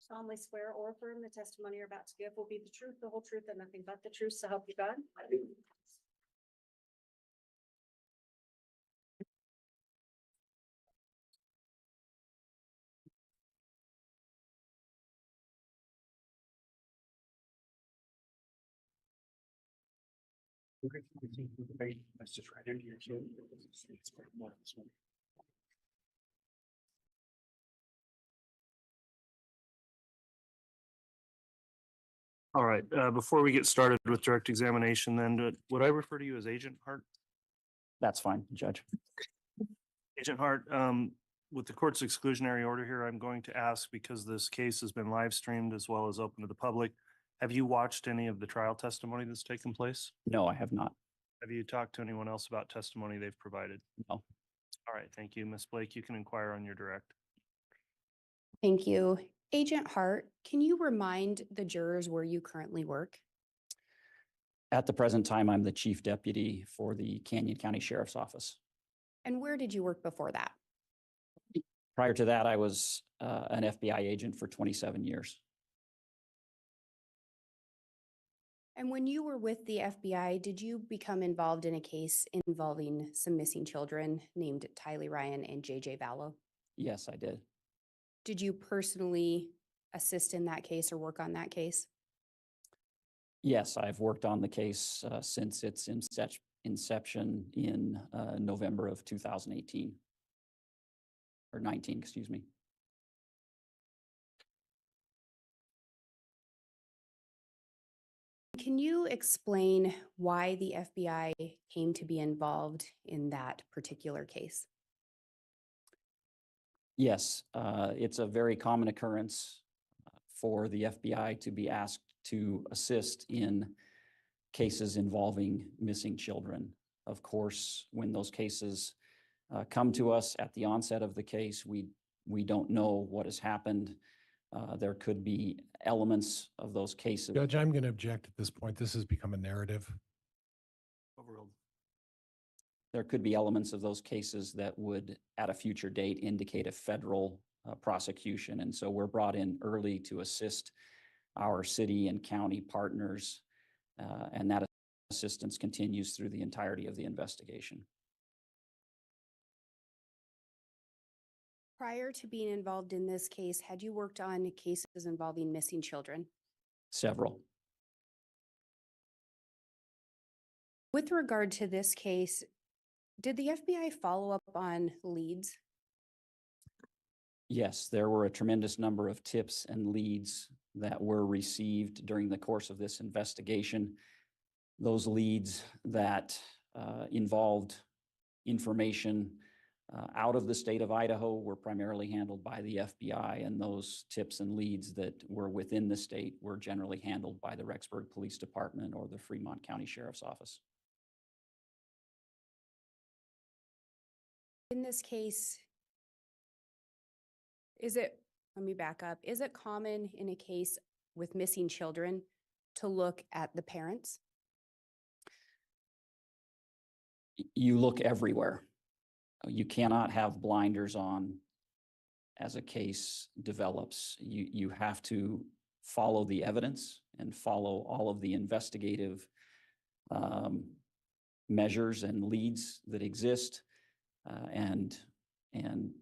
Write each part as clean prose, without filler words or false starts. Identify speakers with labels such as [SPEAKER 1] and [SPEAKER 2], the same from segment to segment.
[SPEAKER 1] solemnly swear or affirm the testimony you're about to give will be the truth, the whole truth, and nothing but the truth, so help you God?
[SPEAKER 2] I do. That's just right into your chin.
[SPEAKER 3] All right, before we get started with direct examination, then would I refer to you as Agent Hart?
[SPEAKER 2] That's fine, Judge.
[SPEAKER 3] Agent Hart, with the court's exclusionary order here, I'm going to ask, because this case has been live streamed as well as open to the public, have you watched any of the trial testimony that's taken place?
[SPEAKER 2] No, I have not.
[SPEAKER 3] Have you talked to anyone else about testimony they've provided?
[SPEAKER 2] No.
[SPEAKER 3] All right, thank you. Ms. Blake, you can inquire on your direct.
[SPEAKER 4] Thank you. Agent Hart, can you remind the jurors where you currently work?
[SPEAKER 2] At the present time, I'm the Chief Deputy for the Canyon County Sheriff's Office.
[SPEAKER 4] And where did you work before that?
[SPEAKER 2] Prior to that, I was an FBI agent for 27 years.
[SPEAKER 4] And when you were with the FBI, did you become involved in a case involving some missing children named Tylee Ryan and JJ Vallow?
[SPEAKER 2] Yes, I did.
[SPEAKER 4] Did you personally assist in that case or work on that case?
[SPEAKER 2] Yes, I've worked on the case since its inception in November of 2018. Or 19, excuse me.
[SPEAKER 4] Can you explain why the FBI came to be involved in that particular case?
[SPEAKER 2] Yes, it's a very common occurrence for the FBI to be asked to assist in cases involving missing children. Of course, when those cases come to us at the onset of the case, we don't know what has happened. There could be elements of those cases.
[SPEAKER 5] Judge, I'm going to object at this point. This has become a narrative.
[SPEAKER 3] Overruled.
[SPEAKER 2] There could be elements of those cases that would, at a future date, indicate a federal prosecution. And so we're brought in early to assist our city and county partners, and that assistance continues through the entirety of the investigation.
[SPEAKER 4] Prior to being involved in this case, had you worked on cases involving missing children?
[SPEAKER 2] Several.
[SPEAKER 4] With regard to this case, did the FBI follow up on leads?
[SPEAKER 2] Yes, there were a tremendous number of tips and leads that were received during the course of this investigation. Those leads that involved information out of the state of Idaho were primarily handled by the FBI, and those tips and leads that were within the state were generally handled by the Rexburg Police Department or the Fremont County Sheriff's Office.
[SPEAKER 4] In this case, let me back up, is it common in a case with missing children to look at the parents?
[SPEAKER 2] You look everywhere. You cannot have blinders on as a case develops. You have to follow the evidence and follow all of the investigative measures and leads that exist. And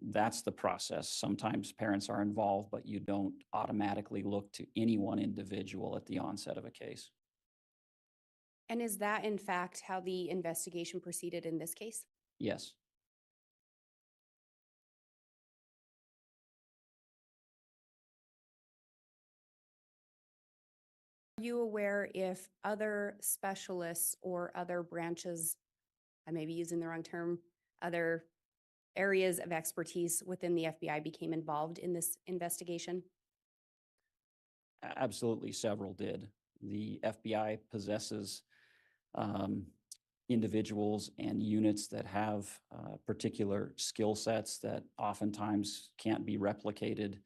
[SPEAKER 2] that's the process. Sometimes parents are involved, but you don't automatically look to any one individual at the onset of a case.
[SPEAKER 4] And is that in fact how the investigation proceeded in this case?
[SPEAKER 2] Yes.
[SPEAKER 4] Are you aware if other specialists or other branches, I may be using the wrong term, other areas of expertise within the FBI became involved in this investigation?
[SPEAKER 2] Absolutely, several did. The FBI possesses individuals and units that have particular skill sets that oftentimes can't be replicated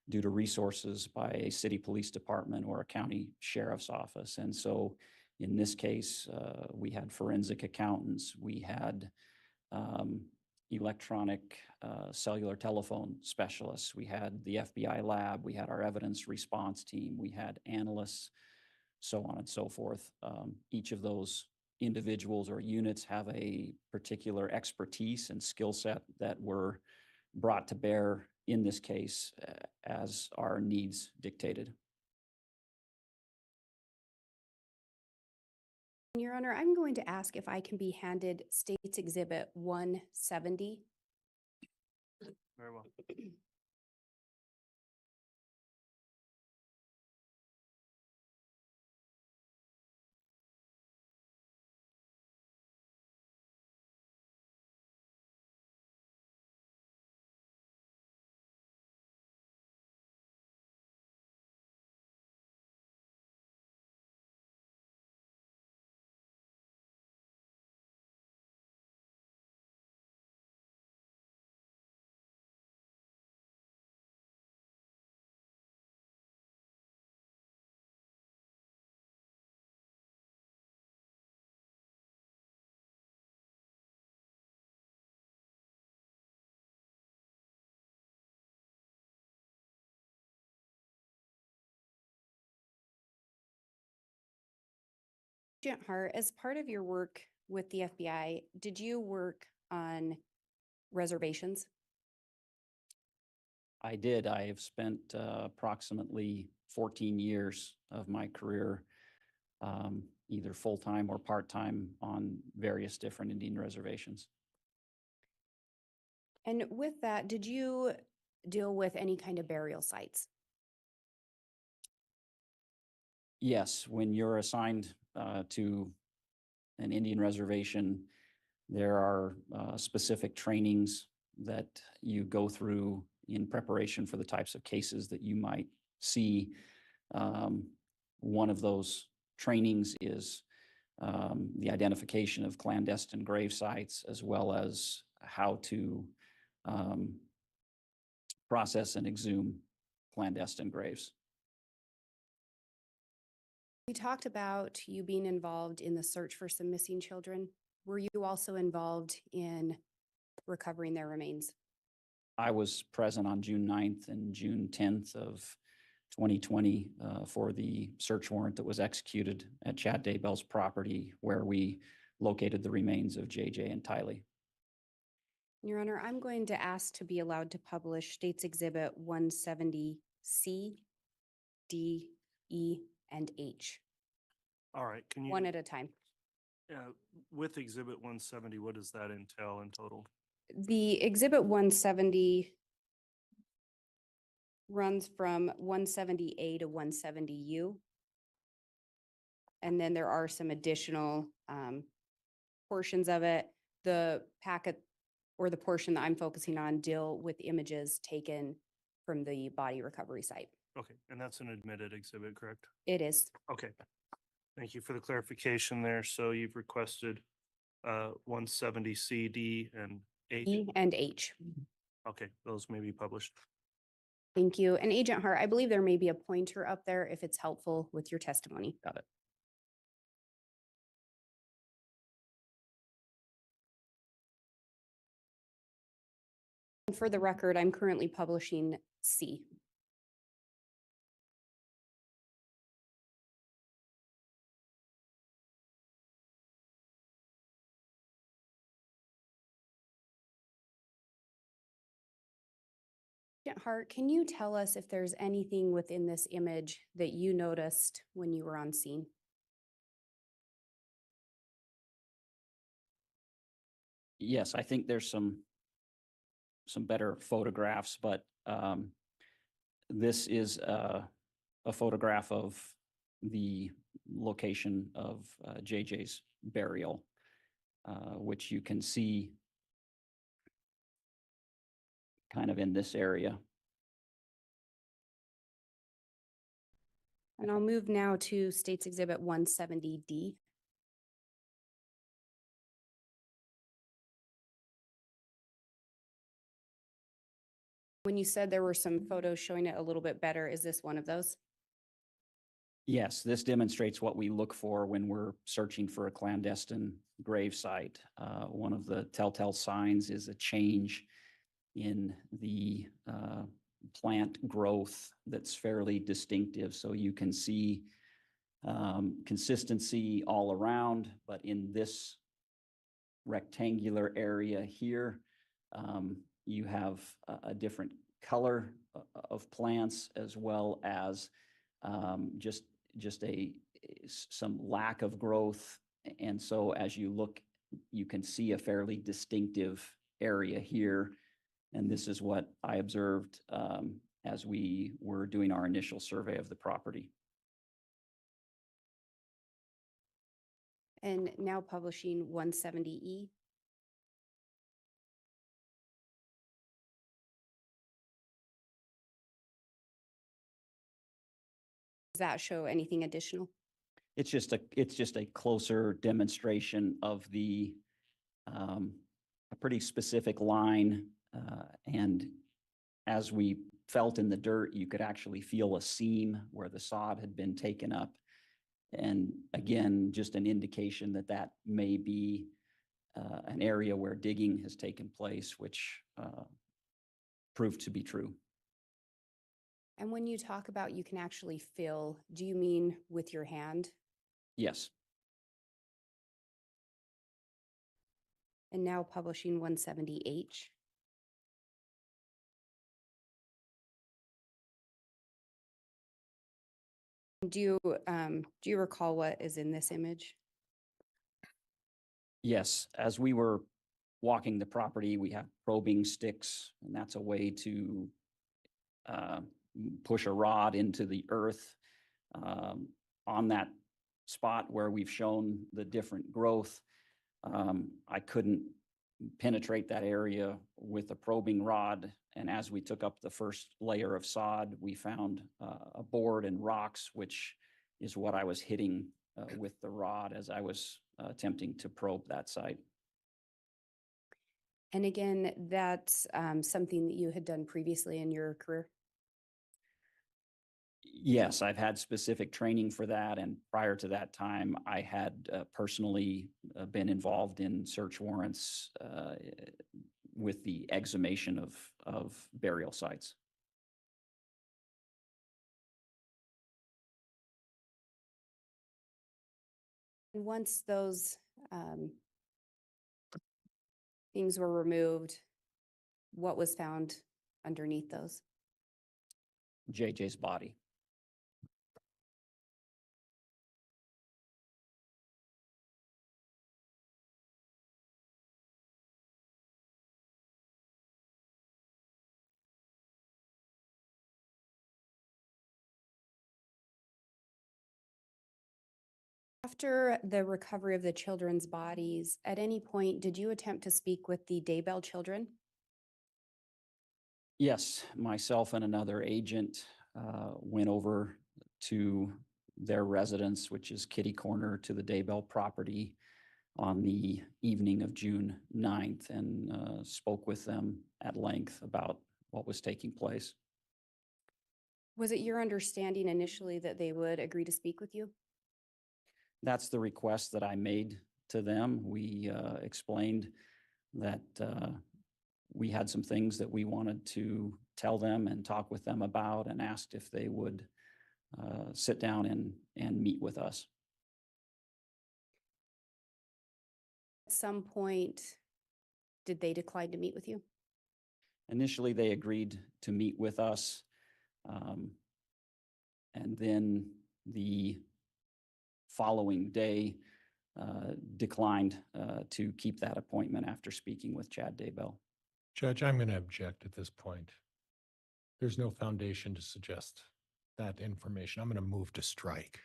[SPEAKER 2] due to resources by a city police department or a county sheriff's office. And so in this case, we had forensic accountants, we had electronic cellular telephone specialists. We had the FBI lab, we had our evidence response team, we had analysts, so on and so forth. Each of those individuals or units have a particular expertise and skill set that were brought to bear in this case as our needs dictated.
[SPEAKER 4] Your Honor, I'm going to ask if I can be handed State's Exhibit 170.
[SPEAKER 3] Very well.
[SPEAKER 4] Agent Hart, as part of your work with the FBI, did you work on reservations?
[SPEAKER 2] I did. I have spent approximately 14 years of my career, either full-time or part-time on various different Indian reservations.
[SPEAKER 4] And with that, did you deal with any kind of burial sites?
[SPEAKER 2] Yes, when you're assigned to an Indian reservation, there are specific trainings that you go through in preparation for the types of cases that you might see. One of those trainings is the identification of clandestine grave sites, as well as how to process and exhume clandestine graves.
[SPEAKER 4] We talked about you being involved in the search for some missing children. Were you also involved in recovering their remains?
[SPEAKER 2] I was present on June 9th and June 10th of 2020 for the search warrant that was executed at Chad Daybell's property, where we located the remains of JJ and Tylee.
[SPEAKER 4] Your Honor, I'm going to ask to be allowed to publish State's Exhibit 170C, D, E, and H,
[SPEAKER 3] All right, can you?
[SPEAKER 4] one at a time.
[SPEAKER 3] With Exhibit 170, what does that entail in total?
[SPEAKER 4] The Exhibit 170 runs from 170A to 170U. And then there are some additional portions of it. The packet or the portion that I'm focusing on deal with images taken from the body recovery site.
[SPEAKER 3] Okay, and that's an admitted exhibit, correct?
[SPEAKER 4] It is.
[SPEAKER 3] Okay. Thank you for the clarification there. So you've requested 170 C, D, and H.
[SPEAKER 4] E and H.
[SPEAKER 3] Okay, those may be published.
[SPEAKER 4] Thank you. And Agent Hart, I believe there may be a pointer up there if it's helpful with your testimony.
[SPEAKER 2] Got it.
[SPEAKER 4] And for the record, I'm currently publishing C. Agent Hart, can you tell us if there's anything within this image that you noticed when you were on scene?
[SPEAKER 2] Yes, I think there's some better photographs, but this is a photograph of the location of JJ's burial, which you can see kind of in this area.
[SPEAKER 4] And I'll move now to State's Exhibit 170D. When you said there were some photos showing it a little bit better, is this one of those?
[SPEAKER 2] Yes, this demonstrates what we look for when we're searching for a clandestine grave site. One of the telltale signs is a change in the plant growth that's fairly distinctive. So you can see consistency all around, but in this rectangular area here, you have a different color of plants, as well as just some lack of growth. And so as you look, you can see a fairly distinctive area here. And this is what I observed as we were doing our initial survey of the property.
[SPEAKER 4] And now publishing 170E. Does that show anything additional?
[SPEAKER 2] It's just a closer demonstration of the a pretty specific line. And as we felt in the dirt, you could actually feel a seam where the sod had been taken up. And again, just an indication that that may be an area where digging has taken place, which proved to be true.
[SPEAKER 4] And when you talk about you can actually feel, do you mean with your hand?
[SPEAKER 2] Yes.
[SPEAKER 4] And now publishing 170H. Do you recall what is in this image?
[SPEAKER 2] Yes, as we were walking the property, we have probing sticks, and that's a way to push a rod into the earth. On that spot where we've shown the different growth, I couldn't penetrate that area with a probing rod. And as we took up the first layer of sod, we found a board and rocks, which is what I was hitting with the rod as I was attempting to probe that site.
[SPEAKER 4] And again, that's something that you had done previously in your career?
[SPEAKER 2] Yes, I've had specific training for that. And prior to that time, I had personally been involved in search warrants with the exhumation of burial sites.
[SPEAKER 4] And once those things were removed, what was found underneath those?
[SPEAKER 2] JJ's body.
[SPEAKER 4] After the recovery of the children's bodies, at any point, did you attempt to speak with the Daybell children?
[SPEAKER 2] Yes, myself and another agent went over to their residence, which is kitty corner to the Daybell property, on the evening of June 9th, and spoke with them at length about what was taking place.
[SPEAKER 4] Was it your understanding initially that they would agree to speak with you?
[SPEAKER 2] That's the request that I made to them. We explained that we had some things that we wanted to tell them and talk with them about, and asked if they would sit down and meet with us.
[SPEAKER 4] At some point, did they decline to meet with you?
[SPEAKER 2] Initially, they agreed to meet with us. And then the following day declined to keep that appointment after speaking with Chad Daybell.
[SPEAKER 5] Judge, I'm going to object at this point. There's no foundation to suggest that information. I'm going to move to strike.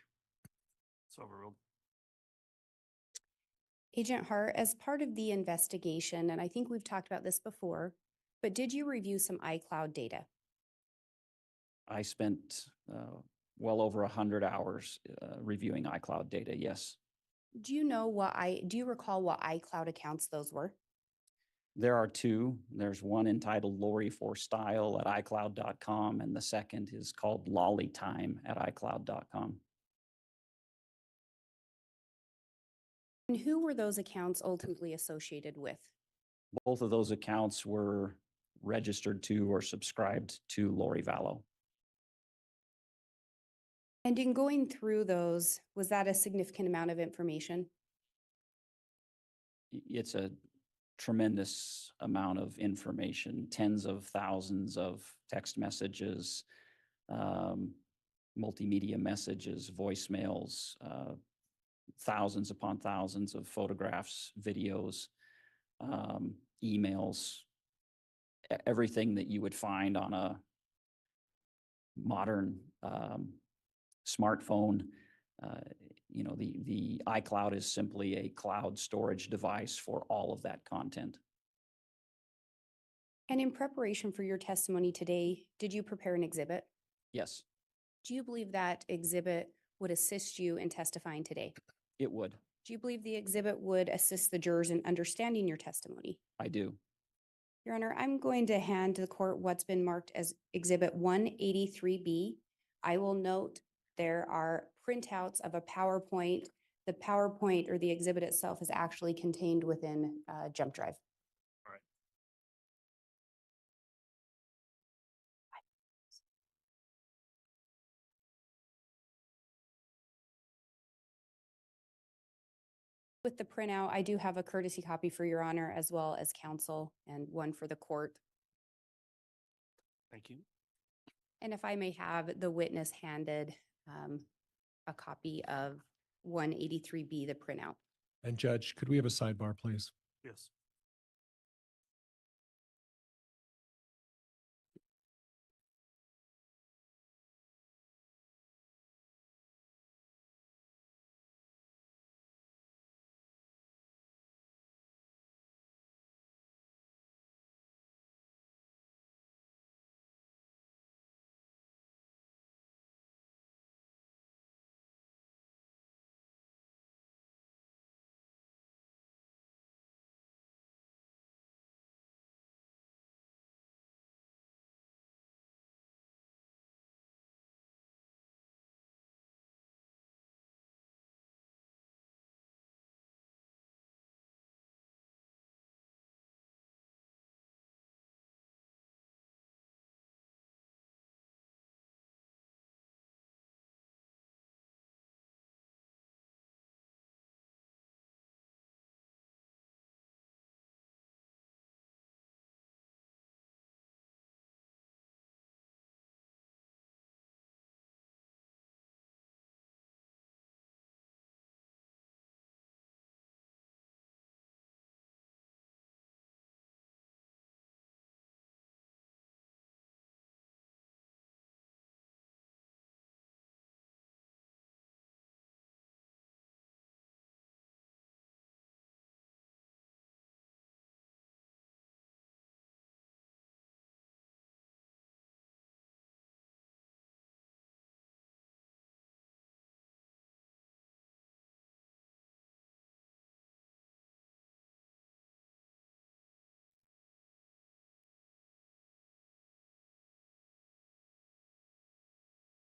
[SPEAKER 3] It's overruled.
[SPEAKER 4] Agent Hart, as part of the investigation, and I think we've talked about this before, but did you review some iCloud data?
[SPEAKER 2] I spent well over 100 hours reviewing iCloud data, yes.
[SPEAKER 4] Do you recall what iCloud accounts those were?
[SPEAKER 2] There are two. There's one entitled Lori for Style at iCloud.com, and the second is called Lolly Time at iCloud.com.
[SPEAKER 4] And who were those accounts ultimately associated with?
[SPEAKER 2] Both of those accounts were registered to or subscribed to Lori Vallow.
[SPEAKER 4] And in going through those, was that a significant amount of information?
[SPEAKER 2] It's a tremendous amount of information, tens of thousands of text messages, multimedia messages, voicemails, thousands upon thousands of photographs, videos, emails, everything that you would find on a modern smartphone. You know, the iCloud is simply a cloud storage device for all of that content.
[SPEAKER 4] And in preparation for your testimony today, did you prepare an exhibit?
[SPEAKER 2] Yes,
[SPEAKER 4] Do you believe that exhibit would assist you in testifying today?
[SPEAKER 2] it would.
[SPEAKER 4] Do you believe the exhibit would assist the jurors in understanding your testimony?
[SPEAKER 2] I do.
[SPEAKER 4] Your Honor, I'm going to hand to the court what's been marked as Exhibit 183B. I will note there are printouts of a PowerPoint. The PowerPoint or the exhibit itself is actually contained within Jump Drive.
[SPEAKER 3] All right.
[SPEAKER 4] With the printout, I do have a courtesy copy for Your Honor as well as counsel and one for the court.
[SPEAKER 3] Thank you.
[SPEAKER 4] And if I may have the witness handed a copy of 183B, the printout.
[SPEAKER 5] And Judge, could we have a sidebar, please?
[SPEAKER 3] Yes.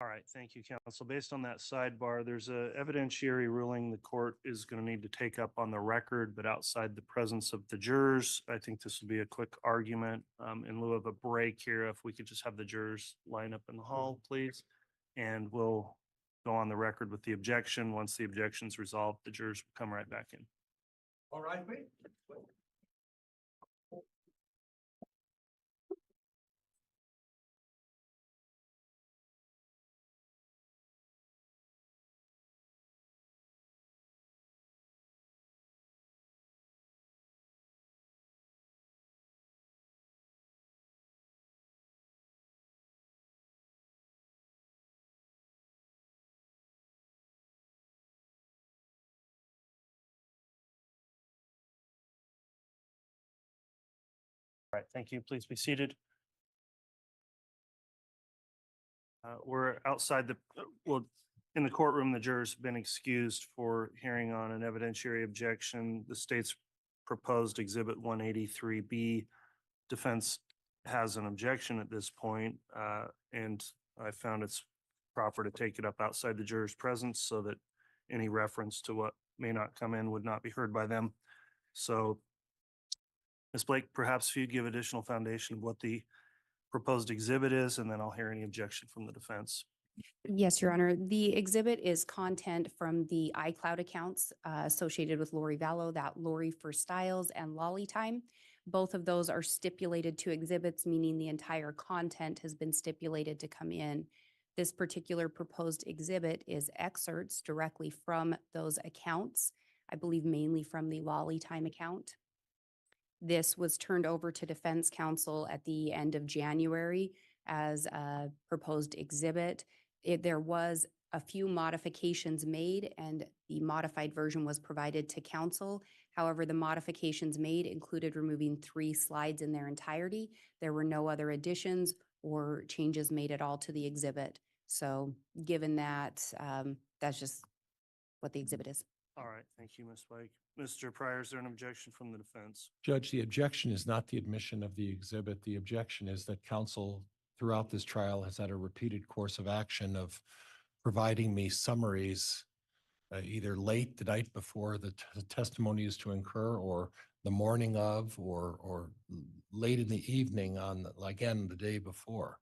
[SPEAKER 3] All right, thank you, counsel. Based on that sidebar, there's a evidentiary ruling the court is going to need to take up on the record, but outside the presence of the jurors. I think this will be a quick argument in lieu of a break here. If we could just have the jurors line up in the hall, please. And we'll go on the record with the objection. Once the objection's resolved, the jurors will come right back in.
[SPEAKER 6] All right, wait.
[SPEAKER 3] All right, thank you. Please be seated. We're outside in the courtroom, the jurors have been excused for hearing on an evidentiary objection. The state's proposed Exhibit 183B. Defense has an objection at this point, and I found it's proper to take it up outside the jurors' presence so that any reference to what may not come in would not be heard by them. So Ms. Blake, perhaps if you give additional foundation of what the proposed exhibit is, and then I'll hear any objection from the defense.
[SPEAKER 4] Yes, Your Honor. The exhibit is content from the iCloud accounts associated with Lori Vallow, that Lori for Styles and Lolly Time. Both of those are stipulated to exhibits, meaning the entire content has been stipulated to come in. This particular proposed exhibit is excerpts directly from those accounts, I believe mainly from the Lolly Time account. This was turned over to defense counsel at the end of January as a proposed exhibit. There was a few modifications made and the modified version was provided to counsel. However, the modifications made included removing 3 slides in their entirety. There were no other additions or changes made at all to the exhibit. So given that, that's just what the exhibit is.
[SPEAKER 3] All right, thank you, Ms. Blake. Mr. Pryor, is there an objection from the defense?
[SPEAKER 5] Judge, the objection is not the admission of the exhibit. The objection is that counsel throughout this trial has had a repeated course of action of providing me summaries either late the night before the testimony is to incur or the morning of or late in the evening on, again, the day before.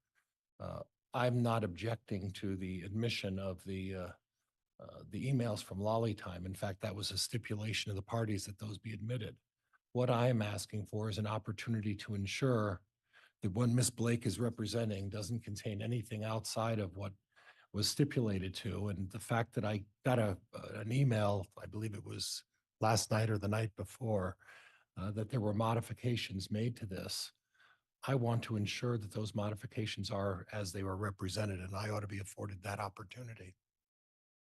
[SPEAKER 5] I'm not objecting to the admission of the emails from Lolly Time. In fact, that was a stipulation of the parties that those be admitted. What I am asking for is an opportunity to ensure that what Ms. Blake is representing doesn't contain anything outside of what was stipulated to. And the fact that I got an email, I believe it was last night or the night before, that there were modifications made to this. I want to ensure that those modifications are as they were represented, and I ought to be afforded that opportunity.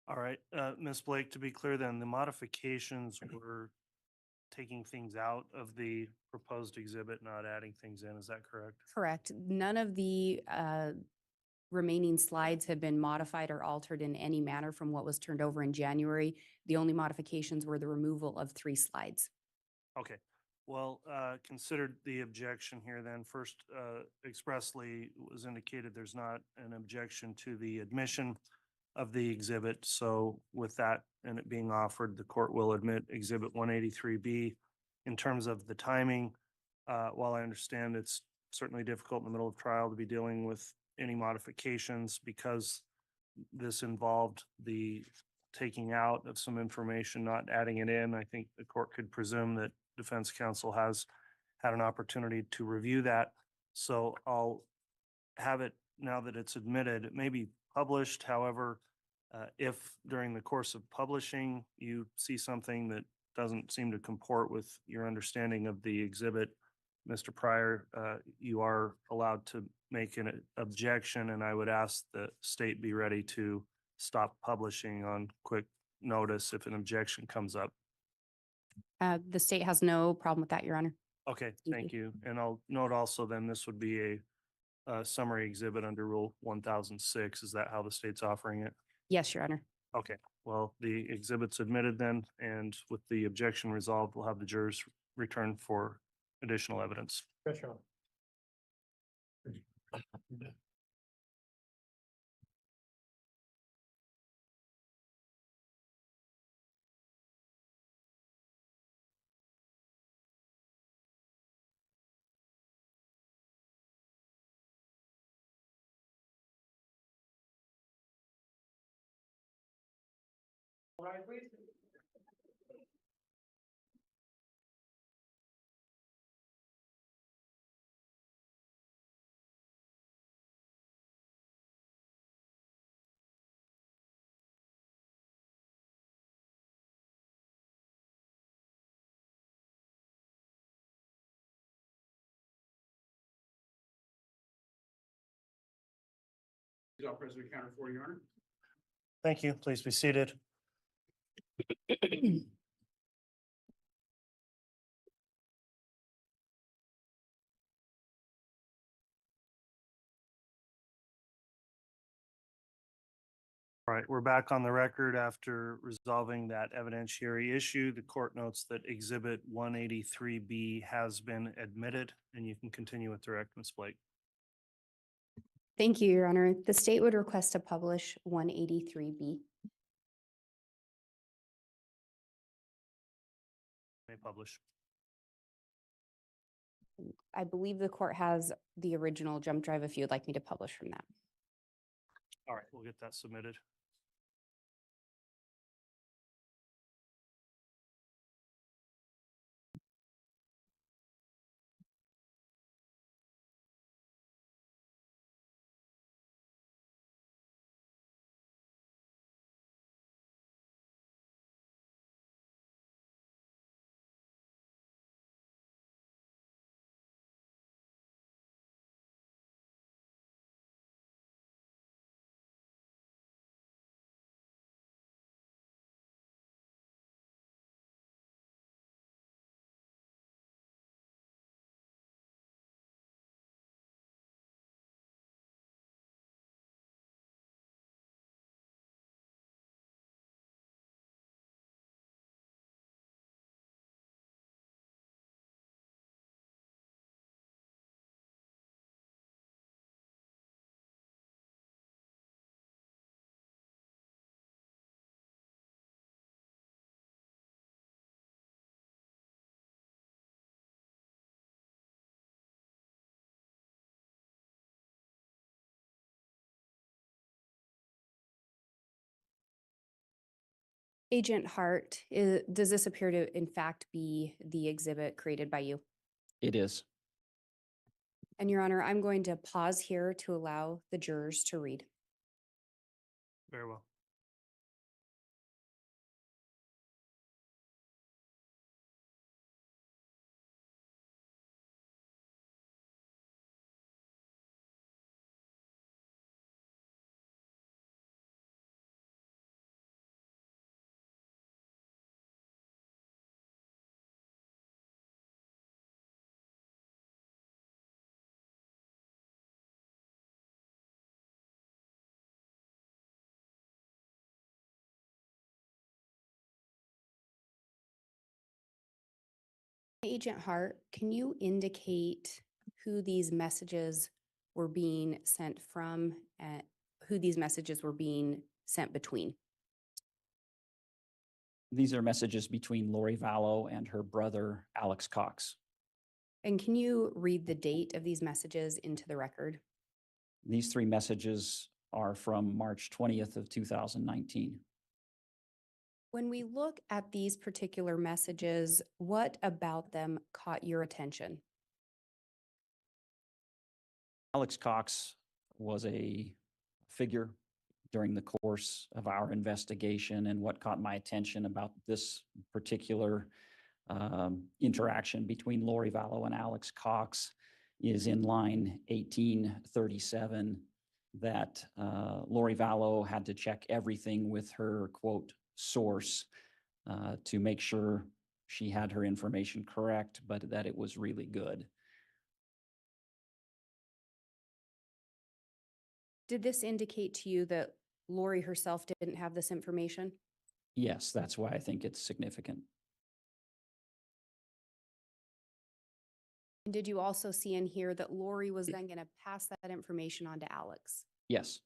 [SPEAKER 3] All right, Ms. Blake, to be clear then, the modifications were taking things out of the proposed exhibit, not adding things in. Is that correct?
[SPEAKER 4] Correct. None of the remaining slides have been modified or altered in any manner from what was turned over in January. The only modifications were the removal of 3 slides.
[SPEAKER 3] Okay, well, considered the objection here then. First, expressly was indicated there's not an objection to the admission of the exhibit. So with that and it being offered, the court will admit Exhibit 183B. In terms of the timing, while I understand it's certainly difficult in the middle of trial to be dealing with any modifications because this involved the taking out of some information, not adding it in, I think the court could presume that defense counsel has had an opportunity to review that. So I'll have it now that it's admitted. It may be published. However, if during the course of publishing you see something that doesn't seem to comport with your understanding of the exhibit, Mr. Pryor, you are allowed to make an objection, and I would ask the state be ready to stop publishing on quick notice if an objection comes up.
[SPEAKER 4] The state has no problem with that, Your Honor.
[SPEAKER 3] Okay, thank you. And I'll note also then this would be a summary exhibit under Rule 1006. Is that how the state's offering it?
[SPEAKER 4] Yes, Your Honor.
[SPEAKER 3] Okay, well, the exhibit's admitted then, and with the objection resolved, we'll have the jurors return for additional evidence.
[SPEAKER 6] Yes, Your Honor. All right, please. I'll press the counter for you, Your Honor.
[SPEAKER 3] Thank you. Please be seated. All right, we're back on the record after resolving that evidentiary issue. The court notes that Exhibit 183B has been admitted, and you can continue with direct, Ms. Blake.
[SPEAKER 4] Thank you, Your Honor. The state would request to publish 183B.
[SPEAKER 3] publish?
[SPEAKER 4] I believe the court has the original jump drive if you'd like me to publish from that.
[SPEAKER 3] All right, we'll get that submitted.
[SPEAKER 4] Agent Hart, does this appear to in fact be the exhibit created by you?
[SPEAKER 2] It is.
[SPEAKER 4] And Your Honor, I'm going to pause here to allow the jurors to read.
[SPEAKER 3] Very well.
[SPEAKER 4] Agent Hart, can you indicate who these messages were being sent from, who these messages were being sent between?
[SPEAKER 2] These are messages between Lori Vallow and her brother, Alex Cox.
[SPEAKER 4] And can you read the date of these messages into the record?
[SPEAKER 2] These three messages are from March 20th of 2019.
[SPEAKER 4] When we look at these particular messages, what about them caught your attention?
[SPEAKER 2] Alex Cox was a figure during the course of our investigation, and what caught my attention about this particular interaction between Lori Vallow and Alex Cox is in line 1837 that Lori Vallow had to check everything with her quote source to make sure she had her information correct, but that it was really good.
[SPEAKER 4] Did this indicate to you that Lori herself didn't have this information?
[SPEAKER 2] Yes, that's why I think it's significant.
[SPEAKER 4] And did you also see and hear that Lori was then going to pass that information on to Alex?
[SPEAKER 2] Yes,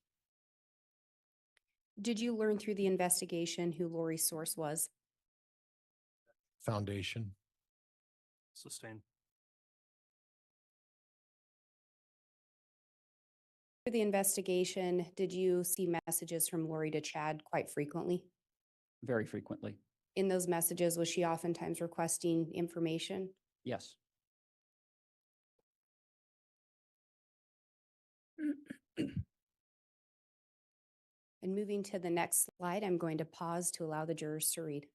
[SPEAKER 4] Did you learn through the investigation who Lori's source was?
[SPEAKER 5] Foundation.
[SPEAKER 3] Sustained.
[SPEAKER 4] Through the investigation, did you see messages from Lori to Chad quite frequently?
[SPEAKER 2] very frequently.
[SPEAKER 4] In those messages, was she oftentimes requesting information?
[SPEAKER 2] Yes.
[SPEAKER 4] And moving to the next slide, I'm going to pause to allow the jurors to read.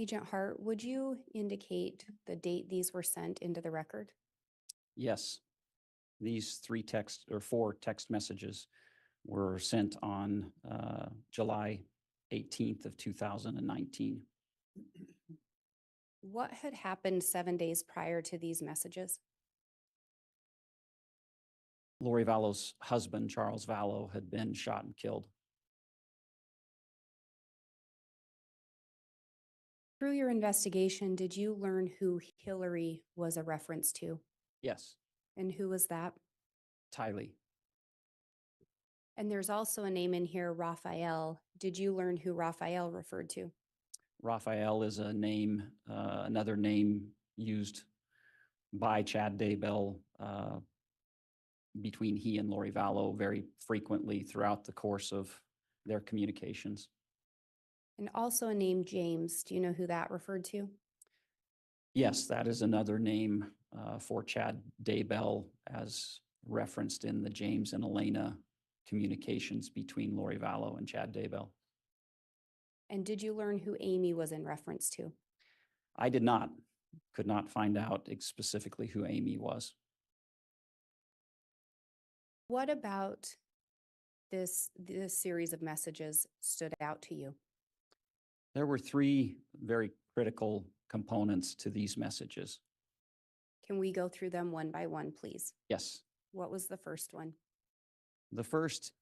[SPEAKER 4] Agent Hart, would you indicate the date these were sent into the record?
[SPEAKER 2] Yes, these four text messages were sent on July 18th of 2019.
[SPEAKER 4] What had happened 7 days prior to these messages?
[SPEAKER 2] Lori Vallow's husband, Charles Vallow, had been shot and killed.
[SPEAKER 4] Through your investigation, did you learn who Hillary was a reference to?
[SPEAKER 2] Yes,
[SPEAKER 4] And who was that?
[SPEAKER 2] Tylee.
[SPEAKER 4] And there's also a name in here, Raphael. Did you learn who Raphael referred to?
[SPEAKER 2] Raphael is a name, another name used by Chad Daybell between he and Lori Vallow very frequently throughout the course of their communications.
[SPEAKER 4] And also a name, James. Do you know who that referred to?
[SPEAKER 2] Yes, that is another name for Chad Daybell as referenced in the James and Elena communications between Lori Vallow and Chad Daybell.
[SPEAKER 4] And did you learn who Amy was in reference to?
[SPEAKER 2] I could not find out specifically who Amy was.
[SPEAKER 4] What about this series of messages stood out to you?
[SPEAKER 2] There were three very critical components to these messages.
[SPEAKER 4] Can we go through them one by one, please?
[SPEAKER 2] Yes.
[SPEAKER 4] What was the first one?
[SPEAKER 2] The first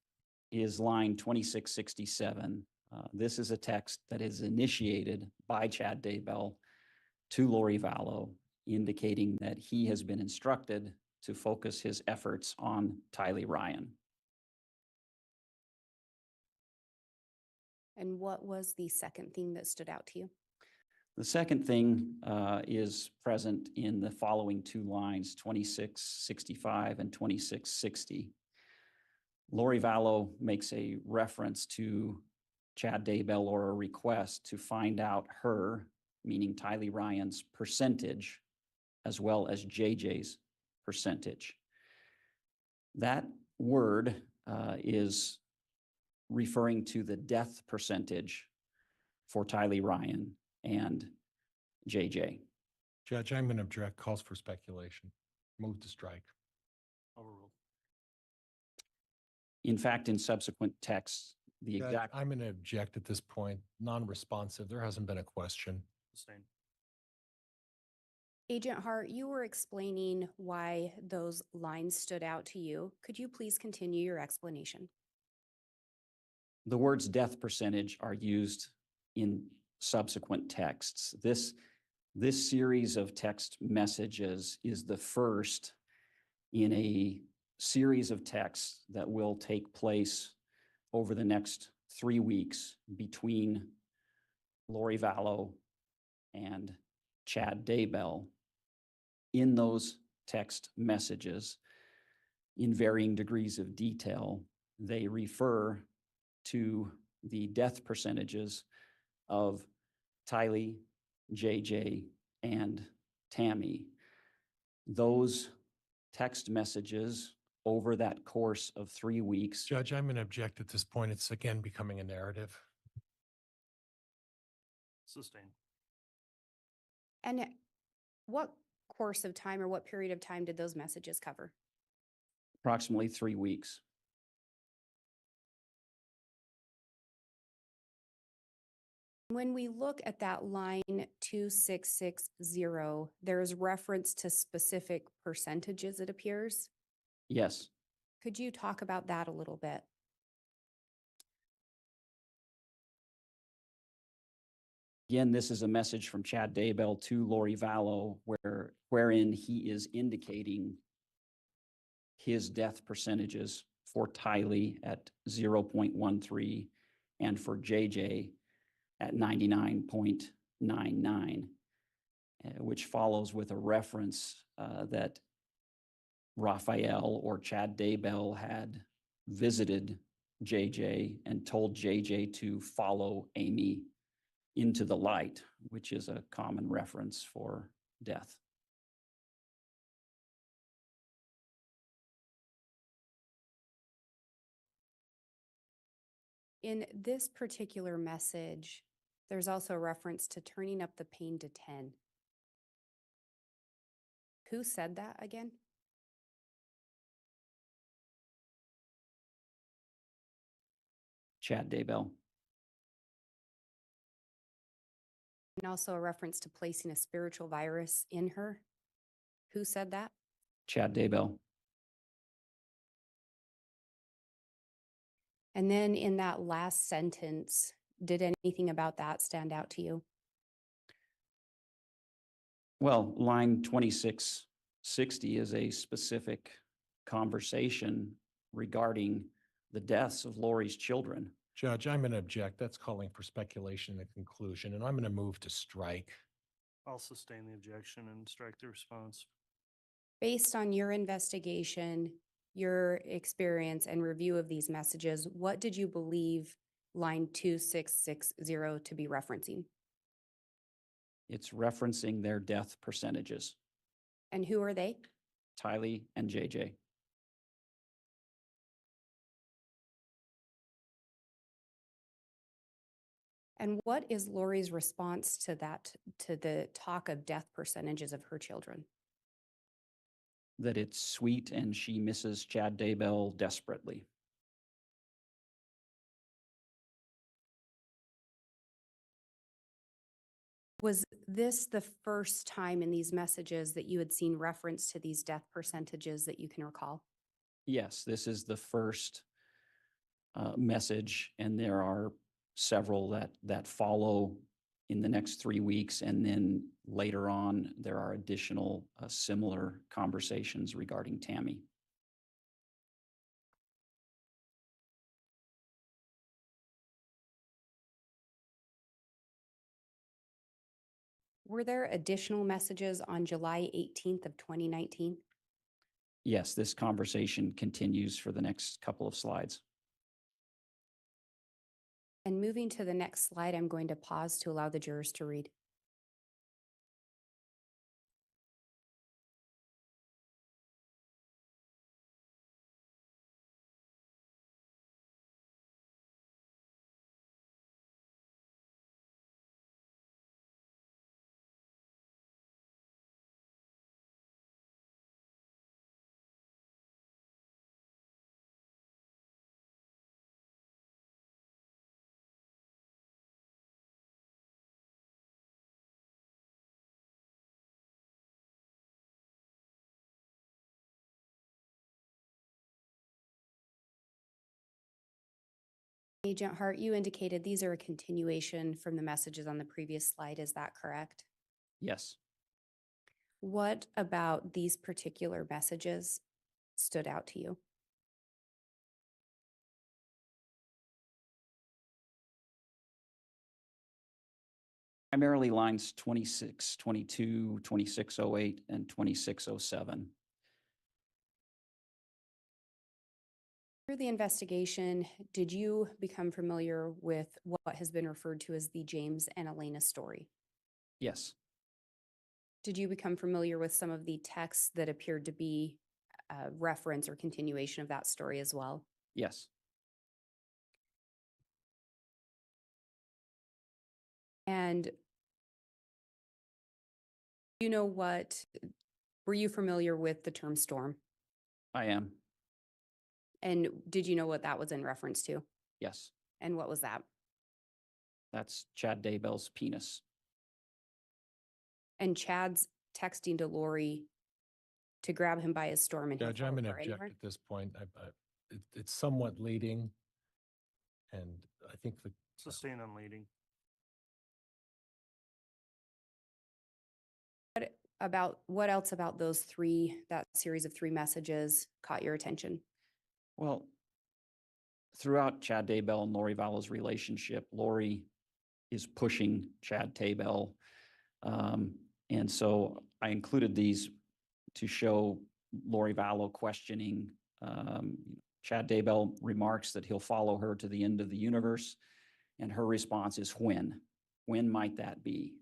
[SPEAKER 2] is line 2667. This is a text that is initiated by Chad Daybell to Lori Vallow, indicating that he has been instructed to focus his efforts on Tylee Ryan.
[SPEAKER 4] And what was the second thing that stood out to you?
[SPEAKER 2] The second thing is present in the following two lines, 2665 and 2660. Lori Vallow makes a reference to Chad Daybell or a request to find out her, meaning Tylee Ryan's percentage, as well as JJ's percentage. That word is referring to the death percentage for Tylee Ryan and JJ.
[SPEAKER 5] Judge, I'm going to object. Calls for speculation. Move to strike.
[SPEAKER 3] Overruled.
[SPEAKER 2] In fact, in subsequent texts, the
[SPEAKER 5] Judge,
[SPEAKER 2] exact
[SPEAKER 5] I'm going to object at this point. Non-responsive. There hasn't been a question.
[SPEAKER 3] Sustained.
[SPEAKER 4] Agent Hart, you were explaining why those lines stood out to you. Could you please continue your explanation?
[SPEAKER 2] the words death percentage are used in subsequent texts. This series of text messages is the first in a series of texts that will take place over the next 3 weeks between Lori Vallow and Chad Daybell. In those text messages, in varying degrees of detail, they refer to the death percentages of Tylee, JJ, and Tammy. Those text messages over that course of 3 weeks.
[SPEAKER 5] Judge, I'm going to object at this point. It's again becoming a narrative.
[SPEAKER 3] Sustained.
[SPEAKER 4] And what course of time or what period of time did those messages cover?
[SPEAKER 2] Approximately 3 weeks.
[SPEAKER 4] When we look at that line 2660, there's reference to specific percentages, it appears.
[SPEAKER 2] Yes.
[SPEAKER 4] Could you talk about that a little bit?
[SPEAKER 2] Again, this is a message from Chad Daybell to Lori Vallow wherein he is indicating his death percentages for Tylee at 0.13 and for JJ at 99.99, which follows with a reference that Raphael or Chad Daybell had visited JJ and told JJ to follow Amy into the light, which is a common reference for death.
[SPEAKER 4] In this particular message, There's also a reference to turning up the pain to 10. Who said that again?
[SPEAKER 2] Chad Daybell.
[SPEAKER 4] And also a reference to placing a spiritual virus in her. Who said that?
[SPEAKER 2] Chad Daybell.
[SPEAKER 4] And then in that last sentence, did anything about that stand out to you?
[SPEAKER 2] Well, line 2660 is a specific conversation regarding the deaths of Lori's children.
[SPEAKER 5] Judge, I'm going to object. That's calling for speculation and conclusion, and I'm going to move to strike.
[SPEAKER 3] I'll sustain the objection and strike the response.
[SPEAKER 4] Based on your investigation, your experience and review of these messages, what did you believe line 2660 to be referencing?
[SPEAKER 2] It's referencing their death percentages,
[SPEAKER 4] And who are they?
[SPEAKER 2] Tylee and JJ.
[SPEAKER 4] And what is Lori's response to that, to the talk of death percentages of her children?
[SPEAKER 2] That it's sweet and she misses Chad Daybell desperately.
[SPEAKER 4] Was this the first time in these messages that you had seen reference to these death percentages that you can recall?
[SPEAKER 2] Yes, this is the first message, and there are several that follow in the next 3 weeks, and then later on, there are additional similar conversations regarding Tammy.
[SPEAKER 4] Were there additional messages on July 18th of 2019?
[SPEAKER 2] Yes, this conversation continues for the next couple of slides.
[SPEAKER 4] And moving to the next slide, I'm going to pause to allow the jurors to read. Agent Hart, you indicated these are a continuation from the messages on the previous slide. Is that correct?
[SPEAKER 2] Yes.
[SPEAKER 4] What about these particular messages stood out to you?
[SPEAKER 2] Primarily lines 2622, 2608, and 2607.
[SPEAKER 4] Through the investigation, did you become familiar with what has been referred to as the James and Elena story?
[SPEAKER 2] Yes.
[SPEAKER 4] Did you become familiar with some of the texts that appeared to be a reference or continuation of that story as well?
[SPEAKER 2] Yes.
[SPEAKER 4] And you know what, were you familiar with the term storm?
[SPEAKER 2] I am.
[SPEAKER 4] And did you know what that was in reference to?
[SPEAKER 2] Yes.
[SPEAKER 4] And what was that?
[SPEAKER 2] That's Chad Daybell's penis.
[SPEAKER 4] And Chad's texting to Lori to grab him by his storm and he'll
[SPEAKER 5] Judge, I'm
[SPEAKER 4] follow
[SPEAKER 5] going to
[SPEAKER 4] her
[SPEAKER 5] object
[SPEAKER 4] anywhere?
[SPEAKER 5] at this point. It's somewhat leading, and I think the
[SPEAKER 3] Sustain on leading.
[SPEAKER 4] What else about those that series of 3 messages caught your attention?
[SPEAKER 2] Well, throughout Chad Daybell and Lori Vallow's relationship, Lori is pushing Chad Daybell. And so I included these to show Lori Vallow questioning. Chad Daybell remarks that he'll follow her to the end of the universe. And her response is when? When might that be?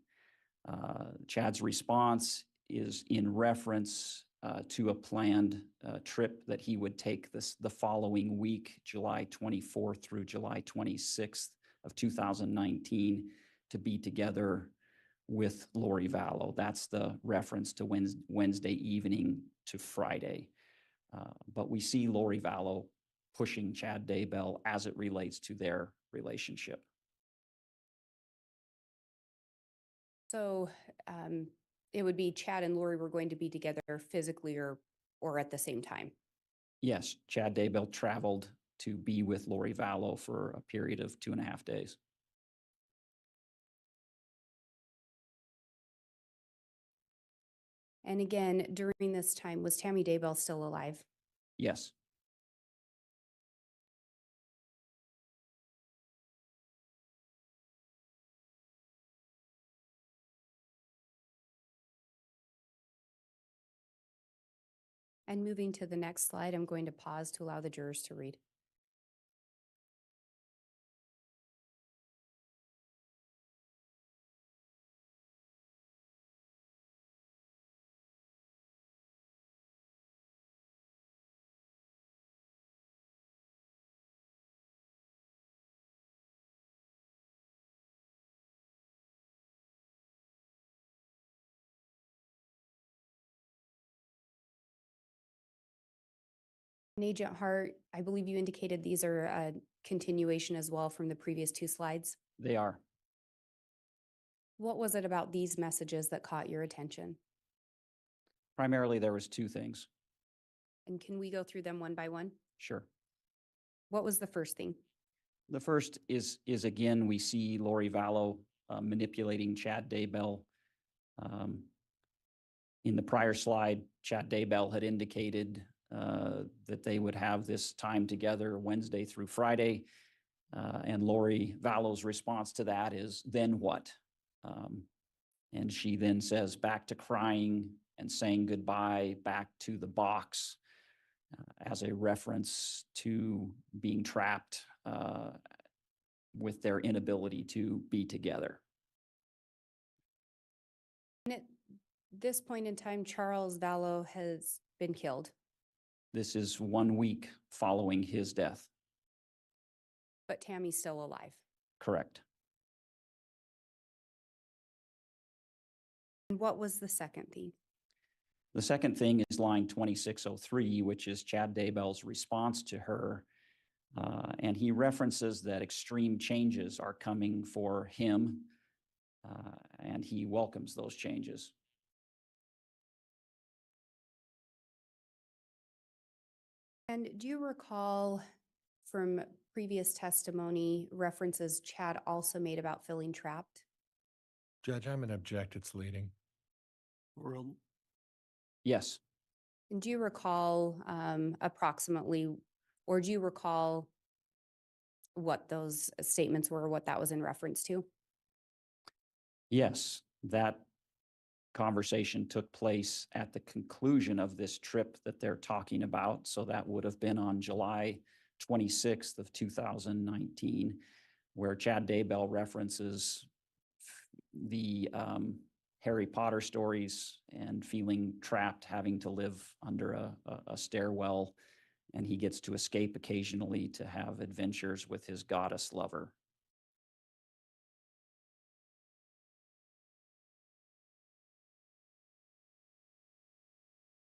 [SPEAKER 2] Chad's response is in reference to a planned trip that he would take the following week, July 24th through July 26th of 2019, to be together with Lori Vallow. That's the reference to Wednesday evening to Friday. But we see Lori Vallow pushing Chad Daybell as it relates to their relationship.
[SPEAKER 4] So it would be Chad and Lori were going to be together physically or at the same time.
[SPEAKER 2] Yes, Chad Daybell traveled to be with Lori Vallow for a period of 2.5 days.
[SPEAKER 4] And again, during this time, was Tammy Daybell still alive?
[SPEAKER 2] Yes.
[SPEAKER 4] And moving to the next slide, I'm going to pause to allow the jurors to read. And Agent Hart, I believe you indicated these are a continuation as well from the previous two slides.
[SPEAKER 2] They are.
[SPEAKER 4] What was it about these messages that caught your attention?
[SPEAKER 2] Primarily, there was two things.
[SPEAKER 4] And can we go through them one by one?
[SPEAKER 2] Sure.
[SPEAKER 4] What was the first thing?
[SPEAKER 2] The first is again, we see Lori Vallow manipulating Chad Daybell. In the prior slide, Chad Daybell had indicated that they would have this time together Wednesday through Friday. And Lori Vallow's response to that is, then what? And she then says, back to crying and saying goodbye, back to the box, as a reference to being trapped with their inability to be together.
[SPEAKER 4] And at this point in time, Charles Vallow has been killed,
[SPEAKER 2] This is 1 week following his death.
[SPEAKER 4] but Tammy's still alive.
[SPEAKER 2] Correct.
[SPEAKER 4] And what was the second thing?
[SPEAKER 2] The second thing is line 2603, which is Chad Daybell's response to her. And he references that extreme changes are coming for him, and he welcomes those changes.
[SPEAKER 4] And do you recall from previous testimony references Chad also made about feeling trapped?
[SPEAKER 5] Judge, I'm going to object. It's leading.
[SPEAKER 3] World.
[SPEAKER 2] Yes,
[SPEAKER 4] And do you recall approximately, or do you recall what those statements were, what that was in reference to?
[SPEAKER 2] yes, that conversation took place at the conclusion of this trip that they're talking about. So that would have been on July 26th of 2019, where Chad Daybell references the Harry Potter stories and feeling trapped, having to live under a stairwell, and he gets to escape occasionally to have adventures with his goddess lover.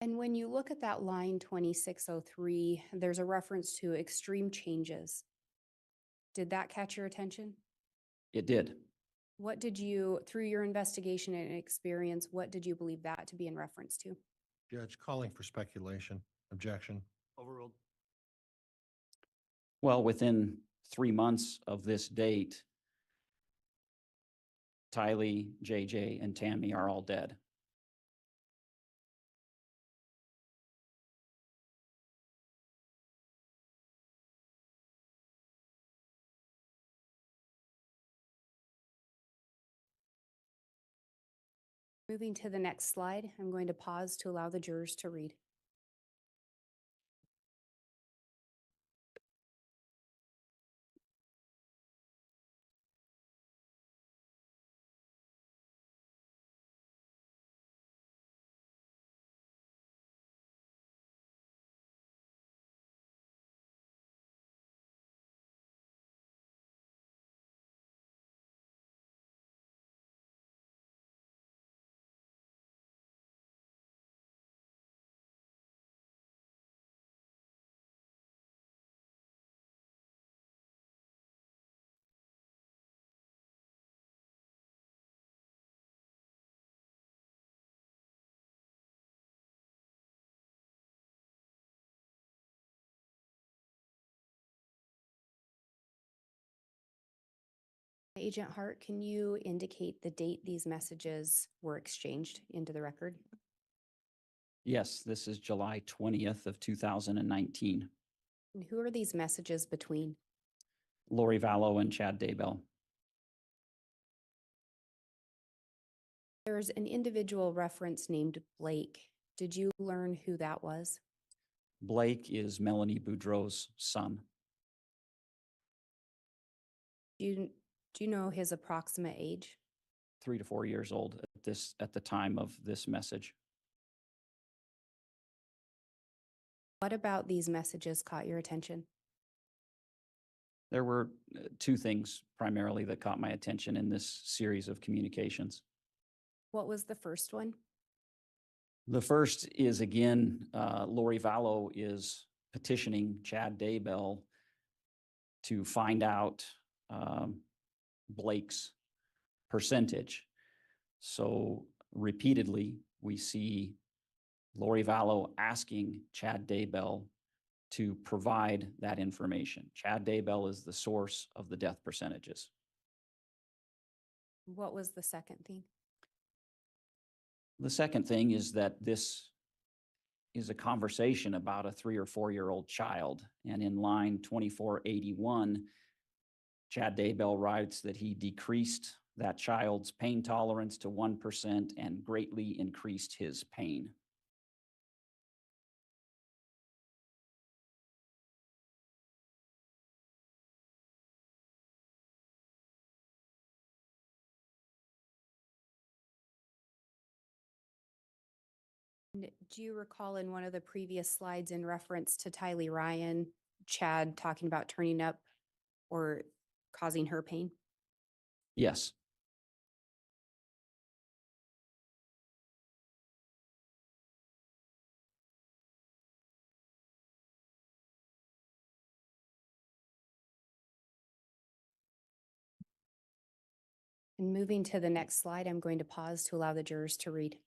[SPEAKER 4] And when you look at that line 2603, there's a reference to extreme changes. Did that catch your attention?
[SPEAKER 2] It did.
[SPEAKER 4] What did you, through your investigation and experience, what did you believe that to be in reference to?
[SPEAKER 5] Judge, calling for speculation. Objection.
[SPEAKER 3] Overruled.
[SPEAKER 2] Well, within 3 months of this date, Tylee, JJ, and Tammy are all dead.
[SPEAKER 4] Moving to the next slide, I'm going to pause to allow the jurors to read. Agent Hart, can you indicate the date these messages were exchanged into the record?
[SPEAKER 2] Yes, this is July 20th of 2019.
[SPEAKER 4] And who are these messages between?
[SPEAKER 2] Lori Vallow and Chad Daybell.
[SPEAKER 4] There's an individual reference named Blake. Did you learn who that was?
[SPEAKER 2] Blake is Melanie Boudreau's son.
[SPEAKER 4] Do you know his approximate age?
[SPEAKER 2] 3 to 4 years old at the time of this message.
[SPEAKER 4] What about these messages caught your attention?
[SPEAKER 2] There were two things primarily that caught my attention in this series of communications.
[SPEAKER 4] What was the first one?
[SPEAKER 2] The first is, again, Lori Vallow is petitioning Chad Daybell to find out Blake's percentage. So repeatedly, we see Lori Vallow asking Chad Daybell to provide that information. Chad Daybell is the source of the death percentages.
[SPEAKER 4] What was the second thing?
[SPEAKER 2] The second thing is that this is a conversation about a 3 or 4-year-old child. And in line 2481, Chad Daybell writes that he decreased that child's pain tolerance to 1% and greatly increased his pain.
[SPEAKER 4] And do you recall in one of the previous slides in reference to Tylee Ryan, Chad talking about turning up or causing her pain?
[SPEAKER 2] Yes.
[SPEAKER 4] And moving to the next slide, I'm going to pause to allow the jurors to read.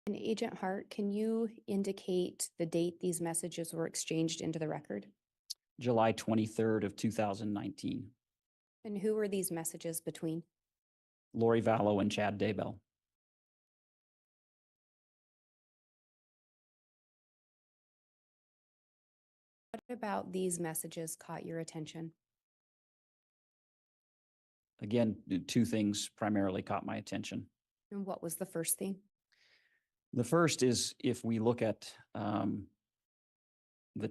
[SPEAKER 4] And Agent Hart, can you indicate the date these messages were exchanged into the record?
[SPEAKER 2] July 23rd of 2019.
[SPEAKER 4] And who were these messages between?
[SPEAKER 2] Lori Vallow and Chad Daybell.
[SPEAKER 4] What about these messages caught your attention?
[SPEAKER 2] Again, two things primarily caught my attention.
[SPEAKER 4] And what was the first thing?
[SPEAKER 2] The first is, if we look at the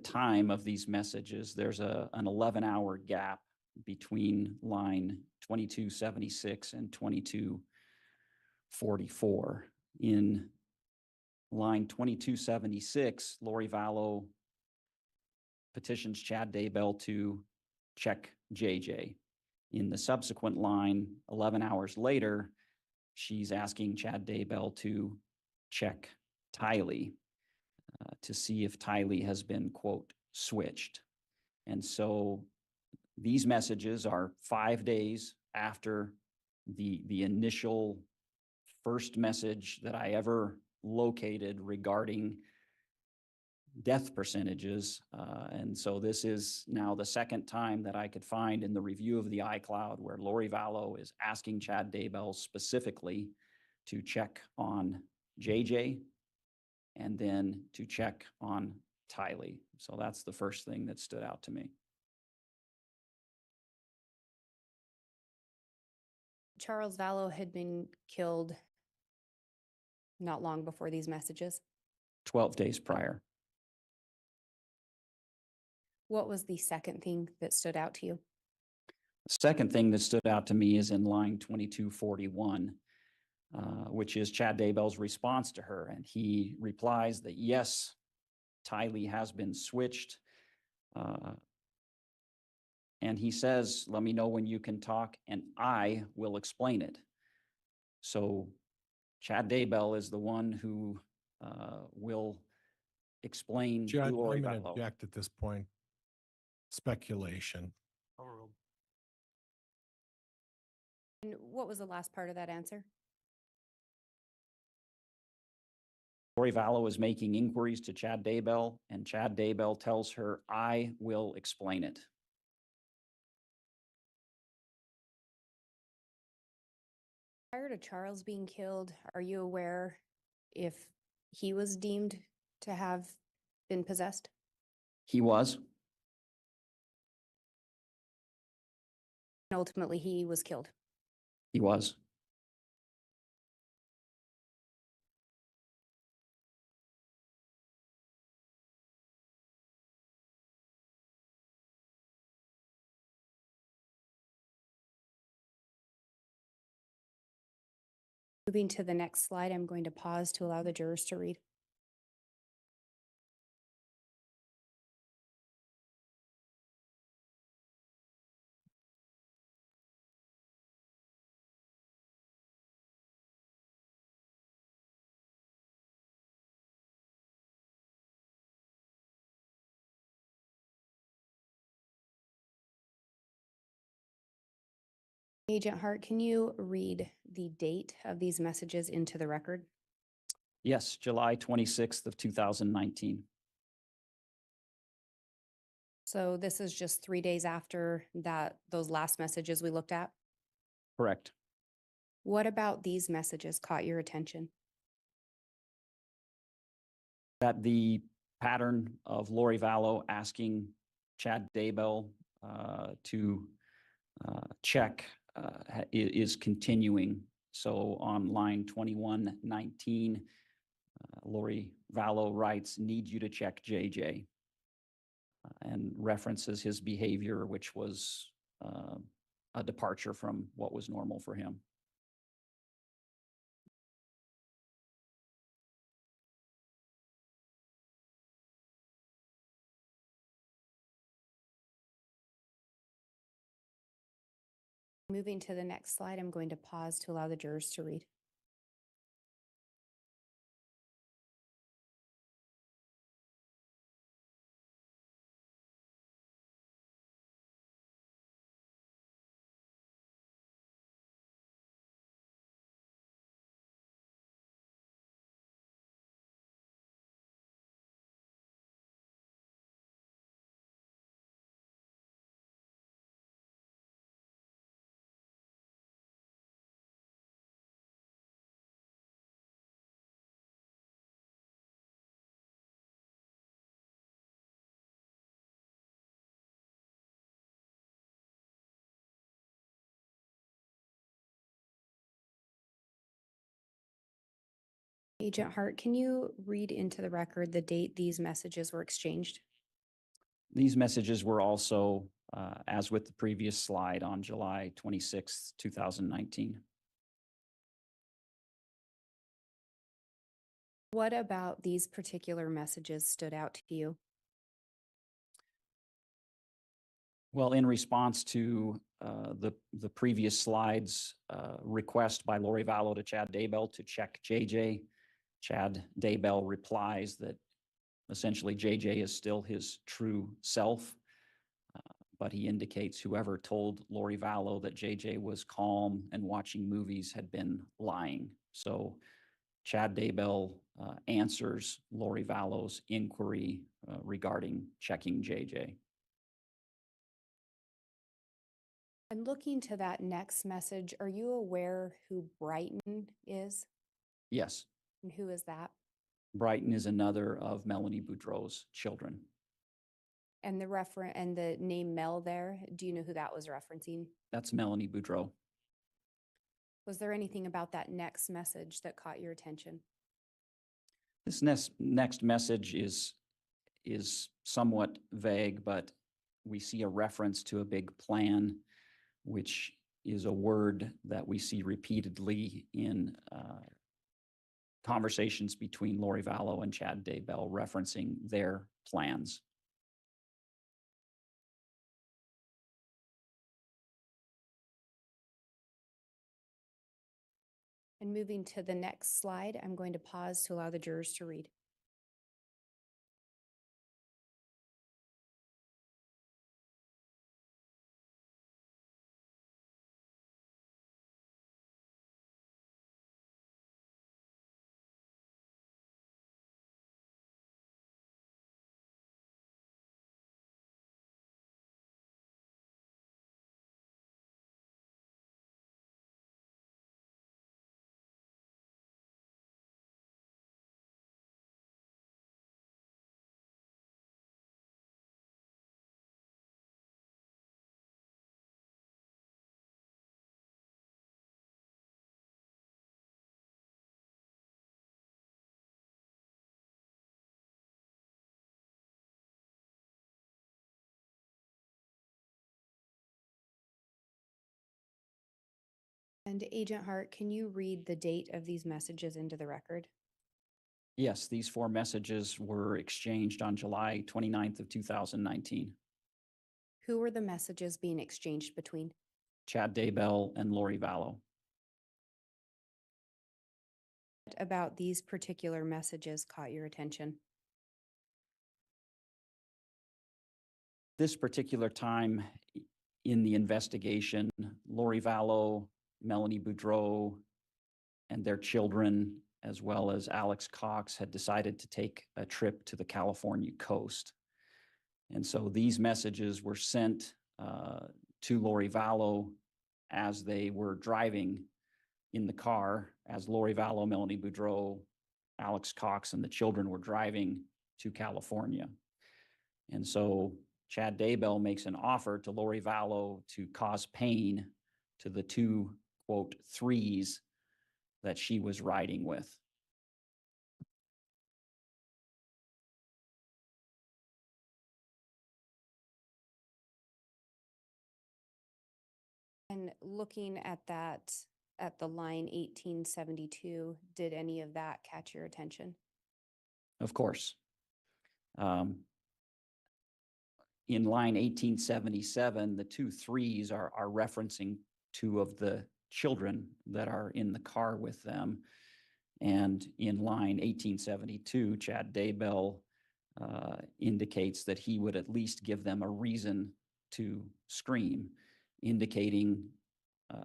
[SPEAKER 2] time of these messages, there's an 11-hour gap between line 2276 and 2244. In line 2276, Lori Vallow petitions Chad Daybell to check JJ. In the subsequent line, 11 hours later, she's asking Chad Daybell to check Tylee to see if Tylee has been, quote, switched. And so these messages are 5 days after the initial first message that I ever located regarding death percentages. And so this is now the second time that I could find in the review of the iCloud where Lori Vallow is asking Chad Daybell specifically to check on JJ and then to check on Tylee. So that's the first thing that stood out to me.
[SPEAKER 4] Charles Vallow had been killed not long before these messages.
[SPEAKER 2] 12 days prior.
[SPEAKER 4] What was the second thing that stood out to you?
[SPEAKER 2] The second thing that stood out to me is in line 2241, which is Chad Daybell's response to her. And he replies that, yes, Tylee has been switched. And he says, let me know when you can talk and I will explain it. So Chad Daybell is the one who will explain to
[SPEAKER 5] Judge,
[SPEAKER 2] Lori
[SPEAKER 5] I'm going to
[SPEAKER 2] Vallow.
[SPEAKER 5] object at this point. Speculation.
[SPEAKER 3] Overruled.
[SPEAKER 4] And what was the last part of that answer?
[SPEAKER 2] Lori Vallow is making inquiries to Chad Daybell, and Chad Daybell tells her, I will explain it.
[SPEAKER 4] Prior to Charles being killed, are you aware if he was deemed to have been possessed?
[SPEAKER 2] He was.
[SPEAKER 4] And ultimately, he was killed.
[SPEAKER 2] He was.
[SPEAKER 4] Moving to the next slide, I'm going to pause to allow the jurors to read. Agent Hart, can you read the date of these messages into the record?
[SPEAKER 2] Yes, July 26th of 2019.
[SPEAKER 4] So this is just 3 days after those last messages we looked at.
[SPEAKER 2] Correct.
[SPEAKER 4] What about these messages caught your attention?
[SPEAKER 2] That the pattern of Lori Vallow asking Chad Daybell to check is continuing. So on line 2119, Lori Vallow writes, need you to check JJ, and references his behavior, which was a departure from what was normal for him.
[SPEAKER 4] Moving to the next slide, I'm going to pause to allow the jurors to read. Agent Hart, can you read into the record the date these messages were exchanged?
[SPEAKER 2] These messages were also, as with the previous slide, on July 26th, 2019.
[SPEAKER 4] What about these particular messages stood out to you?
[SPEAKER 2] Well, in response to the previous slides, request by Lori Vallow to Chad Daybell to check JJ, Chad Daybell replies that essentially JJ is still his true self, but he indicates whoever told Lori Vallow that JJ was calm and watching movies had been lying. So Chad Daybell answers Lori Vallow's inquiry regarding checking JJ.
[SPEAKER 4] And looking to that next message, are you aware who Brighton is?
[SPEAKER 2] Yes,
[SPEAKER 4] And who is that?
[SPEAKER 2] Brighton is another of Melanie Boudreau's children.
[SPEAKER 4] And the name Mel there, do you know who that was referencing?
[SPEAKER 2] That's Melanie Boudreau.
[SPEAKER 4] Was there anything about that next message that caught your attention?
[SPEAKER 2] This next message is somewhat vague, but we see a reference to a big plan, which is a word that we see repeatedly in conversations between Lori Vallow and Chad Daybell referencing their plans.
[SPEAKER 4] And moving to the next slide, I'm going to pause to allow the jurors to read. And Agent Hart, can you read the date of these messages into the record?
[SPEAKER 2] Yes, these 4 messages were exchanged on July 29th of 2019.
[SPEAKER 4] Who were the messages being exchanged between?
[SPEAKER 2] Chad Daybell and Lori Vallow.
[SPEAKER 4] What about these particular messages caught your attention?
[SPEAKER 2] This particular time in the investigation, Lori Vallow, Melanie Boudreau, and their children, as well as Alex Cox, had decided to take a trip to the California coast. And so these messages were sent to Lori Vallow as they were driving in the car, as Lori Vallow, Melanie Boudreau, Alex Cox, and the children were driving to California. And so Chad Daybell makes an offer to Lori Vallow to cause pain to the 2, quote, threes that she was riding with.
[SPEAKER 4] And looking at that, at the line 1872, did any of that catch your attention?
[SPEAKER 2] Of course. In line 1877, the 2 threes are referencing 2 of the children that are in the car with them. And in line 1872, Chad Daybell indicates that he would at least give them a reason to scream, indicating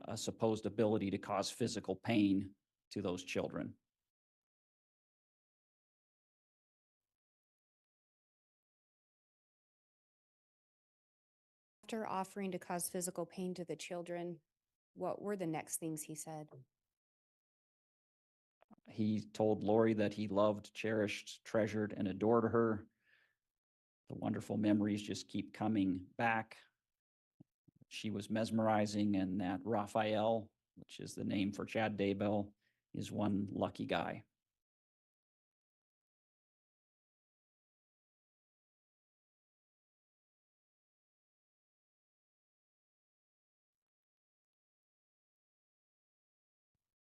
[SPEAKER 2] a supposed ability to cause physical pain to those children.
[SPEAKER 4] After offering to cause physical pain to the children, what were the next things he said?
[SPEAKER 2] He told Lori that he loved, cherished, treasured, and adored her. The wonderful memories just keep coming back. She was mesmerizing, and that Raphael, which is the name for Chad Daybell, is one lucky guy.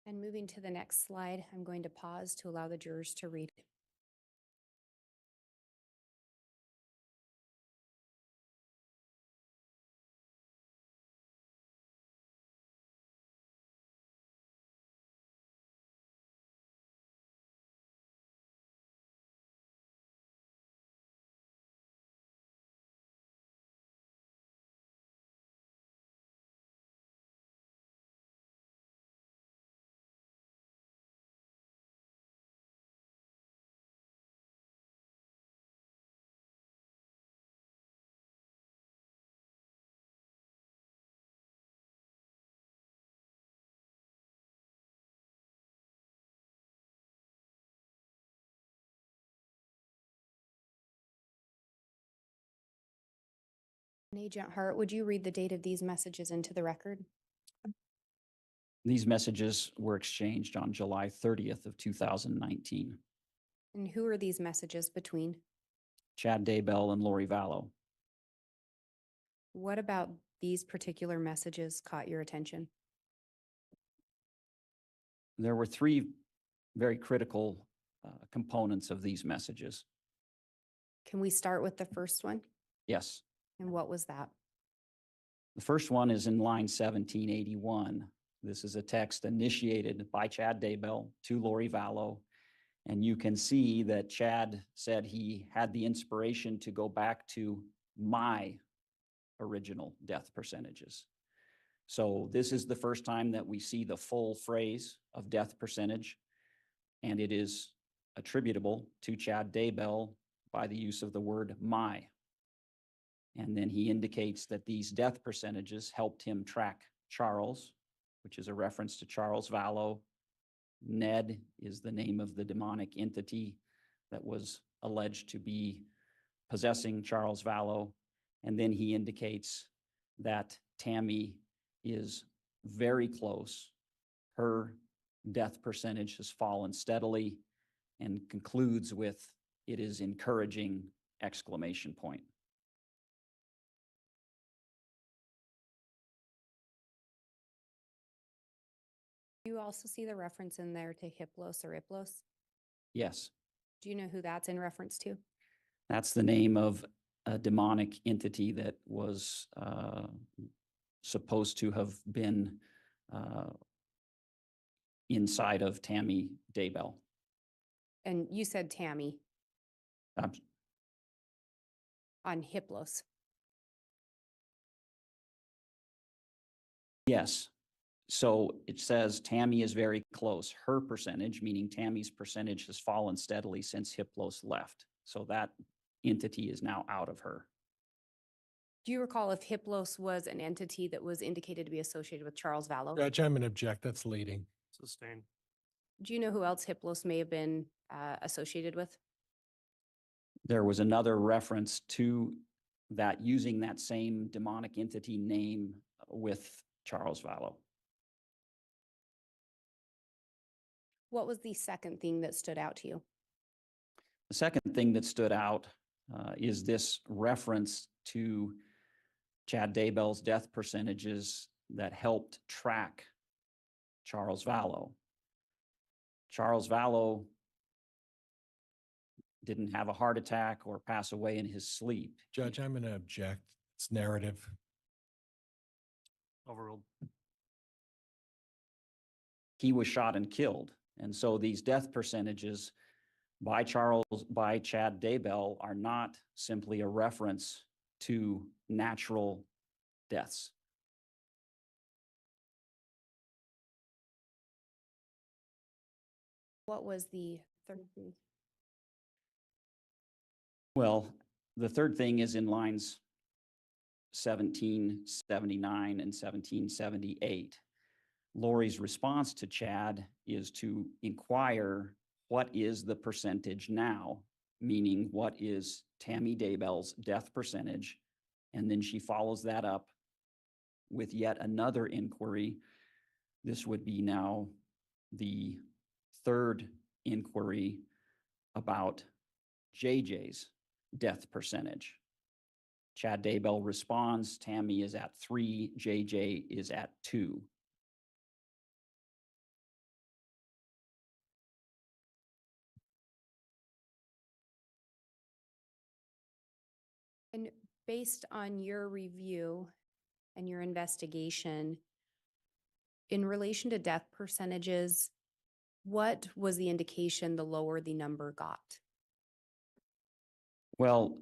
[SPEAKER 4] And moving to the next slide, I'm going to pause to allow the jurors to read. And Agent Hart, would you read the date of these messages into the record?
[SPEAKER 2] These messages were exchanged on July 30th of 2019.
[SPEAKER 4] And who are these messages between?
[SPEAKER 2] Chad Daybell and Lori Vallow.
[SPEAKER 4] What about these particular messages caught your attention?
[SPEAKER 2] There were three very critical components of these messages.
[SPEAKER 4] Can we start with the first one?
[SPEAKER 2] Yes.
[SPEAKER 4] And what was that?
[SPEAKER 2] The first one is in line 1781. This is a text initiated by Chad Daybell to Lori Vallow. And you can see that Chad said he had the inspiration to go back to my original death percentages. So this is the first time that we see the full phrase of death percentage, and it is attributable to Chad Daybell by the use of the word my. And then he indicates that these death percentages helped him track Charles, which is a reference to Charles Vallow. Ned is the name of the demonic entity that was alleged to be possessing Charles Vallow. And then he indicates that Tammy is very close. Her death percentage has fallen steadily, and concludes with, "It is encouraging!" exclamation point.
[SPEAKER 4] You also see the reference in there to Hiplos or Iplos.
[SPEAKER 2] Yes,
[SPEAKER 4] Do you know who that's in reference to?
[SPEAKER 2] that's the name of a demonic entity that was supposed to have been inside of Tammy Daybell.
[SPEAKER 4] And you said Tammy
[SPEAKER 2] Um,
[SPEAKER 4] on Hiplos.
[SPEAKER 2] Yes. So it says Tammy is very close. Her percentage, meaning Tammy's percentage, has fallen steadily since Hiplos left. So that entity is now out of her.
[SPEAKER 4] Do you recall if Hiplos was an entity that was indicated to be associated with Charles Vallow?
[SPEAKER 5] Judge, I'm going to object. That's leading.
[SPEAKER 3] Sustained.
[SPEAKER 4] Do you know who else Hiplos may have been associated with?
[SPEAKER 2] There was another reference to that, using that same demonic entity name with Charles Vallow.
[SPEAKER 4] What was the second thing that stood out to you?
[SPEAKER 2] The second thing that stood out is this reference to Chad Daybell's death percentages that helped track Charles Vallow. Charles Vallow didn't have a heart attack or pass away in his sleep.
[SPEAKER 5] Judge, I'm going to object. It's narrative.
[SPEAKER 3] Overruled.
[SPEAKER 2] He was shot and killed. And so these death percentages by Chad Daybell are not simply a reference to natural deaths.
[SPEAKER 4] What was the third thing?
[SPEAKER 2] Well, the third thing is in lines 1779 and 1778. Lori's response to Chad is to inquire, what is the percentage now? Meaning, what is Tammy Daybell's death percentage? And then she follows that up with yet another inquiry. This would be now the third inquiry about JJ's death percentage. Chad Daybell responds, Tammy is at 3, JJ is at 2.
[SPEAKER 4] And based on your review and your investigation, in relation to death percentages, what was the indication the lower the number got?
[SPEAKER 2] Well,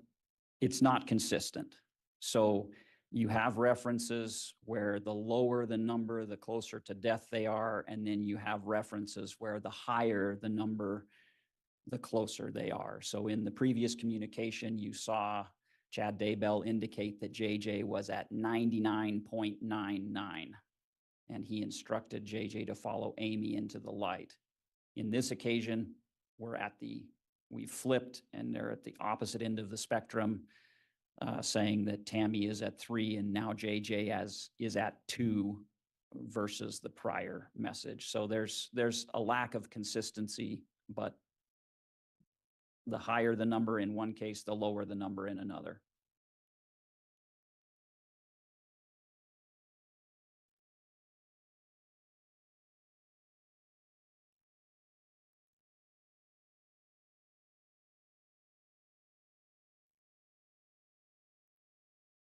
[SPEAKER 2] it's not consistent. So you have references where the lower the number, the closer to death they are. And then you have references where the higher the number, the closer they are. So in the previous communication, you saw Chad Daybell indicate that JJ was at 99.99. And he instructed JJ to follow Amy into the light. In this occasion, we flipped and they're at the opposite end of the spectrum, saying that Tammy is at 3 and now JJ is at 2. versus the prior message. So there's a lack of consistency, but the higher the number in one case, the lower the number in another.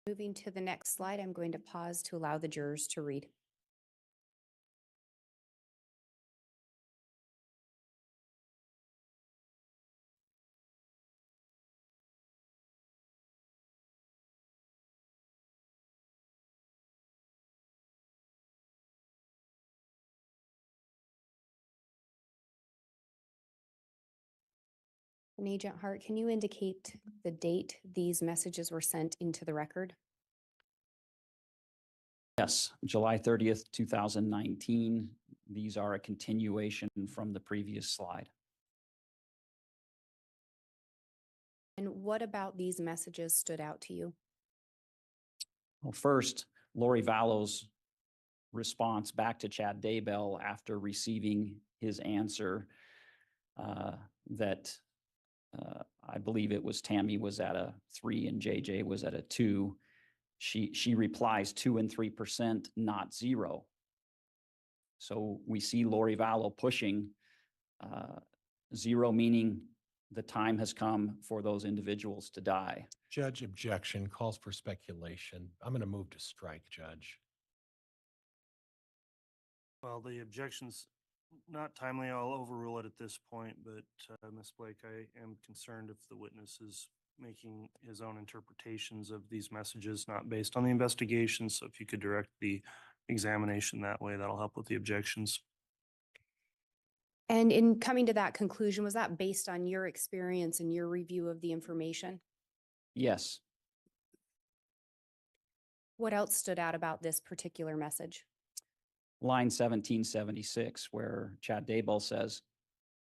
[SPEAKER 4] Moving to the next slide, I'm going to pause to allow the jurors to read. And Agent Hart, can you indicate the date these messages were sent into the record?
[SPEAKER 2] Yes, July 30th, 2019. These are a continuation from the previous slide.
[SPEAKER 4] And what about these messages stood out to you?
[SPEAKER 2] Well, first, Lori Vallow's response back to Chad Daybell after receiving his answer that I believe it was Tammy was at a 3 and JJ was at a 2. She replies 2 and 3%, not 0. So we see Lori Vallow pushing 0, meaning the time has come for those individuals to die.
[SPEAKER 5] Judge, objection calls for speculation. I'm going to move to strike, Judge.
[SPEAKER 3] Well, the objection's not timely. I'll overrule it at this point, but Ms. Blake, I am concerned if the witness is making his own interpretations of these messages, not based on the investigation. So if you could direct the examination that way, that'll help with the objections.
[SPEAKER 4] And in coming to that conclusion, was that based on your experience and your review of the information?
[SPEAKER 2] Yes,
[SPEAKER 4] What else stood out about this particular message?
[SPEAKER 2] line 1776, where Chad Daybell says,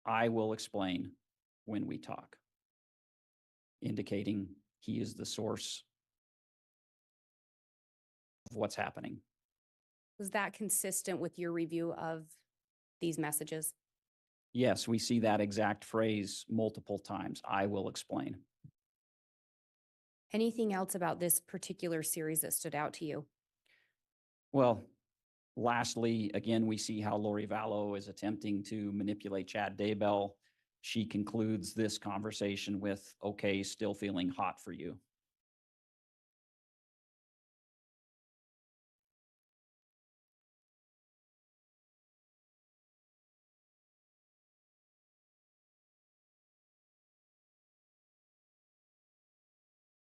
[SPEAKER 2] "I will explain when we talk," indicating he is the source of what's happening.
[SPEAKER 4] Was that consistent with your review of these messages?
[SPEAKER 2] Yes, we see that exact phrase multiple times. "I will explain."
[SPEAKER 4] Anything else about this particular series that stood out to you?
[SPEAKER 2] Well, lastly, again, we see how Lori Vallow is attempting to manipulate Chad Daybell. She concludes this conversation with, "Okay, still feeling hot for you."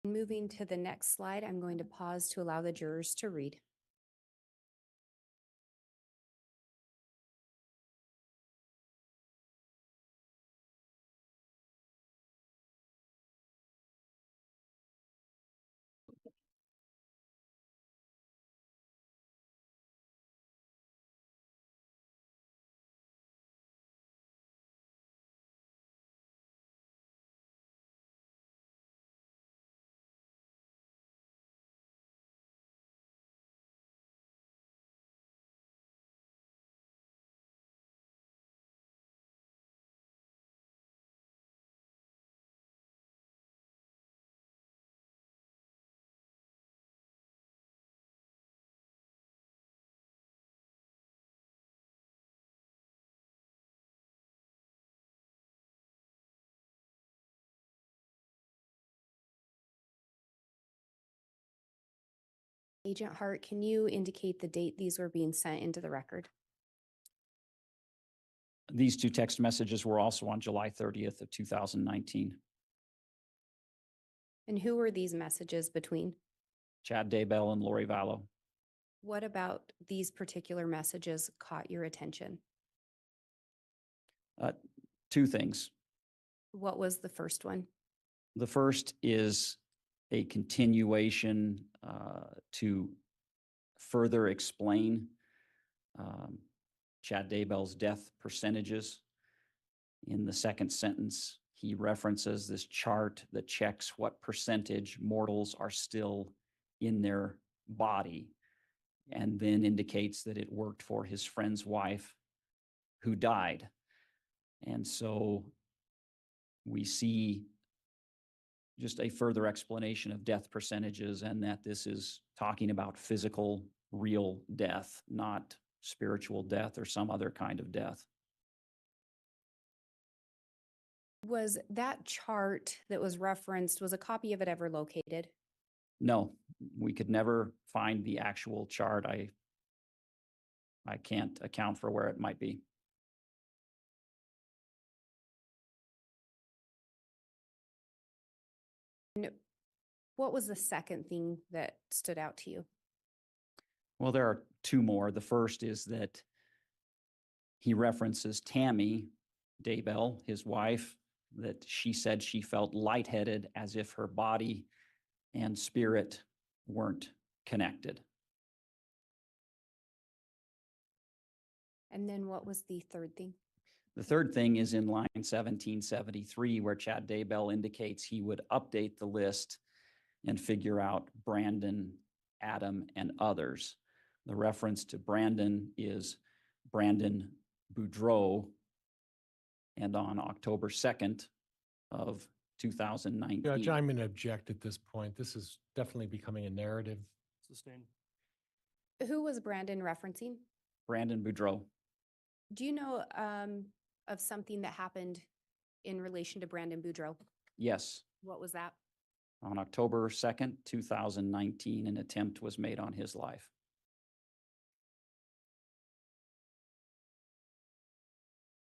[SPEAKER 4] Moving to the next slide, I'm going to pause to allow the jurors to read. Agent Hart, can you indicate the date these were being sent into the record?
[SPEAKER 2] These two text messages were also on July 30th of 2019.
[SPEAKER 4] And who were these messages between?
[SPEAKER 2] Chad Daybell and Lori Vallow.
[SPEAKER 4] What about these particular messages caught your attention?
[SPEAKER 2] Two things.
[SPEAKER 4] What was the first one?
[SPEAKER 2] The first is a continuation to further explain Chad Daybell's death percentages. In the second sentence, he references this chart that checks what percentage mortals are still in their body. and then indicates that it worked for his friend's wife who died. And so we see just a further explanation of death percentages, and that this is talking about physical, real death, not spiritual death or some other kind of death.
[SPEAKER 4] Was that chart that was referenced, was a copy of it ever located?
[SPEAKER 2] No, we could never find the actual chart. I can't account for where it might be.
[SPEAKER 4] What was the second thing that stood out to you?
[SPEAKER 2] Well, there are two more. The first is that he references Tammy Daybell, his wife, that she said she felt lightheaded as if her body and spirit weren't connected.
[SPEAKER 4] And then what was the third thing?
[SPEAKER 2] The third thing is in line 1773, where Chad Daybell indicates he would update the list and figure out Brandon, Adam, and others. The reference to Brandon is Brandon Boudreau, and on October 2nd of 2019.
[SPEAKER 5] Judge, I'm going to object at this point. This is definitely becoming a narrative.
[SPEAKER 3] Sustained.
[SPEAKER 4] Who was Brandon referencing?
[SPEAKER 2] Brandon Boudreau.
[SPEAKER 4] Do you know of something that happened in relation to Brandon Boudreau?
[SPEAKER 2] Yes,
[SPEAKER 4] What was that?
[SPEAKER 2] on October 2nd, 2019, an attempt was made on his life.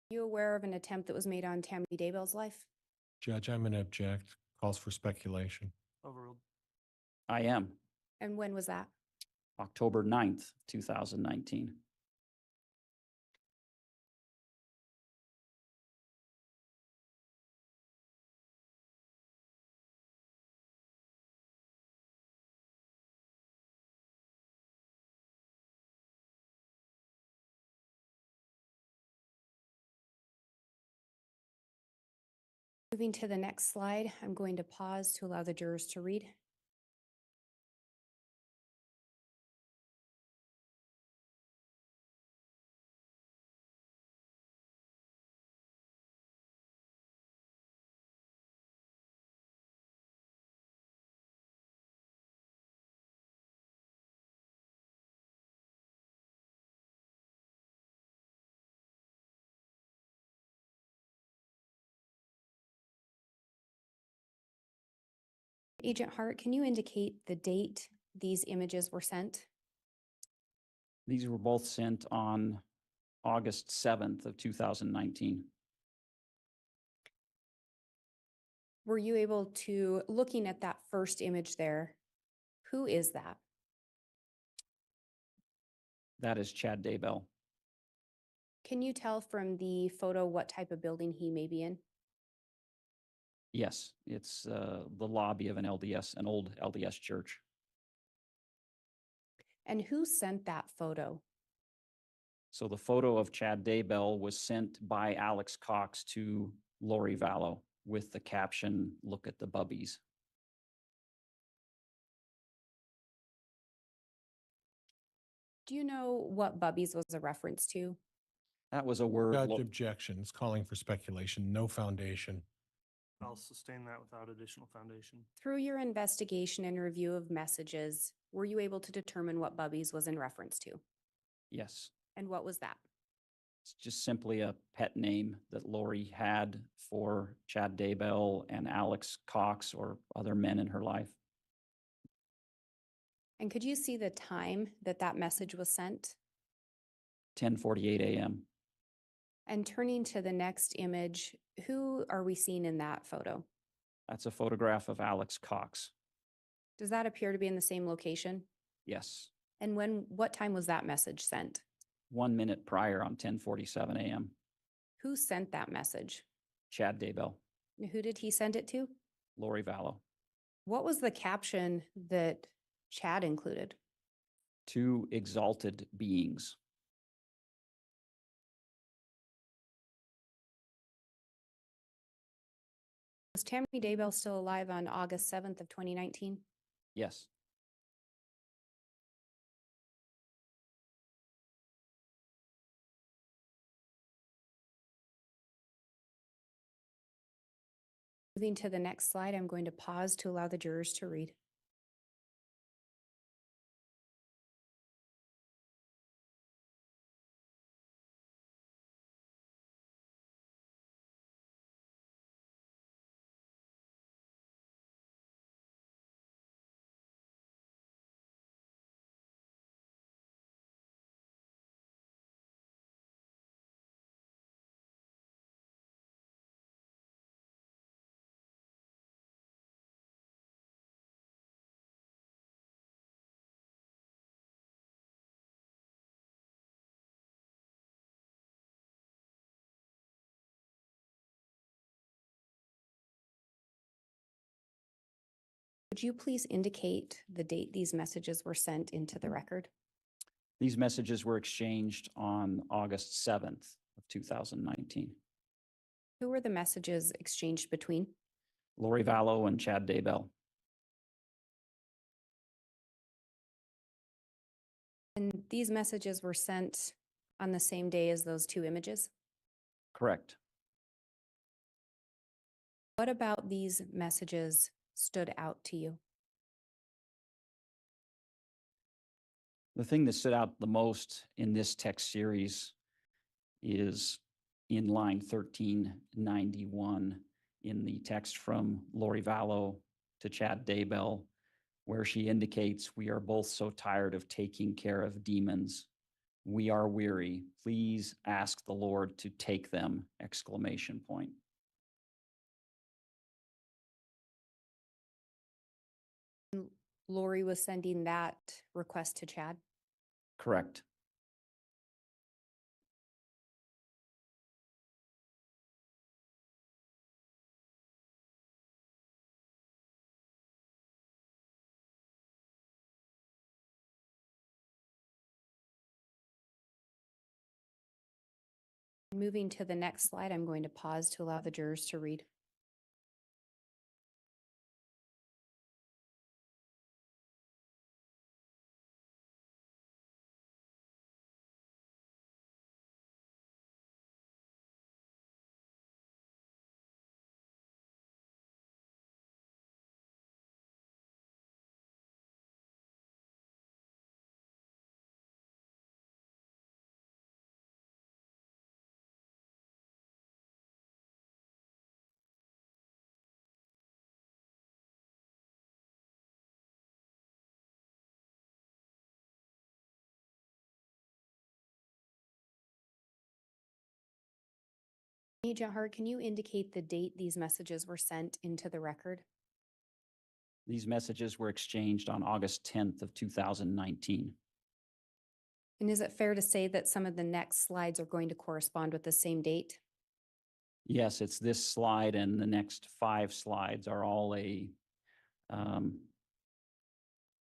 [SPEAKER 4] Are you aware of an attempt that was made on Tammy Daybell's life?
[SPEAKER 5] Judge, I'm going to object. Calls for speculation.
[SPEAKER 3] Overruled.
[SPEAKER 2] I am.
[SPEAKER 4] And when was that?
[SPEAKER 2] October 9th, 2019.
[SPEAKER 4] Moving to the next slide, I'm going to pause to allow the jurors to read. Agent Hart, can you indicate the date these images were sent?
[SPEAKER 2] These were both sent on August 7th of 2019.
[SPEAKER 4] Were you able to, looking at that first image there, who is that?
[SPEAKER 2] That is Chad Daybell.
[SPEAKER 4] Can you tell from the photo what type of building he may be in?
[SPEAKER 2] Yes, it's the lobby of an LDS, an old LDS church.
[SPEAKER 4] And who sent that photo?
[SPEAKER 2] So the photo of Chad Daybell was sent by Alex Cox to Lori Vallow with the caption, "Look at the bubbies."
[SPEAKER 4] Do you know what Bubbies was a reference to?
[SPEAKER 2] That was a word.
[SPEAKER 5] Judge, objections, calling for speculation, no foundation.
[SPEAKER 3] I'll sustain that without additional foundation.
[SPEAKER 4] Through your investigation and review of messages, were you able to determine what Bubbies was in reference to?
[SPEAKER 2] Yes,
[SPEAKER 4] And what was that?
[SPEAKER 2] it's just simply a pet name that Lori had for Chad Daybell and Alex Cox or other men in her life.
[SPEAKER 4] And could you see the time that that message was sent?
[SPEAKER 2] 10:48 a.m.
[SPEAKER 4] And turning to the next image, who are we seeing in that photo?
[SPEAKER 2] That's a photograph of Alex Cox.
[SPEAKER 4] Does that appear to be in the same location?
[SPEAKER 2] Yes,
[SPEAKER 4] And what time was that message sent?
[SPEAKER 2] 1 minute prior on 10:47 a.m.
[SPEAKER 4] Who sent that message?
[SPEAKER 2] Chad Daybell,
[SPEAKER 4] And who did he send it to?
[SPEAKER 2] Lori Vallow.
[SPEAKER 4] What was the caption that Chad included?
[SPEAKER 2] Two exalted beings.
[SPEAKER 4] Was Tammy Daybell still alive on August 7th of 2019?
[SPEAKER 2] Yes,
[SPEAKER 4] Moving to the next slide, I'm going to pause to allow the jurors to read. Would you please indicate the date these messages were sent into the record?
[SPEAKER 2] These messages were exchanged on August 7th of 2019.
[SPEAKER 4] Who were the messages exchanged between?
[SPEAKER 2] Lori Vallow and Chad Daybell.
[SPEAKER 4] And these messages were sent on the same day as those two images?
[SPEAKER 2] Correct.
[SPEAKER 4] What about these messages stood out to you?
[SPEAKER 2] The thing that stood out the most in this text series is in line 1391 in the text from Lori Vallow to Chad Daybell, where she indicates, "We are both so tired of taking care of demons. We are weary. Please ask the Lord to take them!" Exclamation point.
[SPEAKER 4] Lori was sending that request to Chad.
[SPEAKER 2] Correct.
[SPEAKER 4] Moving to the next slide, I'm going to pause to allow the jurors to read. Agent Hart, can you indicate the date these messages were sent into the record?
[SPEAKER 2] These messages were exchanged on August 10th of 2019.
[SPEAKER 4] And is it fair to say that some of the next slides are going to correspond with the same date?
[SPEAKER 2] Yes, it's this slide and the next 5 slides are all a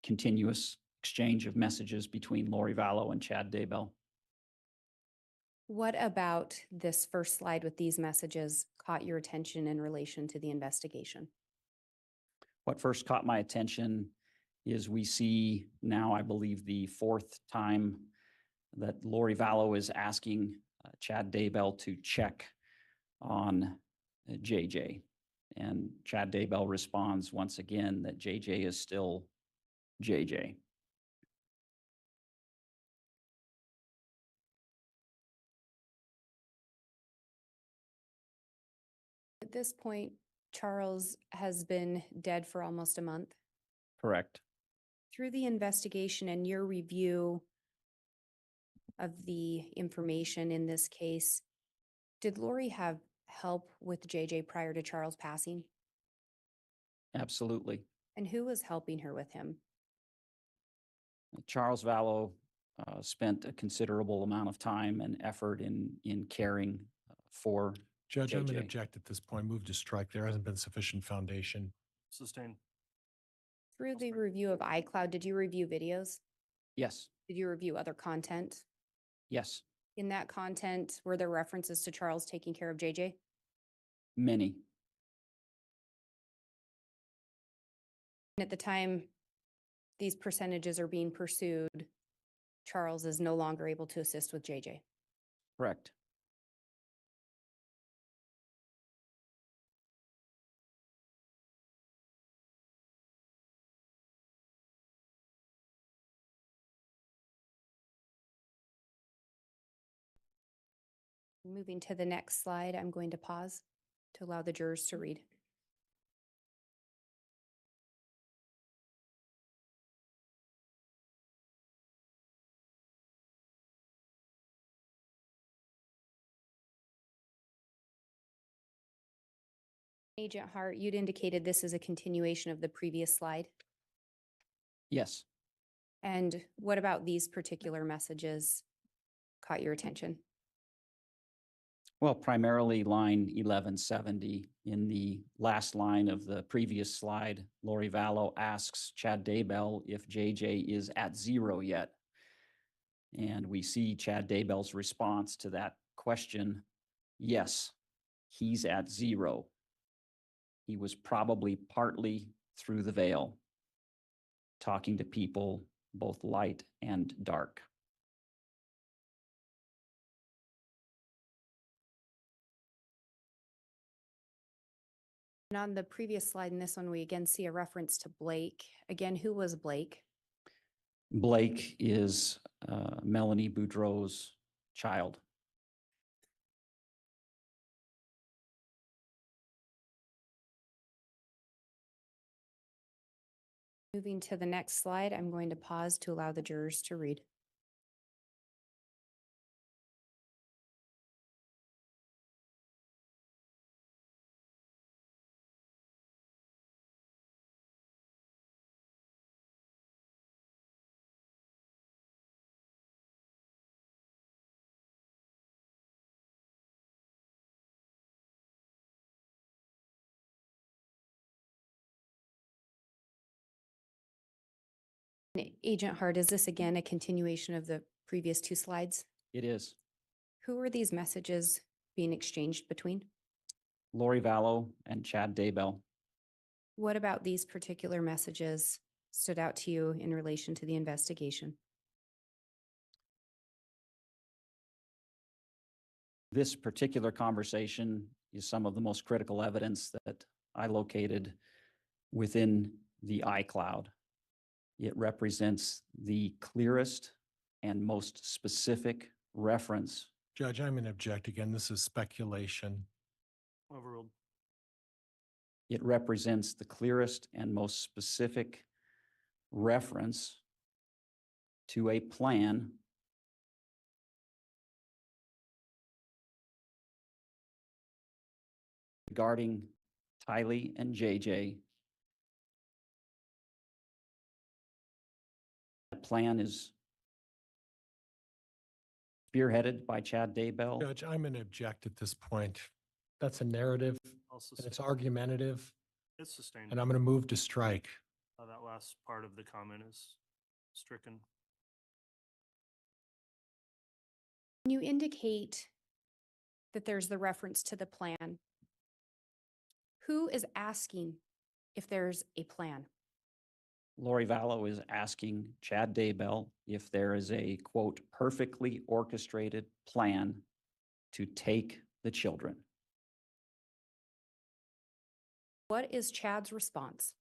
[SPEAKER 2] continuous exchange of messages between Lori Vallow and Chad Daybell.
[SPEAKER 4] What about this first slide with these messages caught your attention in relation to the investigation?
[SPEAKER 2] What first caught my attention is we see now, I believe, the 4th time that Lori Vallow is asking Chad Daybell to check on JJ. And Chad Daybell responds once again that JJ is still JJ.
[SPEAKER 4] At this point, Charles has been dead for almost a month.
[SPEAKER 2] Correct.
[SPEAKER 4] Through the investigation and your review of the information in this case, did Lori have help with JJ prior to Charles passing?
[SPEAKER 2] Absolutely.
[SPEAKER 4] And who was helping her with him?
[SPEAKER 2] Charles Vallow spent a considerable amount of time and effort in caring for
[SPEAKER 5] Judge, I'm going to
[SPEAKER 2] JJ.
[SPEAKER 5] object at this point. Move to strike. There hasn't been sufficient foundation.
[SPEAKER 3] Sustained.
[SPEAKER 4] Through the review of iCloud, did you review videos?
[SPEAKER 2] Yes,
[SPEAKER 4] Did you review other content?
[SPEAKER 2] yes,
[SPEAKER 4] In that content, were there references to Charles taking care of JJ?
[SPEAKER 2] many.
[SPEAKER 4] And at the time these percentages are being pursued, Charles is no longer able to assist with JJ.
[SPEAKER 2] Correct.
[SPEAKER 4] Moving to the next slide, I'm going to pause to allow the jurors to read. Agent Hart, you'd indicated this is a continuation of the previous slide.
[SPEAKER 2] Yes.
[SPEAKER 4] And what about these particular messages caught your attention?
[SPEAKER 2] Well, primarily line 1170. In the last line of the previous slide, Lori Vallow asks Chad Daybell if JJ is at 0 yet. And we see Chad Daybell's response to that question, yes, he's at 0. He was probably partly through the veil, talking to people both light and dark.
[SPEAKER 4] And on the previous slide, in this one, we again see a reference to Blake. Again, who was Blake?
[SPEAKER 2] Blake is Melanie Boudreau's child.
[SPEAKER 4] Moving to the next slide, I'm going to pause to allow the jurors to read. Agent Hart, is this again a continuation of the previous two slides?
[SPEAKER 2] It is.
[SPEAKER 4] Who are these messages being exchanged between?
[SPEAKER 2] Lori Vallow and Chad Daybell.
[SPEAKER 4] What about these particular messages stood out to you in relation to the investigation?
[SPEAKER 2] This particular conversation is some of the most critical evidence that I located within the iCloud. It represents the clearest and most specific reference.
[SPEAKER 5] Judge, I'm going to object again. This is speculation.
[SPEAKER 3] Overruled.
[SPEAKER 2] It represents the clearest and most specific reference to a plan regarding Tylee and JJ. That plan is spearheaded by Chad Daybell.
[SPEAKER 5] Judge, I'm going to object at this point. That's a narrative
[SPEAKER 3] Also,
[SPEAKER 5] and it's argumentative,
[SPEAKER 3] it's sustained.
[SPEAKER 5] and I'm going to move to strike.
[SPEAKER 3] That last part of the comment is stricken.
[SPEAKER 4] Can you indicate that there's the reference to the plan? Who is asking if there's a plan?
[SPEAKER 2] Lori Vallow is asking Chad Daybell if there is a, quote, perfectly orchestrated plan to take the children.
[SPEAKER 4] What is Chad's response?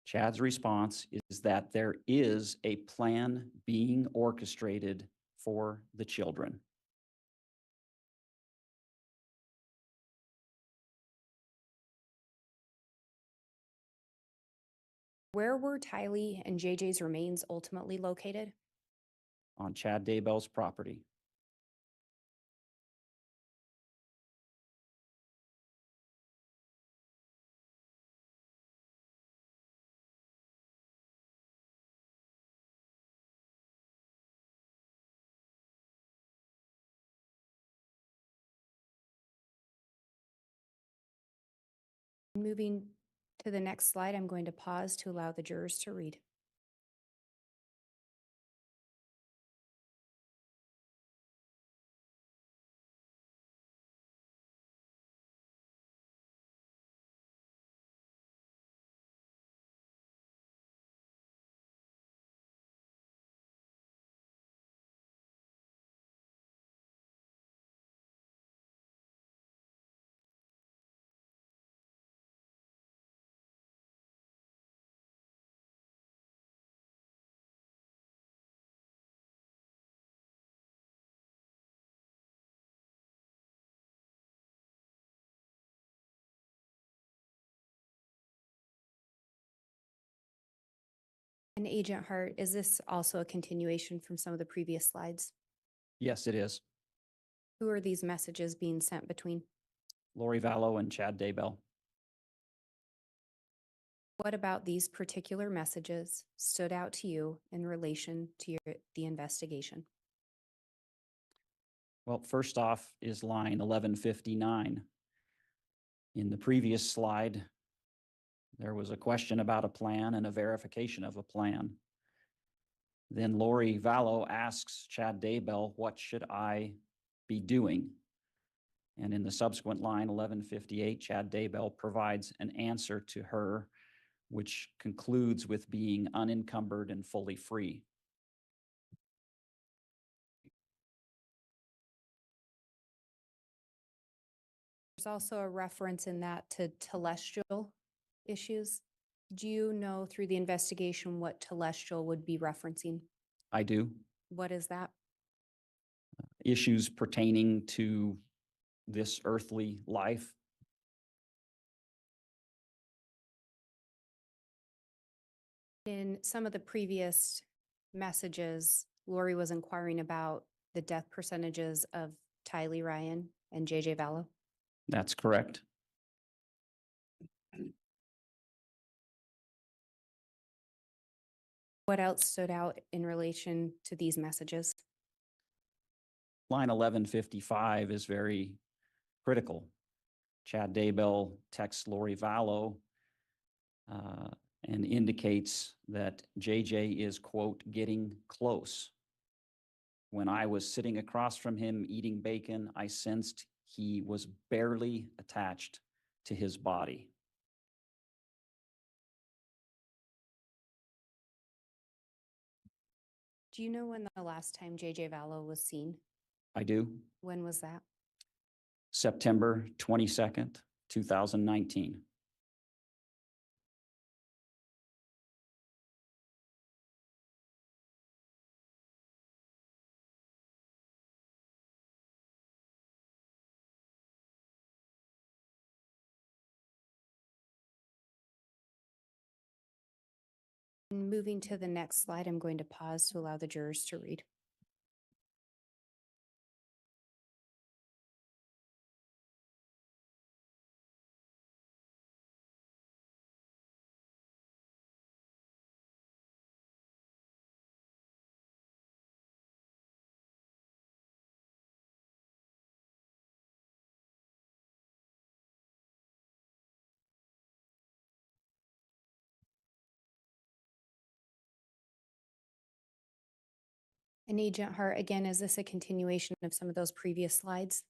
[SPEAKER 2] Chad's response is that there is a plan being orchestrated for the children.
[SPEAKER 4] Where were Tylee and JJ's remains ultimately located?
[SPEAKER 2] On Chad Daybell's property.
[SPEAKER 4] Moving to the next slide, I'm going to pause to allow the jurors to read. And Agent Hart, is this also a continuation from some of the previous slides?
[SPEAKER 2] Yes, it is.
[SPEAKER 4] Who are these messages being sent between?
[SPEAKER 2] Lori Vallow and Chad Daybell.
[SPEAKER 4] What about these particular messages stood out to you in relation to the investigation?
[SPEAKER 2] Well, first off is line 1159. In the previous slide, there was a question about a plan and a verification of a plan. Then Lori Vallow asks Chad Daybell, what should I be doing? And in the subsequent line, 1158, Chad Daybell provides an answer to her, which concludes with being unencumbered and fully free.
[SPEAKER 4] There's also a reference in that to telestial issues. Do you know through the investigation what telestial would be referencing?
[SPEAKER 2] I do.
[SPEAKER 4] What is that?
[SPEAKER 2] Issues pertaining to this earthly life.
[SPEAKER 4] In some of the previous messages, Lori was inquiring about the death percentages of Tylee Ryan and JJ Vallow.
[SPEAKER 2] That's correct.
[SPEAKER 4] What else stood out in relation to these messages?
[SPEAKER 2] Line 1155 is very critical. Chad Daybell texts Lori Vallow and indicates that JJ is, quote, getting close. When I was sitting across from him eating bacon, I sensed he was barely attached to his body.
[SPEAKER 4] Do you know when the last time JJ Vallow was seen?
[SPEAKER 2] I do.
[SPEAKER 4] When was that?
[SPEAKER 2] September 22nd, 2019.
[SPEAKER 4] Moving to the next slide, I'm going to pause to allow the jurors to read. And Agent Hart, again, is this a continuation of some of those previous slides?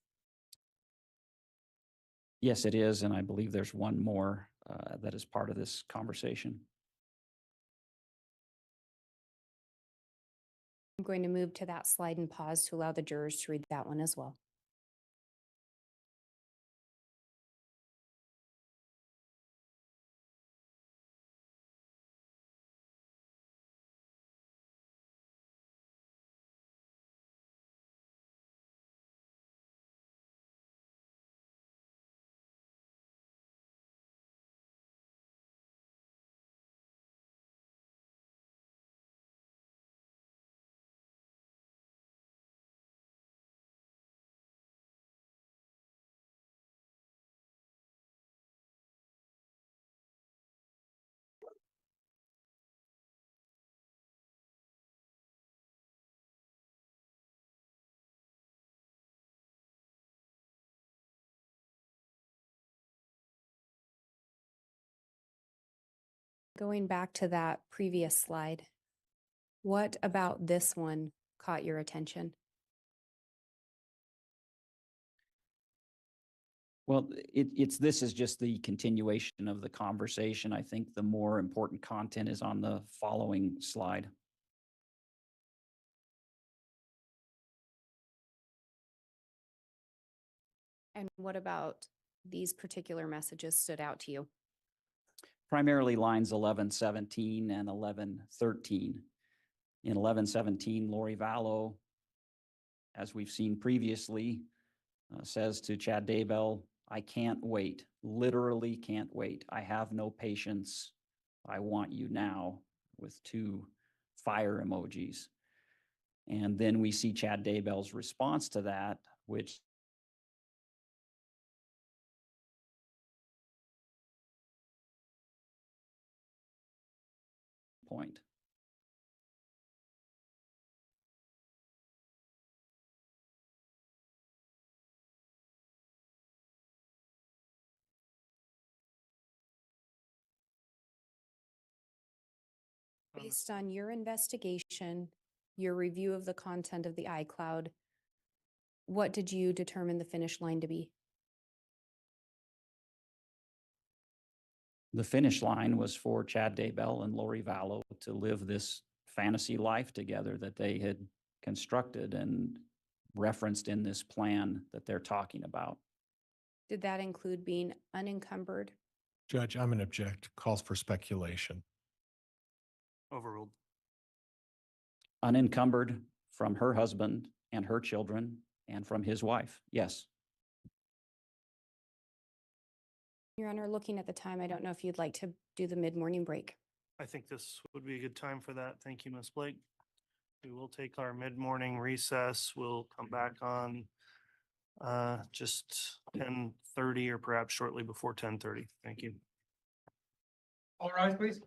[SPEAKER 2] Yes, it is. And I believe there's one more that is part of this conversation.
[SPEAKER 4] I'm going to move to that slide and pause to allow the jurors to read that one as well. Going back to that previous slide, what about this one caught your attention?
[SPEAKER 2] Well, this is just the continuation of the conversation. I think the more important content is on the following slide.
[SPEAKER 4] And what about these particular messages stood out to you?
[SPEAKER 2] Primarily lines 1117 and 1113. In 1117, Lori Vallow, as we've seen previously, says to Chad Daybell, I can't wait, literally can't wait. I have no patience. I want you now. with two fire emojis. And then we see Chad Daybell's response to that, which point.
[SPEAKER 4] Based on your investigation, your review of the content of the iCloud, what did you determine the finish line to be?
[SPEAKER 2] The finish line was for Chad Daybell and Lori Vallow to live this fantasy life together that they had constructed and referenced in this plan that they're talking about.
[SPEAKER 4] Did that include being unencumbered?
[SPEAKER 5] Judge, I'm going to object. Calls for speculation.
[SPEAKER 3] Overruled.
[SPEAKER 2] Unencumbered from her husband and her children and from his wife. Yes.
[SPEAKER 4] Your Honor, looking at the time, I don't know if you'd like to do the mid-morning break.
[SPEAKER 3] I think this would be a good time for that. Thank you, Ms. Blake. We will take our mid-morning recess. We'll come back on just 10:30 or perhaps shortly before 10:30. Thank you.
[SPEAKER 6] All rise, please.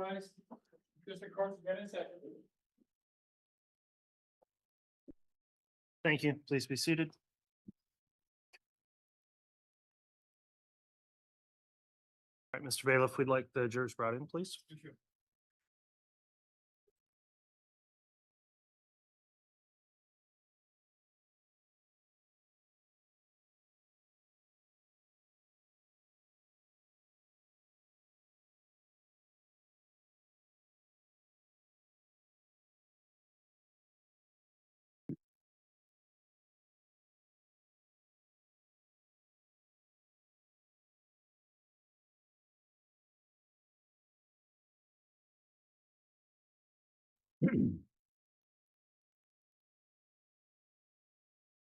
[SPEAKER 6] rise. District Court's again in session.
[SPEAKER 3] Thank you. Please be seated. All right, Mr. Bailiff, we'd like the jurors brought in, please.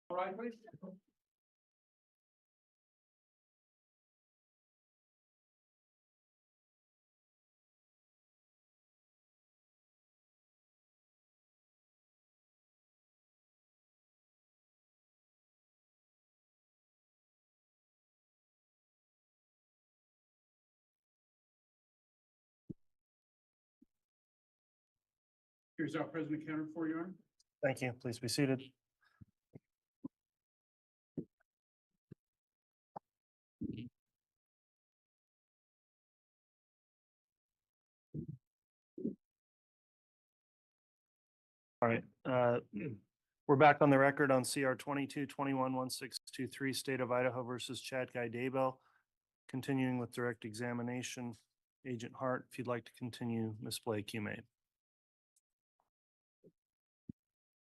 [SPEAKER 6] All right, please. Here's our president counter for you, Your Honor.
[SPEAKER 3] Thank you. Please be seated. All right, we're back on the record on CR 22-21-1623, State of Idaho versus Chad Daybell. Continuing with direct examination. Agent Hart, if you'd like to continue, Ms. Blake, you may.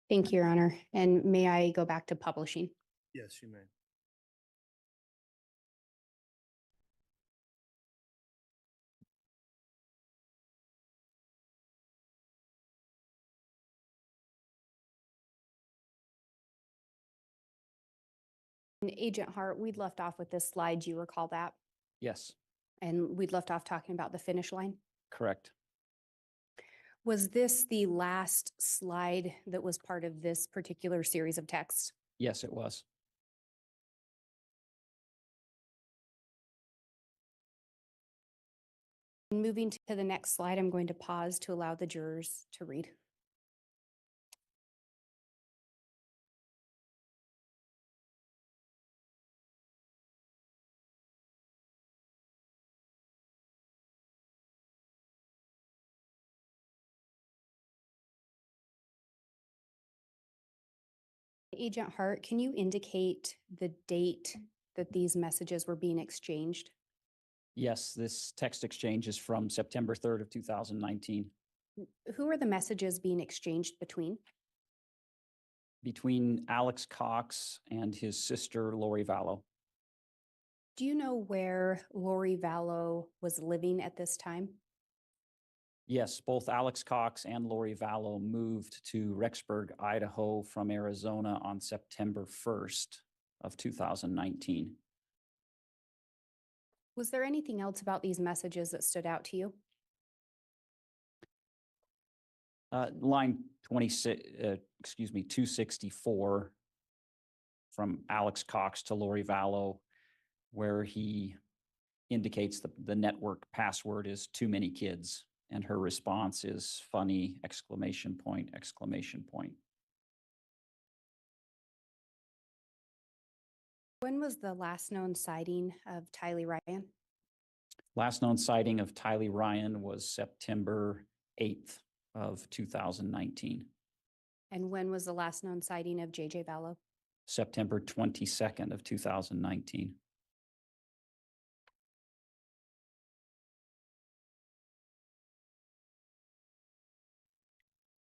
[SPEAKER 4] Thank you, Your Honor. And may I go back to publishing?
[SPEAKER 3] Yes, you may.
[SPEAKER 4] And Agent Hart, we'd left off with this slide. Do you recall that?
[SPEAKER 2] Yes,
[SPEAKER 4] And we'd left off talking about the finish line.
[SPEAKER 2] correct.
[SPEAKER 4] Was this the last slide that was part of this particular series of texts?
[SPEAKER 2] Yes, it was.
[SPEAKER 4] Moving to the next slide, I'm going to pause to allow the jurors to read. Agent Hart, can you indicate the date that these messages were being exchanged?
[SPEAKER 2] Yes, this text exchange is from September 3rd of 2019
[SPEAKER 4] Who are the messages being exchanged between?
[SPEAKER 2] between Alex Cox and his sister Lori Vallow.
[SPEAKER 4] Do you know where Lori Vallow was living at this time?
[SPEAKER 2] Yes, both Alex Cox and Lori Vallow moved to Rexburg, Idaho from Arizona on September 1st of 2019.
[SPEAKER 4] Was there anything else about these messages that stood out to you?
[SPEAKER 2] Line 26, 264 from Alex Cox to Lori Vallow, where he indicates the network password is too many kids. And her response is funny, exclamation point, exclamation point.
[SPEAKER 4] When was the last known sighting of Tylee Ryan?
[SPEAKER 2] Last known sighting of Tylee Ryan was September 8th of 2019,
[SPEAKER 4] And when was the last known sighting of JJ Vallow?
[SPEAKER 2] September 22nd of 2019.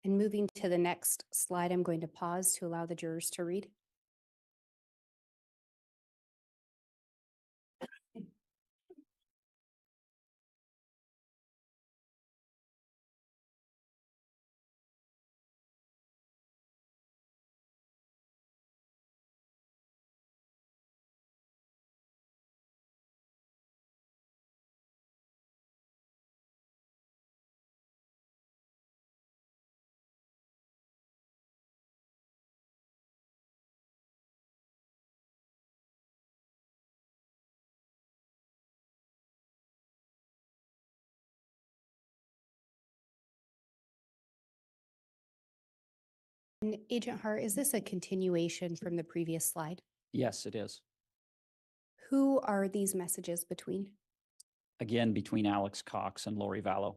[SPEAKER 4] And moving to the next slide, I'm going to pause to allow the jurors to read. And Agent Hart, is this a continuation from the previous slide?
[SPEAKER 2] Yes, it is.
[SPEAKER 4] Who are these messages between?
[SPEAKER 2] Again, between Alex Cox and Lori Vallow.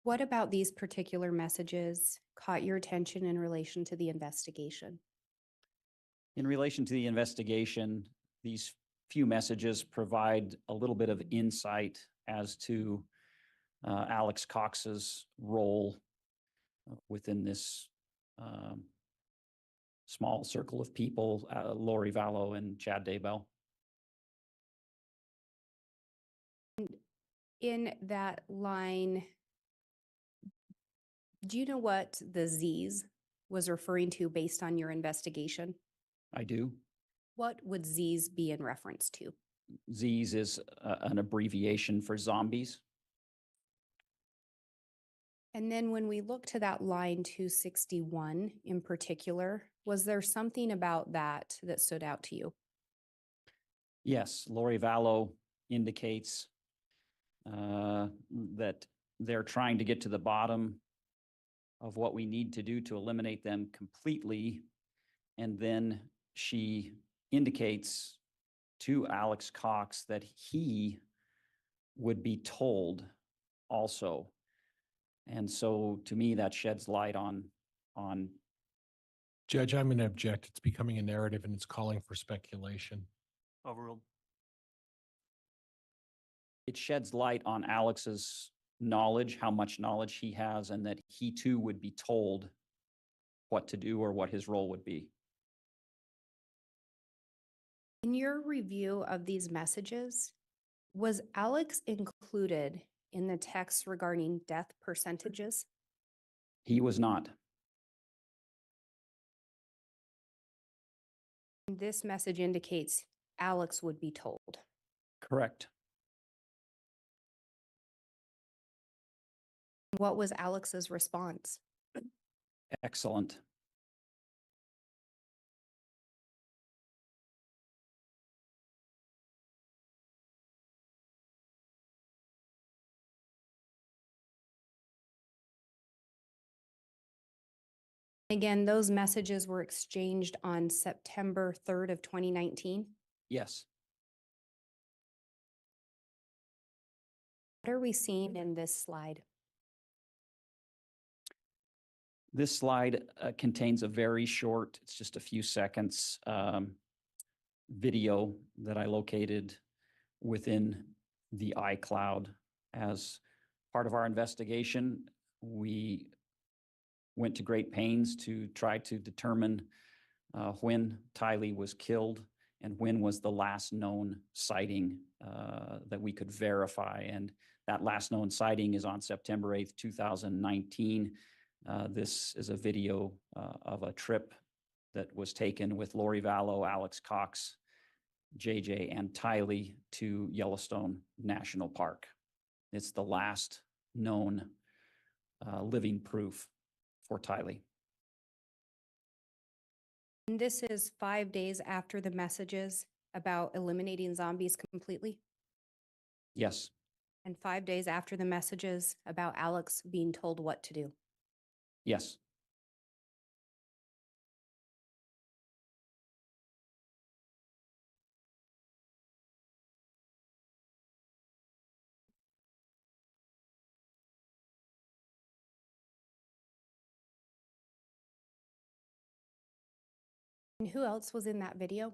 [SPEAKER 4] What about these particular messages caught your attention in relation to the investigation?
[SPEAKER 2] In relation to the investigation, these few messages provide a little bit of insight as to Alex Cox's role within this small circle of people, Lori Vallow and Chad Daybell.
[SPEAKER 4] In that line, do you know what the Z's was referring to based on your investigation?
[SPEAKER 2] I do.
[SPEAKER 4] What would Z's be in reference to?
[SPEAKER 2] Z's is an abbreviation for zombies.
[SPEAKER 4] And then when we look to that line 261 in particular, was there something about that that stood out to you?
[SPEAKER 2] Yes, Lori Vallow indicates that they're trying to get to the bottom of what we need to do to eliminate them completely. And then she indicates to Alex Cox that he would be told also. And so to me, that sheds light on
[SPEAKER 5] Judge, I'm going to object. It's becoming a narrative and it's calling for speculation.
[SPEAKER 3] Overruled.
[SPEAKER 2] it sheds light on Alex's knowledge, how much knowledge he has, and that he too would be told what to do or what his role would be.
[SPEAKER 4] In your review of these messages, was Alex included in the text regarding death percentages?
[SPEAKER 2] He was not.
[SPEAKER 4] This message indicates Alex would be told.
[SPEAKER 2] Correct.
[SPEAKER 4] What was Alex's response?
[SPEAKER 2] Excellent.
[SPEAKER 4] Again, those messages were exchanged on September 3rd of 2019.
[SPEAKER 2] Yes.
[SPEAKER 4] What are we seeing in this slide?
[SPEAKER 2] This slide contains a very short, it's just a few seconds, video that I located within the iCloud. As part of our investigation, we went to great pains to try to determine when Tylee was killed and when was the last known sighting that we could verify. And that last known sighting is on September 8th, 2019. This is a video of a trip that was taken with Lori Vallow, Alex Cox, JJ, and Tylee to Yellowstone National Park. It's the last known living proof for Tylee.
[SPEAKER 4] And this is 5 days after the messages about eliminating zombies completely,
[SPEAKER 2] Yes,
[SPEAKER 4] and 5 days after the messages about Alex being told what to do.
[SPEAKER 2] yes.
[SPEAKER 4] And who else was in that video?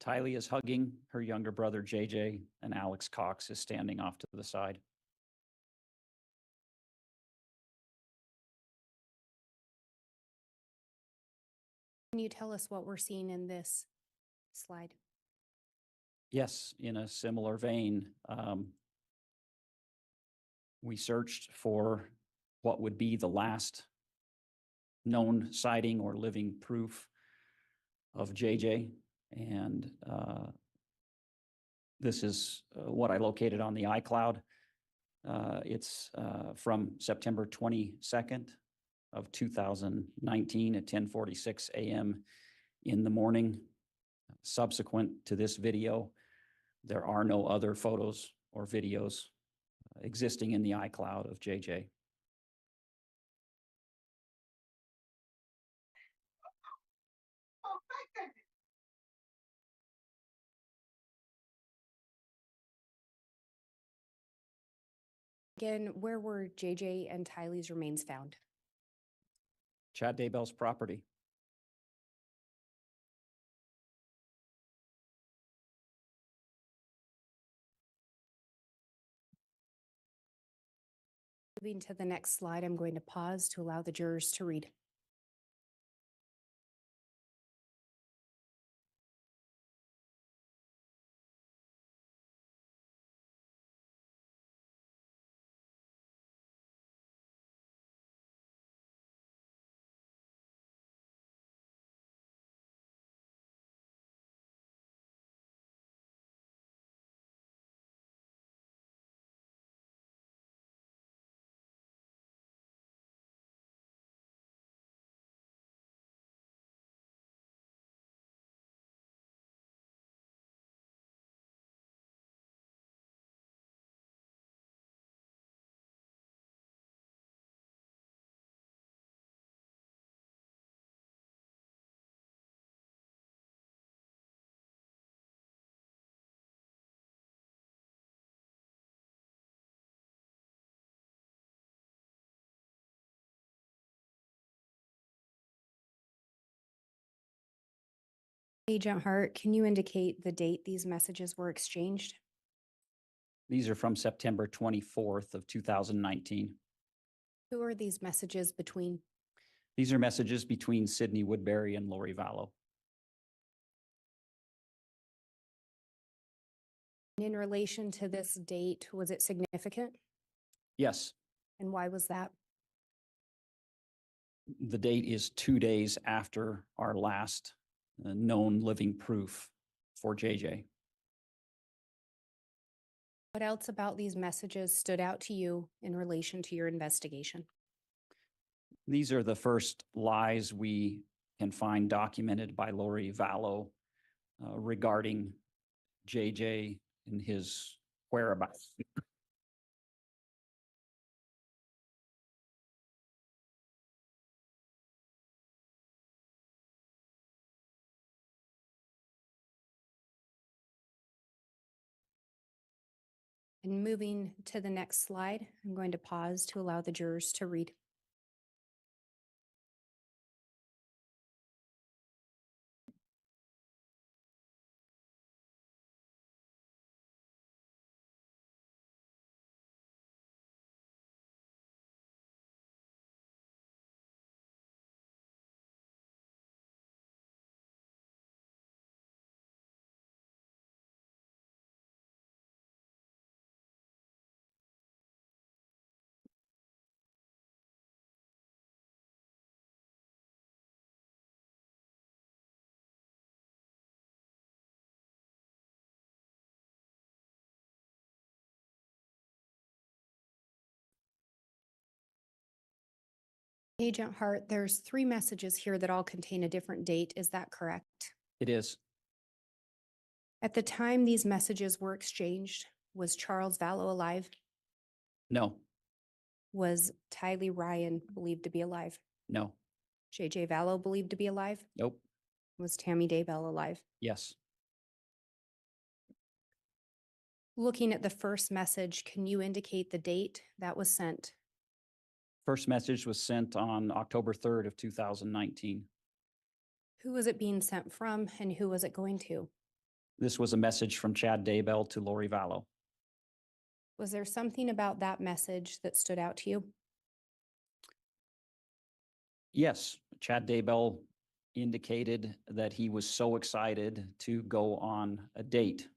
[SPEAKER 2] Tylee is hugging her younger brother, JJ, and Alex Cox is standing off to the side.
[SPEAKER 4] Can you tell us what we're seeing in this slide?
[SPEAKER 2] Yes, in a similar vein, we searched for what would be the last known sighting or living proof of JJ. And this is what I located on the iCloud. It's from September 22nd of 2019 at 10:46 a.m. in the morning. Subsequent to this video, there are no other photos or videos existing in the iCloud of JJ.
[SPEAKER 4] Again, where were JJ and Tylee's remains found?
[SPEAKER 2] Chad Daybell's property.
[SPEAKER 4] Moving to the next slide, I'm going to pause to allow the jurors to read. Agent Hart, can you indicate the date these messages were exchanged?
[SPEAKER 2] These are from September 24th of 2019.
[SPEAKER 4] Who are these messages between?
[SPEAKER 2] These are messages between Sydney Woodbury and Lori Vallow.
[SPEAKER 4] In relation to this date, was it significant?
[SPEAKER 2] Yes,
[SPEAKER 4] And why was that?
[SPEAKER 2] the date is 2 days after our last known living proof for JJ.
[SPEAKER 4] What else about these messages stood out to you in relation to your investigation?
[SPEAKER 2] These are the first lies we can find documented by Lori Vallow regarding JJ and his whereabouts.
[SPEAKER 4] And moving to the next slide, I'm going to pause to allow the jurors to read. Agent Hart, there's 3 messages here that all contain a different date. Is that correct?
[SPEAKER 2] It is.
[SPEAKER 4] At the time these messages were exchanged, was Charles Vallow alive?
[SPEAKER 2] No,
[SPEAKER 4] Was Tylee Ryan believed to be alive?
[SPEAKER 2] no,
[SPEAKER 4] JJ Vallow believed to be alive?
[SPEAKER 2] nope,
[SPEAKER 4] Was Tammy Daybell alive?
[SPEAKER 2] yes.
[SPEAKER 4] Looking at the first message, can you indicate the date that was sent?
[SPEAKER 2] First message was sent on October 3rd of 2019.
[SPEAKER 4] Who was it being sent from and who was it going to?
[SPEAKER 2] This was a message from Chad Daybell to Lori Vallow.
[SPEAKER 4] Was there something about that message that stood out to you?
[SPEAKER 2] Yes, Chad Daybell indicated that he was so excited to go on a date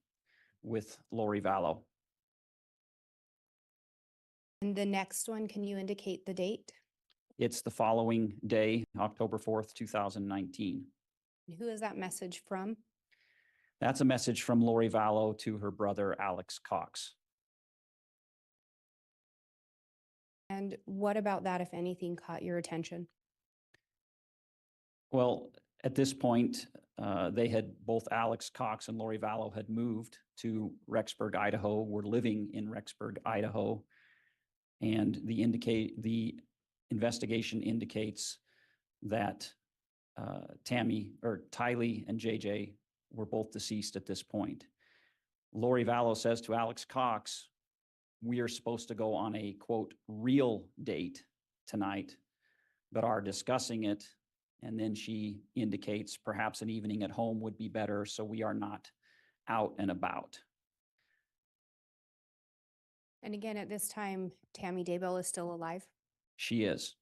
[SPEAKER 2] with Lori Vallow.
[SPEAKER 4] And the next one, can you indicate the date?
[SPEAKER 2] It's the following day, October 4th, 2019.
[SPEAKER 4] And who is that message from?
[SPEAKER 2] That's a message from Lori Vallow to her brother, Alex Cox.
[SPEAKER 4] And what about that, if anything, caught your attention?
[SPEAKER 2] Well, at this point, they had both Alex Cox and Lori Vallow had moved to Rexburg, Idaho, were living in Rexburg, Idaho. And the investigation indicates that Tylee and JJ were both deceased at this point. Lori Vallow says to Alex Cox, we are supposed to go on a quote, real date tonight, but are discussing it. And then she indicates perhaps an evening at home would be better, so we are not out and about.
[SPEAKER 4] And again, at this time, Tammy Daybell is still alive.
[SPEAKER 2] She is.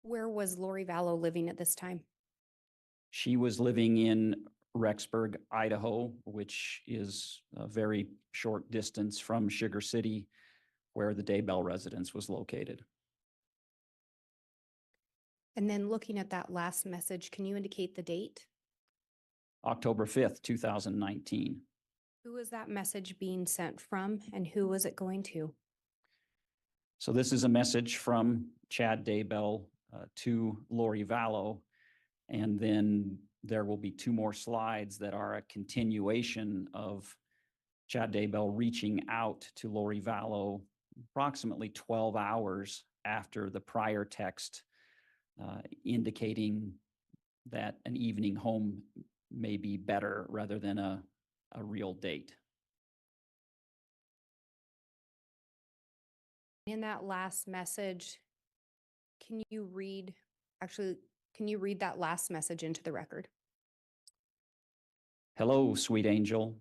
[SPEAKER 4] Where was Lori Vallow living at this time?
[SPEAKER 2] She was living in Rexburg, Idaho, which is a very short distance from Sugar City, where the Daybell residence was located.
[SPEAKER 4] And then looking at that last message, can you indicate the date?
[SPEAKER 2] October 5th, 2019.
[SPEAKER 4] Who was that message being sent from and who was it going to?
[SPEAKER 2] So this is a message from Chad Daybell to Lori Vallow. And then there will be two more slides that are a continuation of Chad Daybell reaching out to Lori Vallow approximately 12 hours after the prior text indicating that an evening home may be better rather than a real date.
[SPEAKER 4] In that last message, can you read that last message into the record?
[SPEAKER 2] Hello, sweet angel.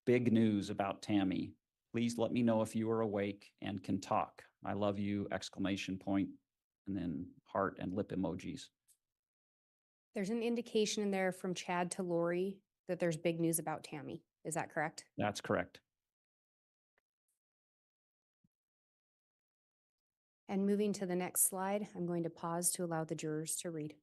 [SPEAKER 2] Big news about Tammy. Please let me know if you are awake and can talk. I love you, exclamation point, and then heart and lip emojis.
[SPEAKER 4] There's an indication in there from Chad to Lori that there's big news about Tammy. Is that correct?
[SPEAKER 2] That's correct.
[SPEAKER 4] And moving to the next slide, I'm going to pause to allow the jurors to read.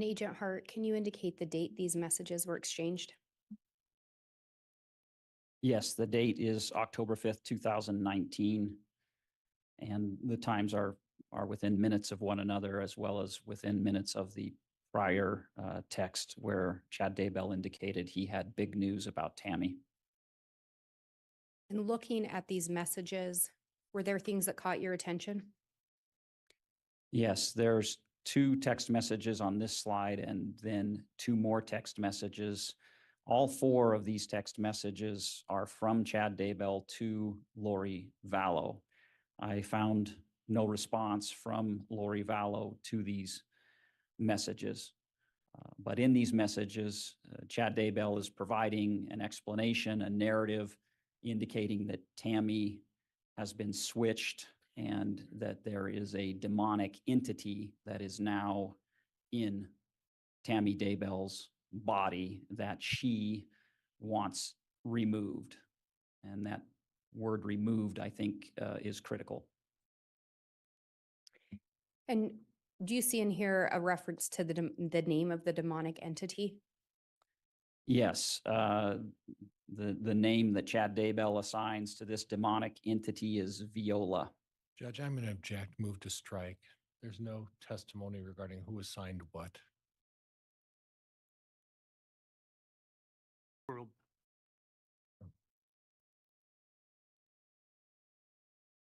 [SPEAKER 4] Agent Hart, can you indicate the date these messages were exchanged?
[SPEAKER 2] Yes, the date is October 5th, 2019. And the times are within minutes of one another, as well as within minutes of the prior text where Chad Daybell indicated he had big news about Tammy.
[SPEAKER 4] And looking at these messages, were there things that caught your attention?
[SPEAKER 2] Yes, there's two text messages on this slide and then two more text messages. All four of these text messages are from Chad Daybell to Lori Vallow. I found no response from Lori Vallow to these messages. But in these messages, Chad Daybell is providing an explanation, a narrative indicating that Tammy has been switched and that there is a demonic entity that is now in Tammy Daybell's body that she wants removed. And that word removed, I think, is critical.
[SPEAKER 4] And do you see in here a reference to the name of the demonic entity?
[SPEAKER 2] Yes, the name that Chad Daybell assigns to this demonic entity is Viola.
[SPEAKER 5] Judge, I'm going to object, move to strike. There's no testimony regarding who assigned what.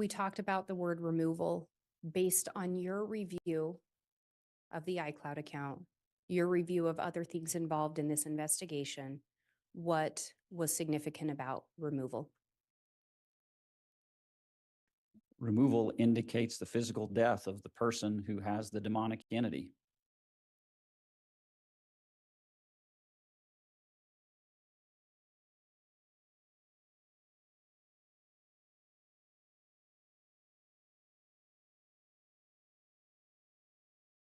[SPEAKER 4] We talked about the word removal based on your review of the iCloud account, your review of other things involved in this investigation. What was significant about removal?
[SPEAKER 2] Removal indicates the physical death of the person who has the demonic entity.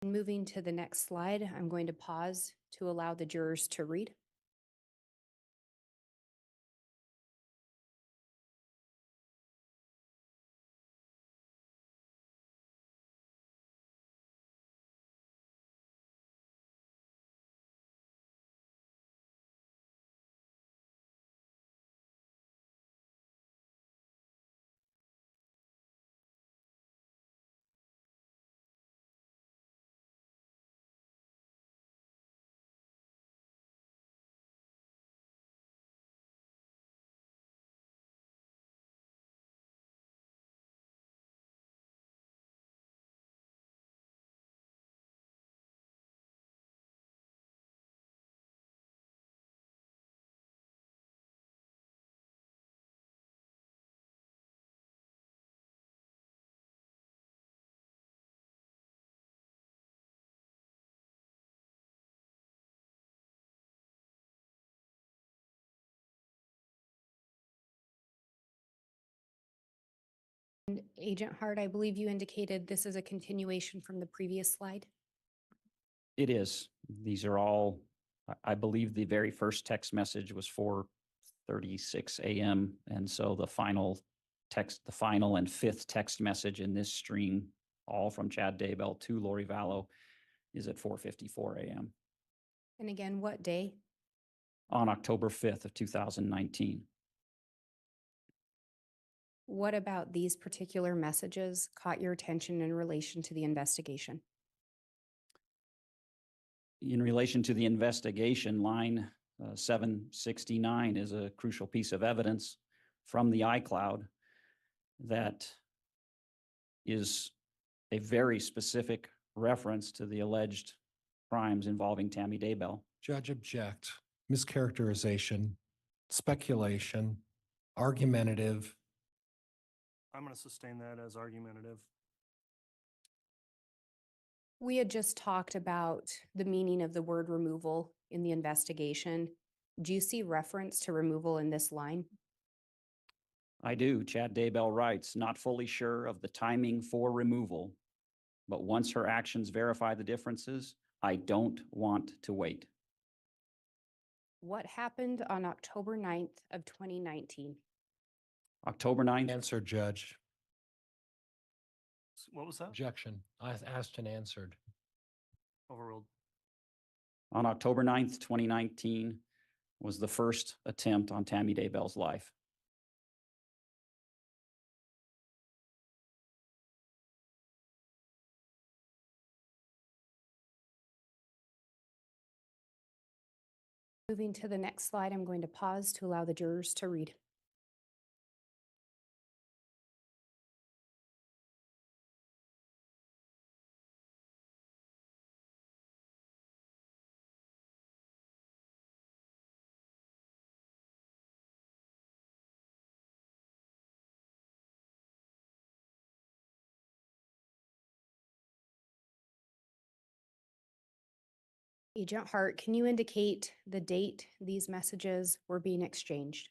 [SPEAKER 4] Moving to the next slide, I'm going to pause to allow the jurors to read. And Agent Hart, I believe you indicated this is a continuation from the previous slide.
[SPEAKER 2] It is. These are all, I believe the very first text message was 4:36 a.m. And so the final text, the final and fifth text message in this string, all from Chad Daybell to Lori Vallow, is at 4:54 a.m.
[SPEAKER 4] And again, what day?
[SPEAKER 2] on October 5th of 2019.
[SPEAKER 4] What about these particular messages caught your attention in relation to the investigation?
[SPEAKER 2] In relation to the investigation, line 769 is a crucial piece of evidence from the iCloud that is a very specific reference to the alleged crimes involving Tammy Daybell.
[SPEAKER 5] Judge, object. Mischaracterization, speculation, argumentative.
[SPEAKER 3] I'm going to sustain that as argumentative.
[SPEAKER 4] We had just talked about the meaning of the word removal in the investigation. Do you see reference to removal in this line?
[SPEAKER 2] I do. Chad Daybell writes, not fully sure of the timing for removal, but once her actions verify the differences, I don't want to wait.
[SPEAKER 4] What happened on October 9th of 2019?
[SPEAKER 2] October 9th,
[SPEAKER 5] Answer, Judge.
[SPEAKER 3] What was that?
[SPEAKER 5] Objection. I asked and answered.
[SPEAKER 3] Overruled.
[SPEAKER 2] on October 9th, 2019 was the first attempt on Tammy Daybell's life.
[SPEAKER 4] Moving to the next slide, I'm going to pause to allow the jurors to read. Agent Hart, can you indicate the date these messages were being exchanged?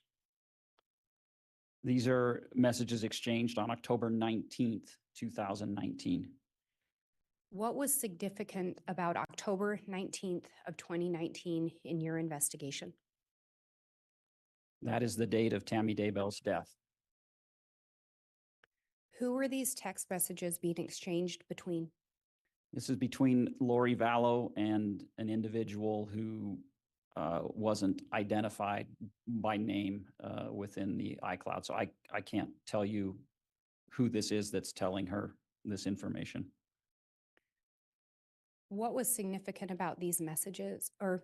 [SPEAKER 2] These are messages exchanged on October 19th, 2019.
[SPEAKER 4] What was significant about October 19th of 2019 in your investigation?
[SPEAKER 2] That is the date of Tammy Daybell's death.
[SPEAKER 4] Who were these text messages being exchanged between?
[SPEAKER 2] This is between Lori Vallow and an individual who wasn't identified by name within the iCloud. So I can't tell you who this is that's telling her this information.
[SPEAKER 4] What was significant about these messages? Or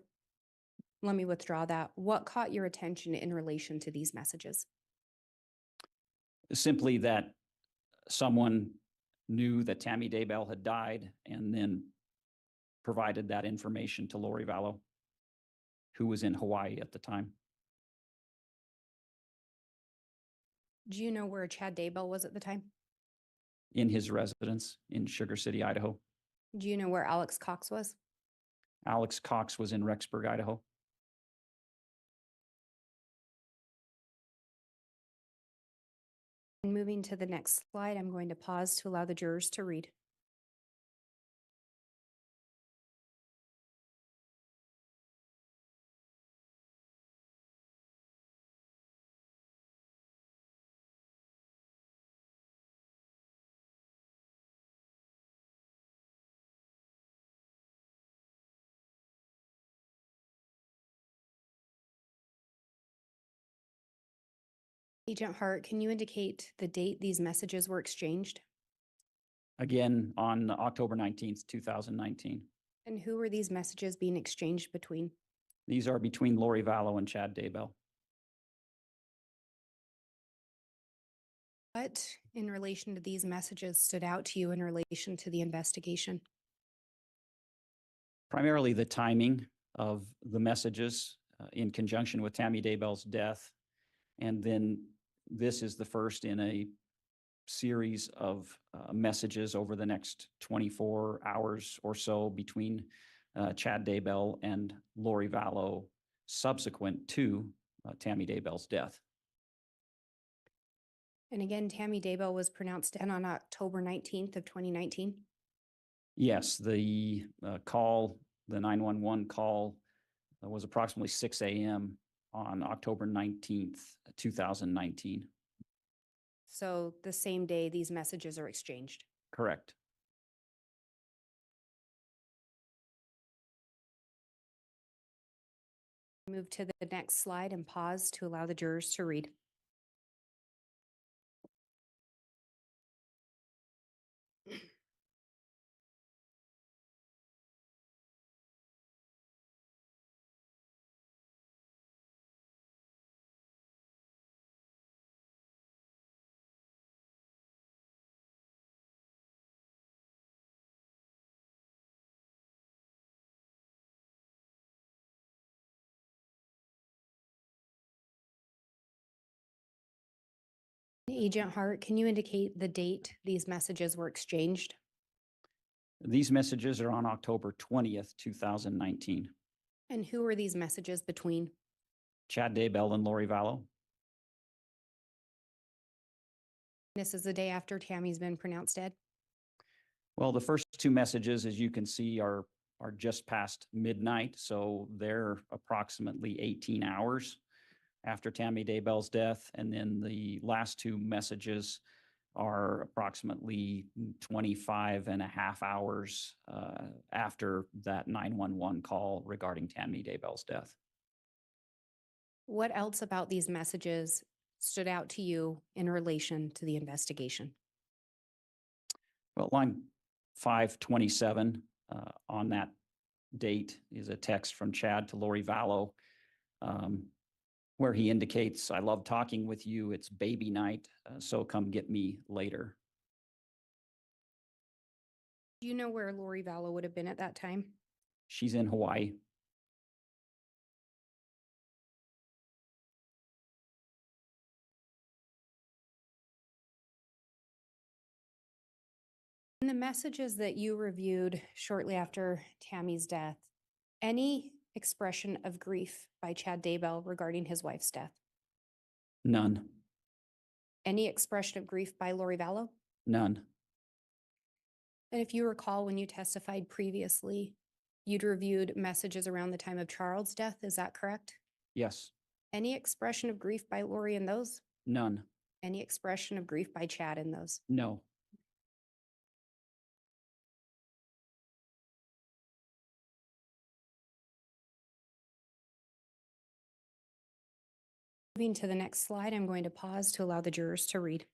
[SPEAKER 4] let me withdraw that. What caught your attention in relation to these messages?
[SPEAKER 2] Simply that someone knew that Tammy Daybell had died and then provided that information to Lori Vallow, who was in Hawaii at the time.
[SPEAKER 4] Do you know where Chad Daybell was at the time?
[SPEAKER 2] In his residence in Sugar City, Idaho.
[SPEAKER 4] Do you know where Alex Cox was?
[SPEAKER 2] Alex Cox was in Rexburg, Idaho.
[SPEAKER 4] And moving to the next slide, I'm going to pause to allow the jurors to read. Agent Hart, can you indicate the date these messages were exchanged?
[SPEAKER 2] Again, on October 19th, 2019.
[SPEAKER 4] And who were these messages being exchanged between?
[SPEAKER 2] These are between Lori Vallow and Chad Daybell.
[SPEAKER 4] What in relation to these messages stood out to you in relation to the investigation?
[SPEAKER 2] Primarily the timing of the messages in conjunction with Tammy Daybell's death. And then this is the first in a series of messages over the next 24 hours or so between Chad Daybell and Lori Vallow subsequent to Tammy Daybell's death.
[SPEAKER 4] And again, Tammy Daybell was pronounced dead on October 19th of 2019.
[SPEAKER 2] Yes, the call, the 911 call was approximately 6 a.m. on October 19th, 2019.
[SPEAKER 4] So the same day these messages are exchanged.
[SPEAKER 2] Correct.
[SPEAKER 4] Move to the next slide and pause to allow the jurors to read. Agent Hart, can you indicate the date these messages were exchanged?
[SPEAKER 2] These messages are on October 20th, 2019.
[SPEAKER 4] And who were these messages between?
[SPEAKER 2] Chad Daybell and Lori Vallow.
[SPEAKER 4] This is the day after Tammy's been pronounced dead.
[SPEAKER 2] Well, the first two messages, as you can see, are just past midnight, so they're approximately 18 hours after Tammy Daybell's death. And then the last two messages are approximately 25 and a half hours after that 911 call regarding Tammy Daybell's death.
[SPEAKER 4] What else about these messages stood out to you in relation to the investigation?
[SPEAKER 2] Well, line 527 on that date is a text from Chad to Lori Vallow, where he indicates, "I love talking with you. It's baby night, so come get me later."
[SPEAKER 4] Do you know where Lori Vallow would have been at that time?
[SPEAKER 2] She's in Hawaii.
[SPEAKER 4] In the messages that you reviewed shortly after Tammy's death, any expression of grief by Chad Daybell regarding his wife's death?
[SPEAKER 2] None.
[SPEAKER 4] Any expression of grief by Lori Vallow?
[SPEAKER 2] None.
[SPEAKER 4] And if you recall, when you testified previously, you'd reviewed messages around the time of Charles' death, is that correct?
[SPEAKER 2] Yes.
[SPEAKER 4] Any expression of grief by Lori in those?
[SPEAKER 2] None.
[SPEAKER 4] Any expression of grief by Chad in those?
[SPEAKER 2] No.
[SPEAKER 4] Moving to the next slide, I'm going to pause to allow the jurors to read.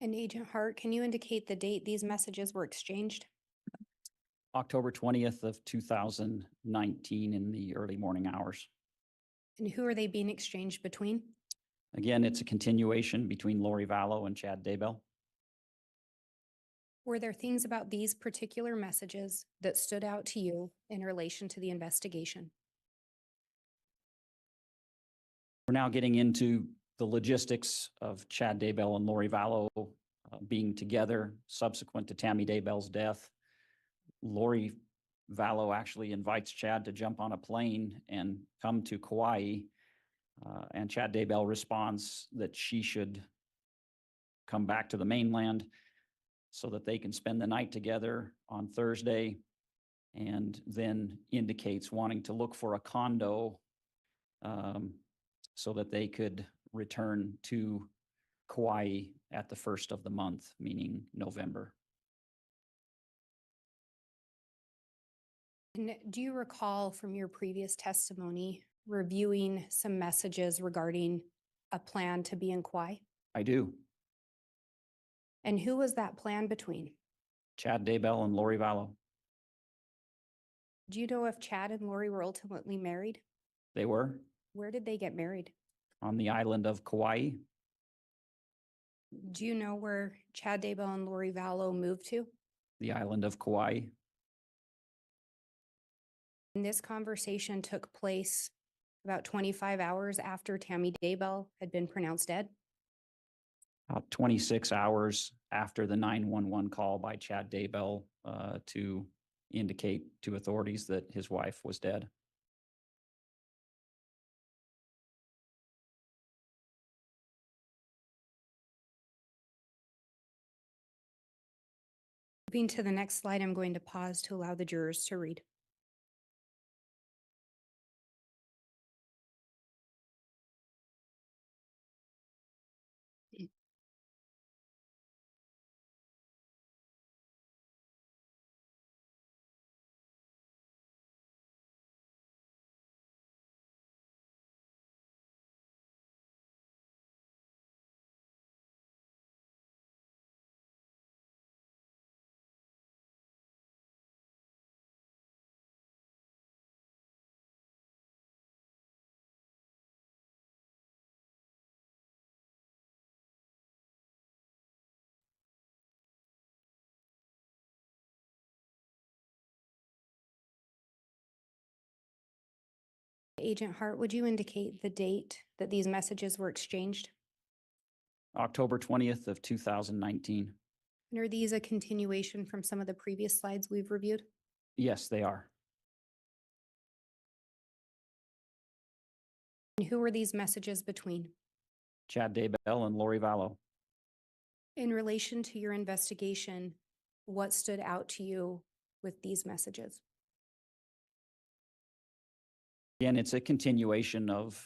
[SPEAKER 4] And Agent Hart, can you indicate the date these messages were exchanged?
[SPEAKER 2] October 20th of 2019 in the early morning hours.
[SPEAKER 4] And who are they being exchanged between?
[SPEAKER 2] Again, it's a continuation between Lori Vallow and Chad Daybell.
[SPEAKER 4] Were there things about these particular messages that stood out to you in relation to the investigation?
[SPEAKER 2] We're now getting into the logistics of Chad Daybell and Lori Vallow being together subsequent to Tammy Daybell's death. Lori Vallow actually invites Chad to jump on a plane and come to Kauai. And Chad Daybell responds that she should come back to the mainland so that they can spend the night together on Thursday, and then indicates wanting to look for a condo so that they could return to Kauai at the first of the month, meaning November.
[SPEAKER 4] And do you recall from your previous testimony reviewing some messages regarding a plan to be in Kauai?
[SPEAKER 2] I do.
[SPEAKER 4] And who was that plan between?
[SPEAKER 2] Chad Daybell and Lori Vallow.
[SPEAKER 4] Do you know if Chad and Lori were ultimately married?
[SPEAKER 2] They were
[SPEAKER 4] Where did they get married?
[SPEAKER 2] on the island of Kauai.
[SPEAKER 4] Do you know where Chad Daybell and Lori Vallow moved to?
[SPEAKER 2] The island of Kauai.
[SPEAKER 4] And this conversation took place about 25 hours after Tammy Daybell had been pronounced dead.
[SPEAKER 2] About 26 hours after the 911 call by Chad Daybell to indicate to authorities that his wife was dead.
[SPEAKER 4] Moving to the next slide, I'm going to pause to allow the jurors to read. Agent Hart, would you indicate the date that these messages were exchanged?
[SPEAKER 2] October 20th of 2019.
[SPEAKER 4] And are these a continuation from some of the previous slides we've reviewed?
[SPEAKER 2] Yes, they are.
[SPEAKER 4] And who were these messages between?
[SPEAKER 2] Chad Daybell and Lori Vallow.
[SPEAKER 4] In relation to your investigation, what stood out to you with these messages?
[SPEAKER 2] Again, it's a continuation of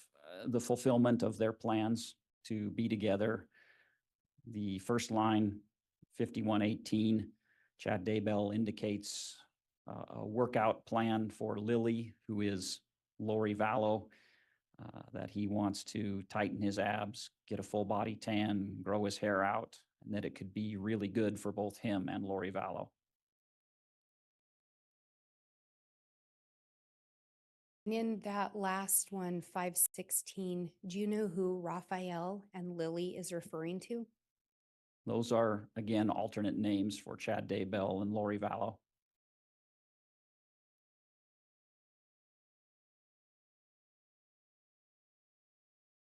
[SPEAKER 2] the fulfillment of their plans to be together. The first line, 5118, Chad Daybell indicates a workout plan for Lily, who is Lori Vallow, that he wants to tighten his abs, get a full body tan, grow his hair out, and that it could be really good for both him and Lori Vallow.
[SPEAKER 4] And in that last one, 516, do you know who Raphael and Lily is referring to?
[SPEAKER 2] Those are, again, alternate names for Chad Daybell and Lori Vallow.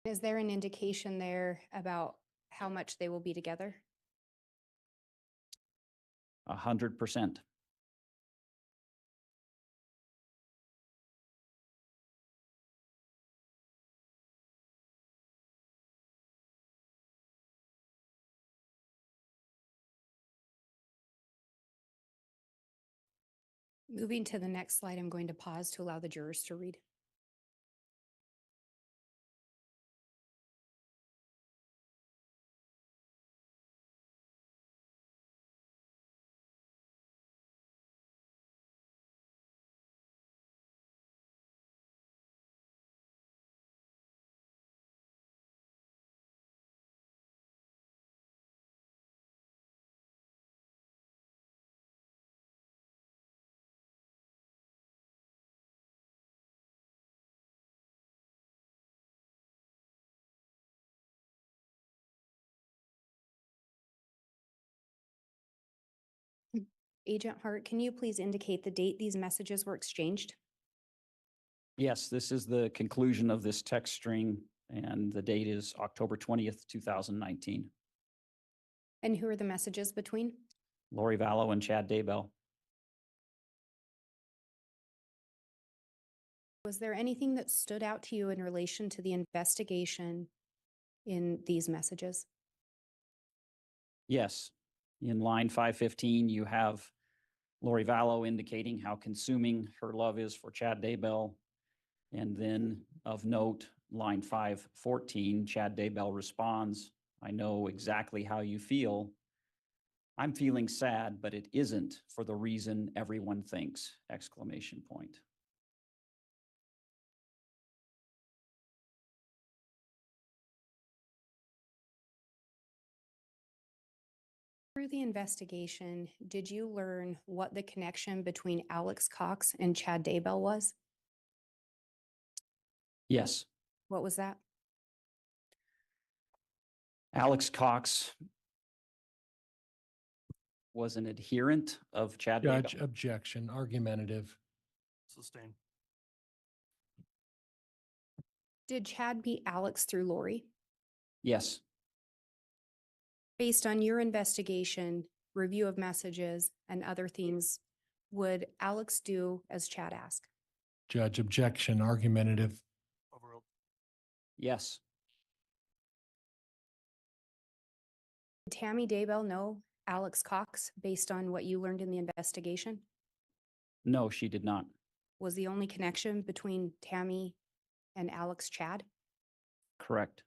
[SPEAKER 4] Is there an indication there about how much they will be together?
[SPEAKER 2] 100%.
[SPEAKER 4] Moving to the next slide, I'm going to pause to allow the jurors to read. Agent Hart, can you please indicate the date these messages were exchanged?
[SPEAKER 2] Yes, this is the conclusion of this text string, and the date is October 20th, 2019.
[SPEAKER 4] And who are the messages between?
[SPEAKER 2] Lori Vallow and Chad Daybell.
[SPEAKER 4] Was there anything that stood out to you in relation to the investigation in these messages?
[SPEAKER 2] Yes, in line 515, you have Lori Vallow indicating how consuming her love is for Chad Daybell. And then of note, line 514, Chad Daybell responds, "I know exactly how you feel. I'm feeling sad, but it isn't for the reason everyone thinks!" Exclamation point.
[SPEAKER 4] Through the investigation, did you learn what the connection between Alex Cox and Chad Daybell was?
[SPEAKER 2] Yes,
[SPEAKER 4] What was that?
[SPEAKER 2] Alex Cox was an adherent of Chad
[SPEAKER 5] Judge,
[SPEAKER 2] Daybell.
[SPEAKER 5] objection, argumentative.
[SPEAKER 3] Sustained.
[SPEAKER 4] Did Chad meet Alex through Lori?
[SPEAKER 2] Yes,
[SPEAKER 4] Based on your investigation, review of messages, and other things, would Alex do as Chad asked?
[SPEAKER 5] Judge, objection, argumentative.
[SPEAKER 3] Overruled.
[SPEAKER 2] yes,
[SPEAKER 4] Did Tammy Daybell know Alex Cox based on what you learned in the investigation?
[SPEAKER 2] no, she did not.
[SPEAKER 4] Was the only connection between Tammy and Alex Chad?
[SPEAKER 2] Correct.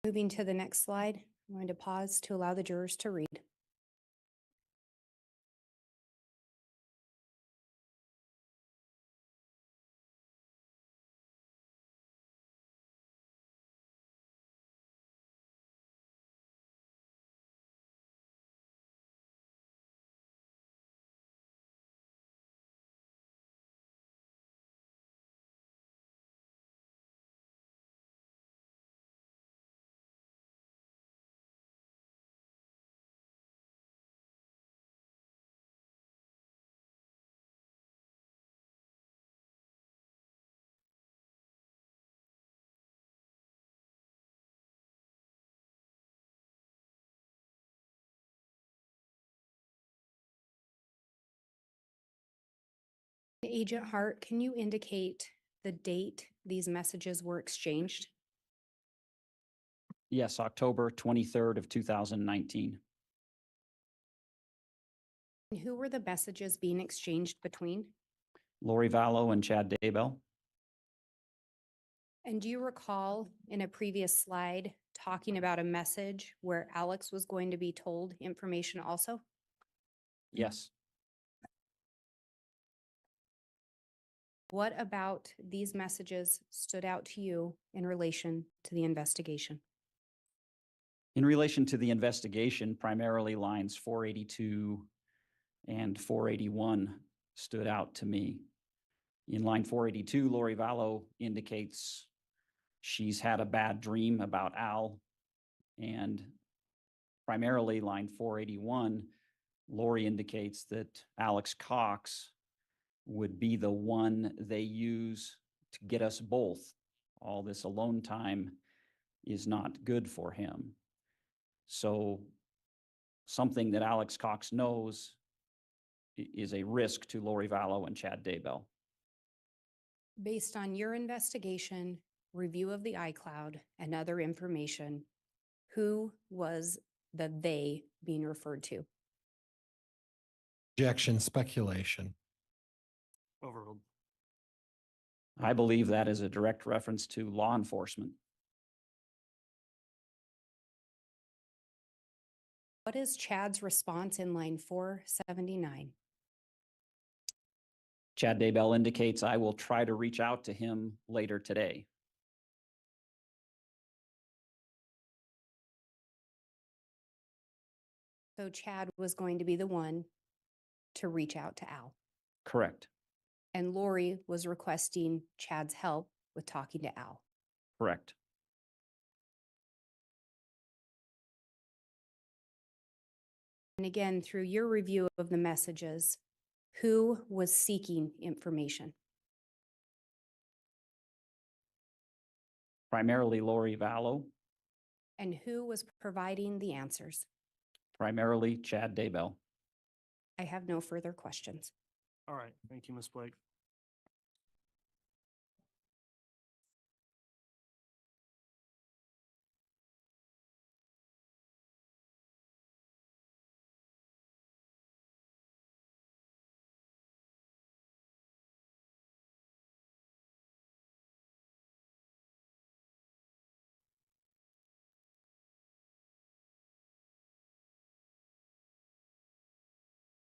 [SPEAKER 4] Moving to the next slide, I'm going to pause to allow the jurors to read. Agent Hart, can you indicate the date these messages were exchanged?
[SPEAKER 2] Yes, October 23rd of 2019.
[SPEAKER 4] And who were the messages being exchanged between?
[SPEAKER 2] Lori Vallow and Chad Daybell.
[SPEAKER 4] And do you recall in a previous slide talking about a message where Alex was going to be told information also?
[SPEAKER 2] Yes,
[SPEAKER 4] What about these messages stood out to you in relation to the investigation?
[SPEAKER 2] in relation to the investigation, primarily lines 482 and 481 stood out to me. In line 482, Lori Vallow indicates she's had a bad dream about Al. And primarily line 481, Lori indicates that Alex Cox would be the one they use to get us both. All this alone time is not good for him. So something that Alex Cox knows is a risk to Lori Vallow and Chad Daybell.
[SPEAKER 4] Based on your investigation, review of the iCloud, and other information, who was the they being referred to?
[SPEAKER 5] Objection, speculation.
[SPEAKER 3] Overruled.
[SPEAKER 2] I believe that is a direct reference to law enforcement.
[SPEAKER 4] What is Chad's response in line 479?
[SPEAKER 2] Chad Daybell indicates, "I will try to reach out to him later today."
[SPEAKER 4] So Chad was going to be the one to reach out to Al,
[SPEAKER 2] Correct.
[SPEAKER 4] and Lori was requesting Chad's help with talking to Al.
[SPEAKER 2] Correct.
[SPEAKER 4] And again, through your review of the messages, who was seeking information?
[SPEAKER 2] Primarily Lori Vallow,
[SPEAKER 4] And who was providing the answers?
[SPEAKER 2] primarily Chad Daybell.
[SPEAKER 4] I have no further questions.
[SPEAKER 3] All right, thank you, Ms. Blake.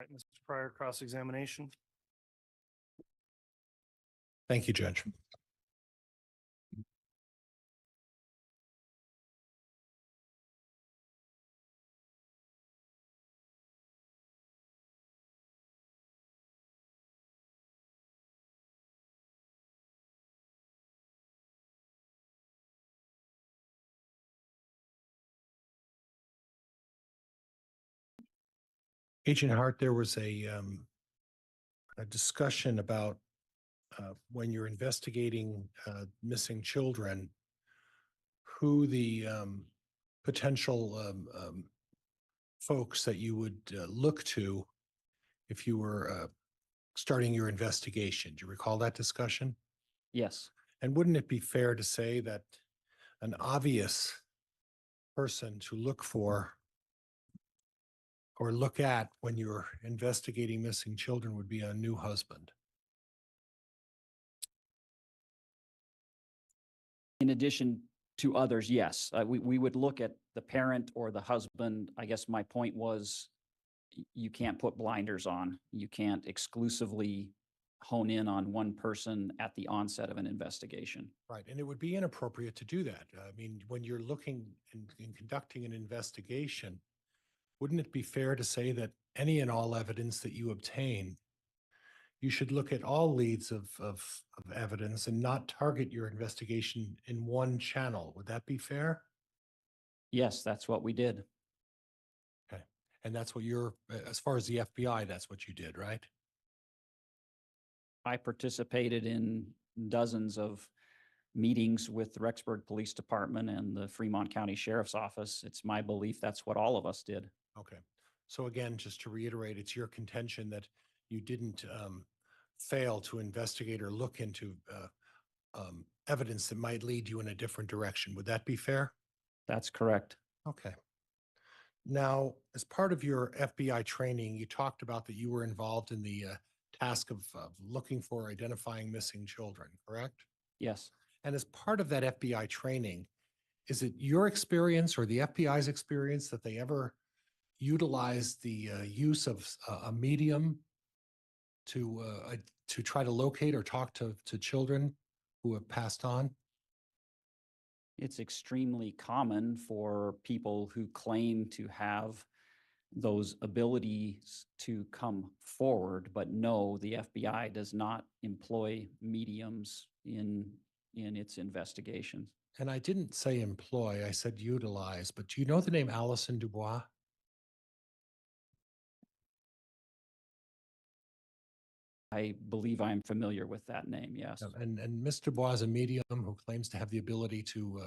[SPEAKER 3] All right, Mr. Pryor, cross-examination.
[SPEAKER 5] Thank you, Judge. Agent Hart, there was a discussion about when you're investigating missing children, who the potential folks that you would look to if you were starting your investigation. Do you recall that discussion?
[SPEAKER 2] Yes,
[SPEAKER 5] And wouldn't it be fair to say that an obvious person to look for or look at when you're investigating missing children would be a new husband?
[SPEAKER 2] in addition to others, yes, we would look at the parent or the husband. I guess my point was you can't put blinders on. You can't exclusively hone in on one person at the onset of an investigation.
[SPEAKER 5] Right. And it would be inappropriate to do that. I mean, when you're looking and conducting an investigation, wouldn't it be fair to say that any and all evidence that you obtain, you should look at all leads of evidence and not target your investigation in one channel? Would that be fair?
[SPEAKER 2] Yes, that's what we did.
[SPEAKER 5] Okay. And that's what you're, as far as the FBI, that's what you did, right?
[SPEAKER 2] I participated in dozens of meetings with the Rexburg Police Department and the Fremont County Sheriff's Office. It's my belief that's what all of us did.
[SPEAKER 5] Okay. So again, just to reiterate, it's your contention that you didn't fail to investigate or look into evidence that might lead you in a different direction. Would that be fair?
[SPEAKER 2] That's correct.
[SPEAKER 5] Okay. Now, as part of your FBI training, you talked about that you were involved in the task of looking for identifying missing children, correct?
[SPEAKER 2] Yes.
[SPEAKER 5] And as part of that FBI training, is it your experience or the FBI's experience that they ever utilize the use of a medium to try to locate or talk to children who have passed on?
[SPEAKER 2] It's extremely common for people who claim to have those abilities to come forward, but no, the FBI does not employ mediums in its investigations.
[SPEAKER 5] And I didn't say employ, I said utilize, but do you know the name Allison Dubois?
[SPEAKER 2] I believe I'm familiar with that name, yes.
[SPEAKER 5] And Ms. Dubois is a medium who claims to have the ability to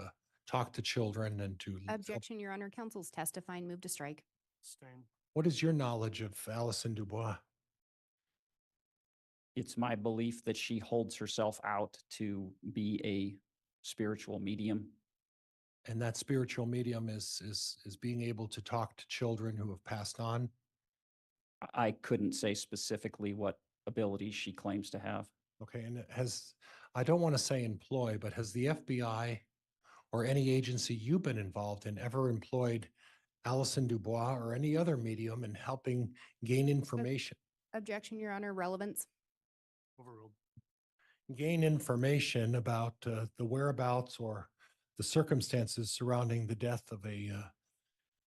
[SPEAKER 5] talk to children and to help.
[SPEAKER 4] Objection, Your Honor. Counsel's testifying. Move to strike.
[SPEAKER 3] Abstain.
[SPEAKER 5] What is your knowledge of Allison Dubois?
[SPEAKER 2] It's my belief that she holds herself out to be a spiritual medium.
[SPEAKER 5] And that spiritual medium is being able to talk to children who have passed on?
[SPEAKER 2] I couldn't say specifically what abilities she claims to have.
[SPEAKER 5] Okay, and I don't want to say employ, but has the FBI or any agency you've been involved in ever employed Allison Dubois or any other medium in helping gain information?
[SPEAKER 4] Objection, Your Honor. Relevance.
[SPEAKER 3] Overruled.
[SPEAKER 5] Gain information about the whereabouts or the circumstances surrounding the death of a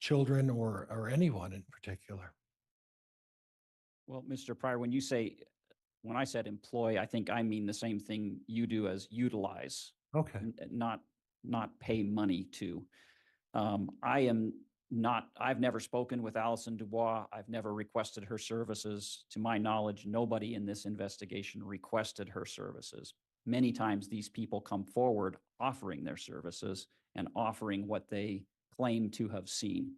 [SPEAKER 5] children or anyone in particular.
[SPEAKER 2] Well, Mr. Pryor, when I said employ, I think I mean the same thing you do as utilize,
[SPEAKER 5] Okay.
[SPEAKER 2] not pay money to. I am I've never spoken with Allison Dubois. I've never requested her services. To my knowledge, nobody in this investigation requested her services. Many times these people come forward offering their services and offering what they claim to have seen.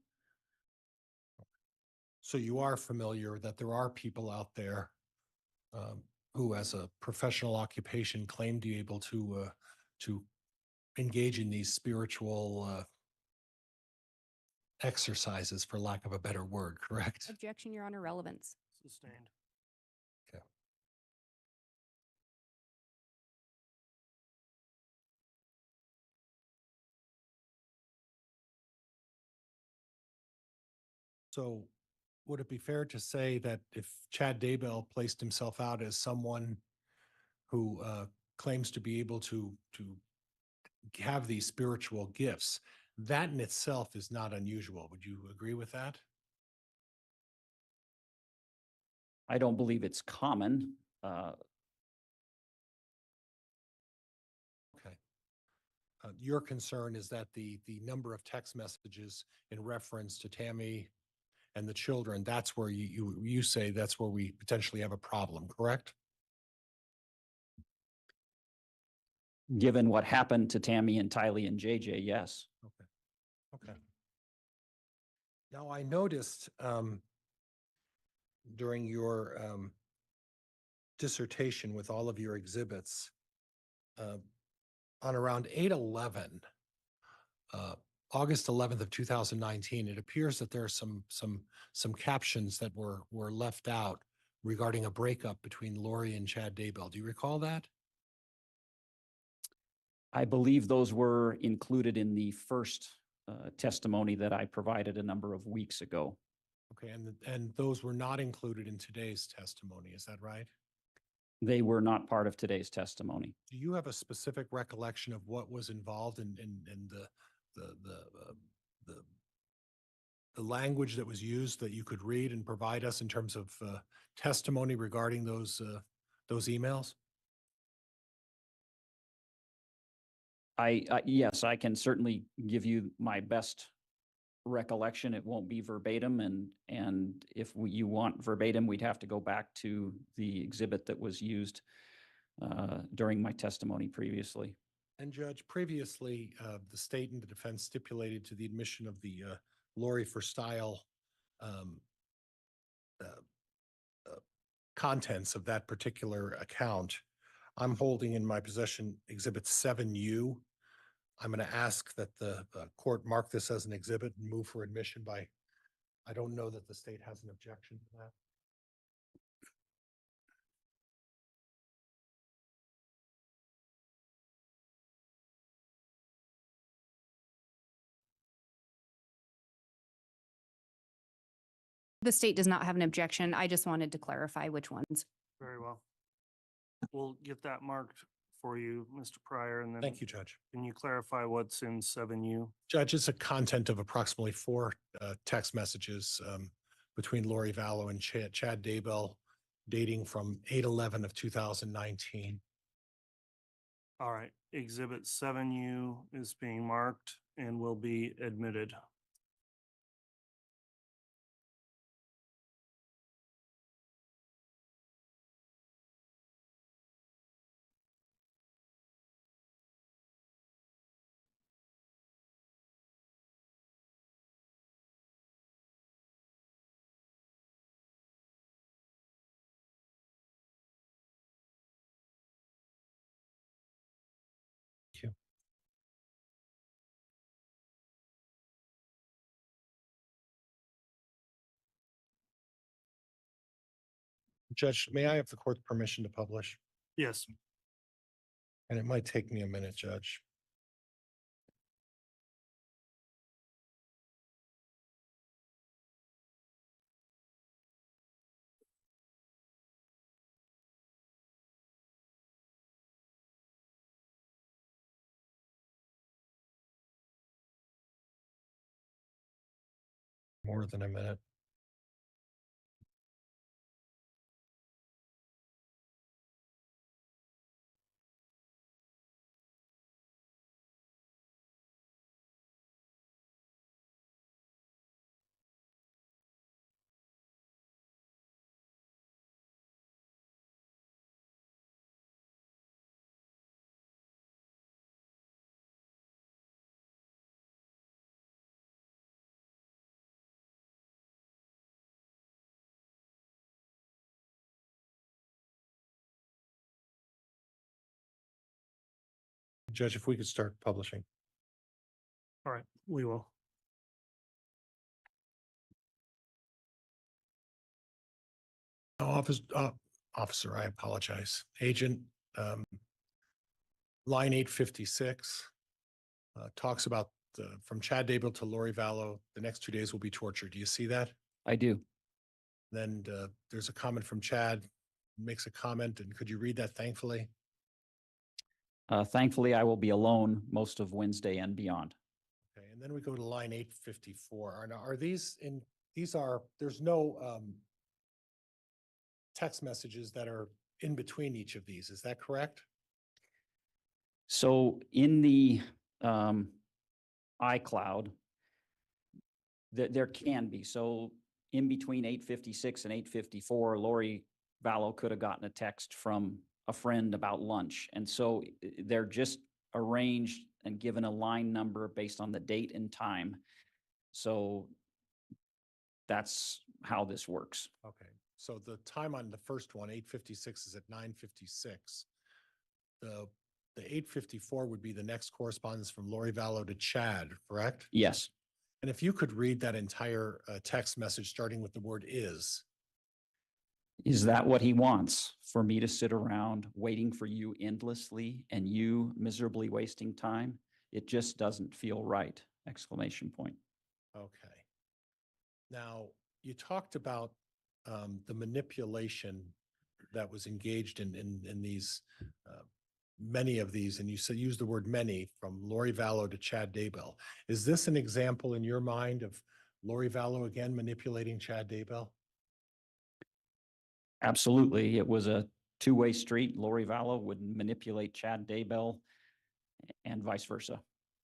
[SPEAKER 5] So you are familiar that there are people out there who, as a professional occupation, claim to be able to engage in these spiritual exercises, for lack of a better word, correct?
[SPEAKER 4] Objection, Your Honor, relevance.
[SPEAKER 3] Sustained.
[SPEAKER 5] Okay. So would it be fair to say that if Chad Daybell placed himself out as someone who claims to be able to have these spiritual gifts, that in itself is not unusual? Would you agree with that?
[SPEAKER 2] I don't believe it's common.
[SPEAKER 5] Okay. Your concern is that the number of text messages in reference to Tammy and the children, that's where you say that's where we potentially have a problem, correct?
[SPEAKER 2] Given what happened to Tammy and Tylee and JJ, yes.
[SPEAKER 5] Okay. Okay. Now, I noticed during your dissertation with all of your exhibits, on around 8/11, August 11th of 2019, it appears that there are some captions that were left out regarding a breakup between Lori and Chad Daybell. Do you recall that?
[SPEAKER 2] I believe those were included in the first testimony that I provided a number of weeks ago.
[SPEAKER 5] Okay, and those were not included in today's testimony, is that right?
[SPEAKER 2] They were not part of today's testimony.
[SPEAKER 5] Do you have a specific recollection of what was involved in the language that was used that you could read and provide us in terms of testimony regarding those emails?
[SPEAKER 2] Yes, I can certainly give you my best recollection. It won't be verbatim, and if you want verbatim, we'd have to go back to the exhibit that was used during my testimony previously.
[SPEAKER 5] And Judge, previously, the state and the defense stipulated to the admission of the Lori for Style contents of that particular account. I'm holding in my possession Exhibit 7U. I'm going to ask that the court mark this as an exhibit and move for admission by, I don't know that the state has an objection to that.
[SPEAKER 4] The state does not have an objection. I just wanted to clarify which ones.
[SPEAKER 3] Very well. We'll get that marked for you, Mr. Pryor, and then.
[SPEAKER 5] Thank you, Judge.
[SPEAKER 3] Can you clarify what's in 7U?
[SPEAKER 5] Judge, it's a content of approximately 4 text messages between Lori Vallow and Chad Daybell dating from 8/11 of 2019.
[SPEAKER 3] All right, Exhibit 7U is being marked and will be admitted.
[SPEAKER 5] Thank you. Judge, may I have the court's permission to publish?
[SPEAKER 3] Yes,
[SPEAKER 5] And it might take me a minute, Judge. More than a minute. Judge, if we could start publishing.
[SPEAKER 3] All right, we will.
[SPEAKER 5] Officer, I apologize. Agent, line 856 talks about from Chad Daybell to Lori Vallow, the next 2 days will be torture. Do you see that?
[SPEAKER 2] I do.
[SPEAKER 5] Then there's a comment from Chad, makes a comment, and could you read that thankfully?
[SPEAKER 2] Thankfully, I will be alone most of Wednesday and beyond.
[SPEAKER 5] Okay, and then we go to line 854. Are these in, there's no text messages that are in between each of these, is that correct?
[SPEAKER 2] So in the iCloud, there can be. So in between 856 and 854, Lori Vallow could have gotten a text from a friend about lunch. And so they're just arranged and given a line number based on the date and time. So that's how this works.
[SPEAKER 5] Okay, so the time on the first one, 856, is at 9:56. The 854 would be the next correspondence from Lori Vallow to Chad, correct?
[SPEAKER 2] Yes.
[SPEAKER 5] And if you could read that entire text message starting with the word is.
[SPEAKER 2] Is that what he wants? For me to sit around waiting for you endlessly and you miserably wasting time? It just doesn't feel right! Exclamation point.
[SPEAKER 5] Okay. Now, you talked about the manipulation that was engaged in these, many of these, and you said, use the word many, from Lori Vallow to Chad Daybell. Is this an example in your mind of Lori Vallow again manipulating Chad Daybell?
[SPEAKER 2] Absolutely. It was a two-way street. Lori Vallow would manipulate Chad Daybell and vice versa.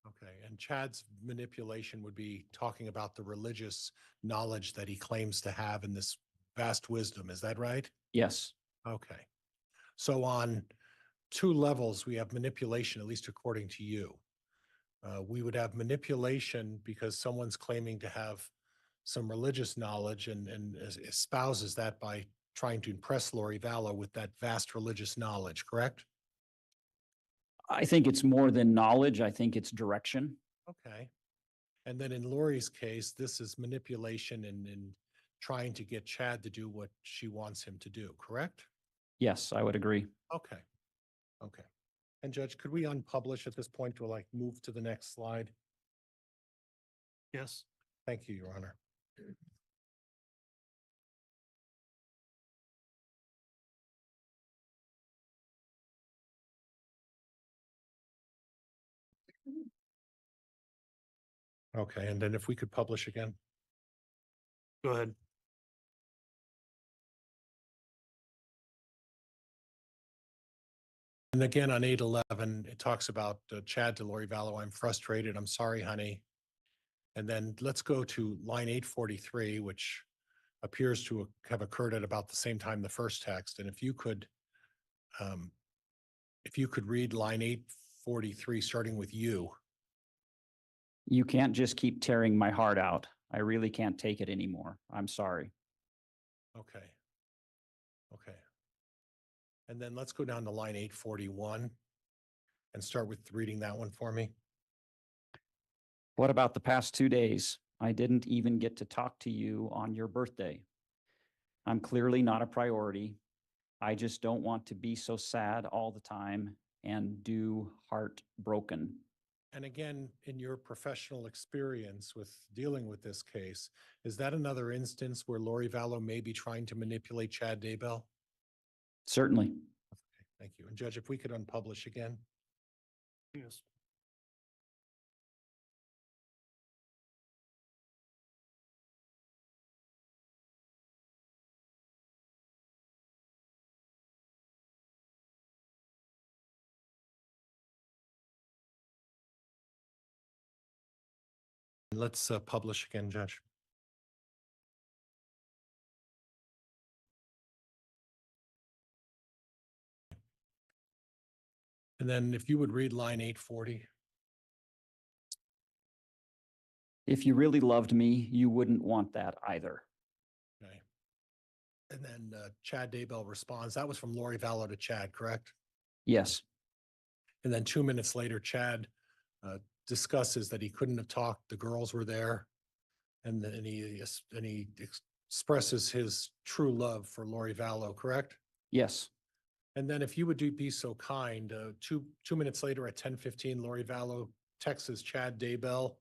[SPEAKER 5] Okay, and Chad's manipulation would be talking about the religious knowledge that he claims to have in this vast wisdom. Is that right?
[SPEAKER 2] Yes.
[SPEAKER 5] Okay. So on two levels, we have manipulation, at least according to you. We would have manipulation because someone's claiming to have some religious knowledge and espouses that by trying to impress Lori Vallow with that vast religious knowledge, correct?
[SPEAKER 2] I think it's more than knowledge. I think it's direction.
[SPEAKER 5] Okay. And then in Lori's case, this is manipulation and trying to get Chad to do what she wants him to do, correct?
[SPEAKER 2] Yes, I would agree.
[SPEAKER 5] Okay. Okay. And Judge, could we unpublish at this point to like move to the next slide?
[SPEAKER 3] Yes.
[SPEAKER 5] Thank you, Your Honor. Okay, and then if we could publish again.
[SPEAKER 3] Go ahead.
[SPEAKER 5] And again, on 811, it talks about Chad to Lori Vallow. I'm frustrated. I'm sorry, honey. And then let's go to line 843, which appears to have occurred at about the same time the first text. And if you could read line 843, starting with you.
[SPEAKER 2] You can't just keep tearing my heart out. I really can't take it anymore. I'm sorry.
[SPEAKER 5] Okay. Okay. And then let's go down to line 841 and start with reading that one for me.
[SPEAKER 2] What about the past 2 days? I didn't even get to talk to you on your birthday. I'm clearly not a priority. I just don't want to be so sad all the time and do heartbroken.
[SPEAKER 5] And again, in your professional experience with dealing with this case, is that another instance where Lori Vallow may be trying to manipulate Chad Daybell?
[SPEAKER 2] Certainly.
[SPEAKER 5] Okay, thank you. And Judge, if we could unpublish again.
[SPEAKER 3] Yes.
[SPEAKER 5] Let's publish again, Judge. And then if you would read line 840.
[SPEAKER 2] If you really loved me, you wouldn't want that either.
[SPEAKER 5] Okay. And then Chad Daybell responds. That was from Lori Vallow to Chad, correct?
[SPEAKER 2] Yes.
[SPEAKER 5] And then 2 minutes later, Chad discusses that he couldn't have talked, the girls were there. And then he expresses his true love for Lori Vallow, correct?
[SPEAKER 2] Yes,
[SPEAKER 5] And then if you would be so kind, 2 minutes later at 10:15, Lori Vallow texts Chad Daybell.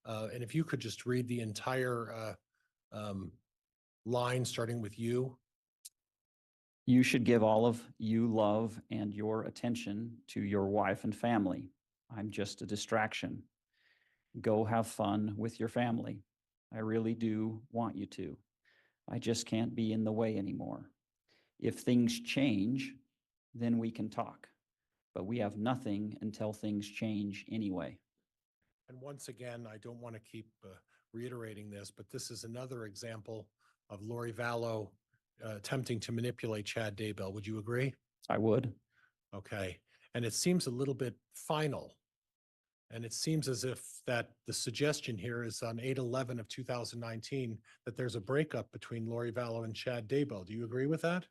[SPEAKER 5] And if you could just read the entire line starting with you.
[SPEAKER 2] you should give all of you love and your attention to your wife and family. I'm just a distraction. Go have fun with your family. I really do want you to. I just can't be in the way anymore. If things change, then we can talk. But we have nothing until things change anyway.
[SPEAKER 5] And once again, I don't want to keep reiterating this, but this is another example of Lori Vallow attempting to manipulate Chad Daybell. Would you agree?
[SPEAKER 2] I would.
[SPEAKER 5] Okay. And it seems a little bit final. And it seems as if that the suggestion here is on 8/11 of 2019 that there's a breakup between Lori Vallow and Chad Daybell. Do you agree with that?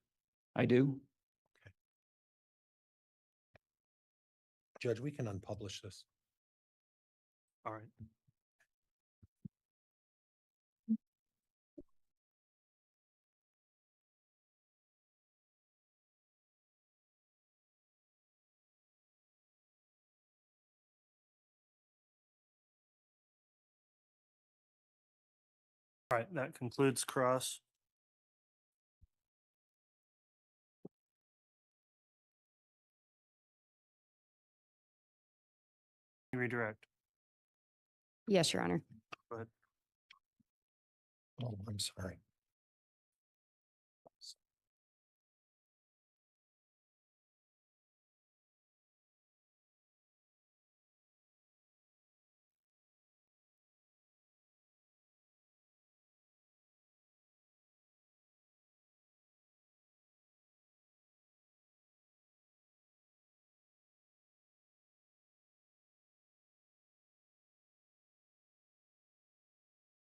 [SPEAKER 2] I do.
[SPEAKER 5] Judge, we can unpublish this.
[SPEAKER 3] All right. All right, that concludes cross. Redirect.
[SPEAKER 4] Yes, Your Honor.
[SPEAKER 3] Go ahead.
[SPEAKER 5] Oh, I'm sorry.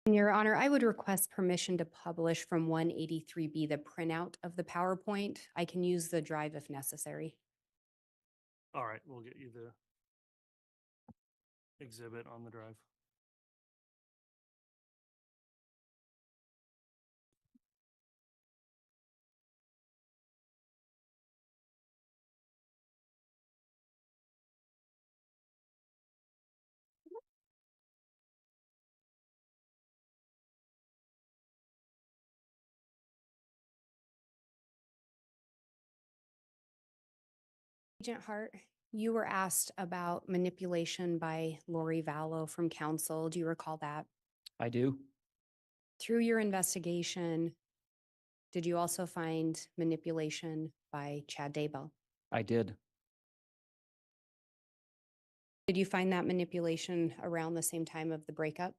[SPEAKER 4] Your Honor, I would request permission to publish from 183B the printout of the PowerPoint. I can use the drive if necessary.
[SPEAKER 3] All right, we'll get you the exhibit on the drive.
[SPEAKER 4] Agent Hart, you were asked about manipulation by Lori Vallow from counsel. Do you recall that?
[SPEAKER 2] I do.
[SPEAKER 4] Through your investigation, did you also find manipulation by Chad Daybell?
[SPEAKER 2] I did.
[SPEAKER 4] Did you find that manipulation around the same time of the breakup?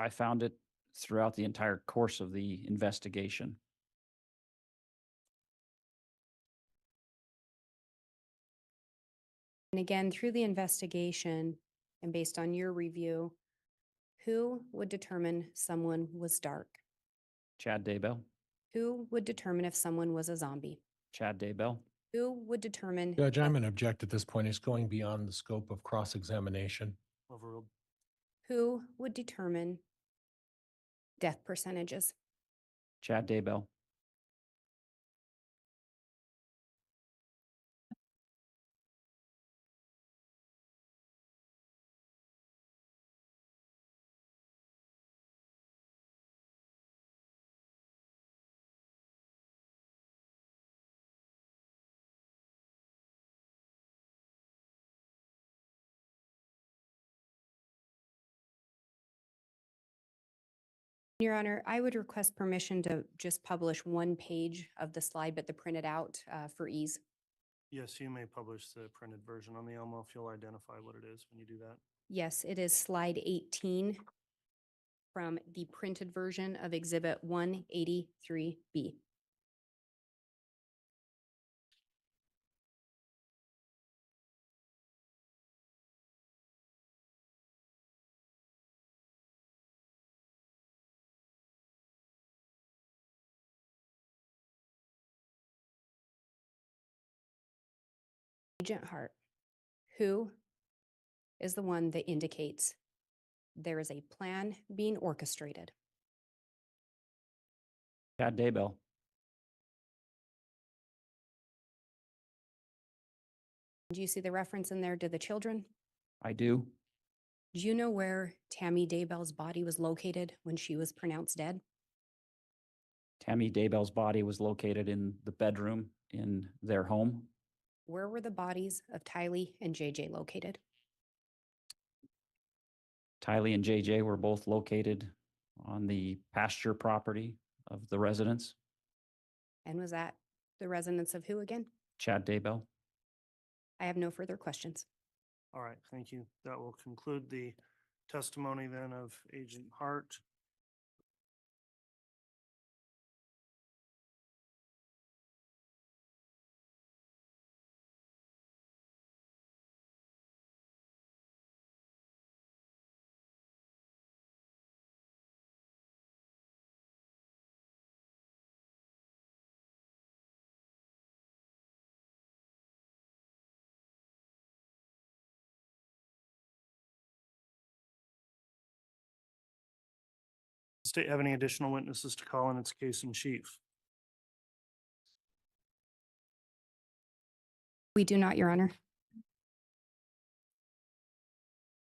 [SPEAKER 2] I found it throughout the entire course of the investigation.
[SPEAKER 4] And again, through the investigation and based on your review, who would determine someone was dark?
[SPEAKER 2] Chad Daybell.
[SPEAKER 4] Who would determine if someone was a zombie?
[SPEAKER 2] Chad Daybell.
[SPEAKER 4] Who would determine?
[SPEAKER 5] Judge, I'm going to object at this point. It's going beyond the scope of cross-examination.
[SPEAKER 3] Overruled.
[SPEAKER 4] Who would determine death percentages?
[SPEAKER 2] Chad Daybell.
[SPEAKER 4] Your Honor, I would request permission to just publish one page of the slide, but to print it out for ease.
[SPEAKER 3] Yes, you may publish the printed version on the Elmo if you'll identify what it is when you do that.
[SPEAKER 4] Yes, it is slide 18 from the printed version of Exhibit 183B. Agent Hart, who is the one that indicates there is a plan being orchestrated?
[SPEAKER 2] Chad Daybell.
[SPEAKER 4] Do you see the reference in there to the children?
[SPEAKER 2] I do.
[SPEAKER 4] Do you know where Tammy Daybell's body was located when she was pronounced dead?
[SPEAKER 2] Tammy Daybell's body was located in the bedroom in their home.
[SPEAKER 4] Where were the bodies of Tylee and JJ located?
[SPEAKER 2] Tylee and JJ were both located on the pasture property of the residence.
[SPEAKER 4] And was that the residence of who again?
[SPEAKER 2] Chad Daybell.
[SPEAKER 4] I have no further questions.
[SPEAKER 3] All right, thank you. That will conclude the testimony then of Agent Hart. State have any additional witnesses to call in its case in chief?
[SPEAKER 4] We do not, Your Honor.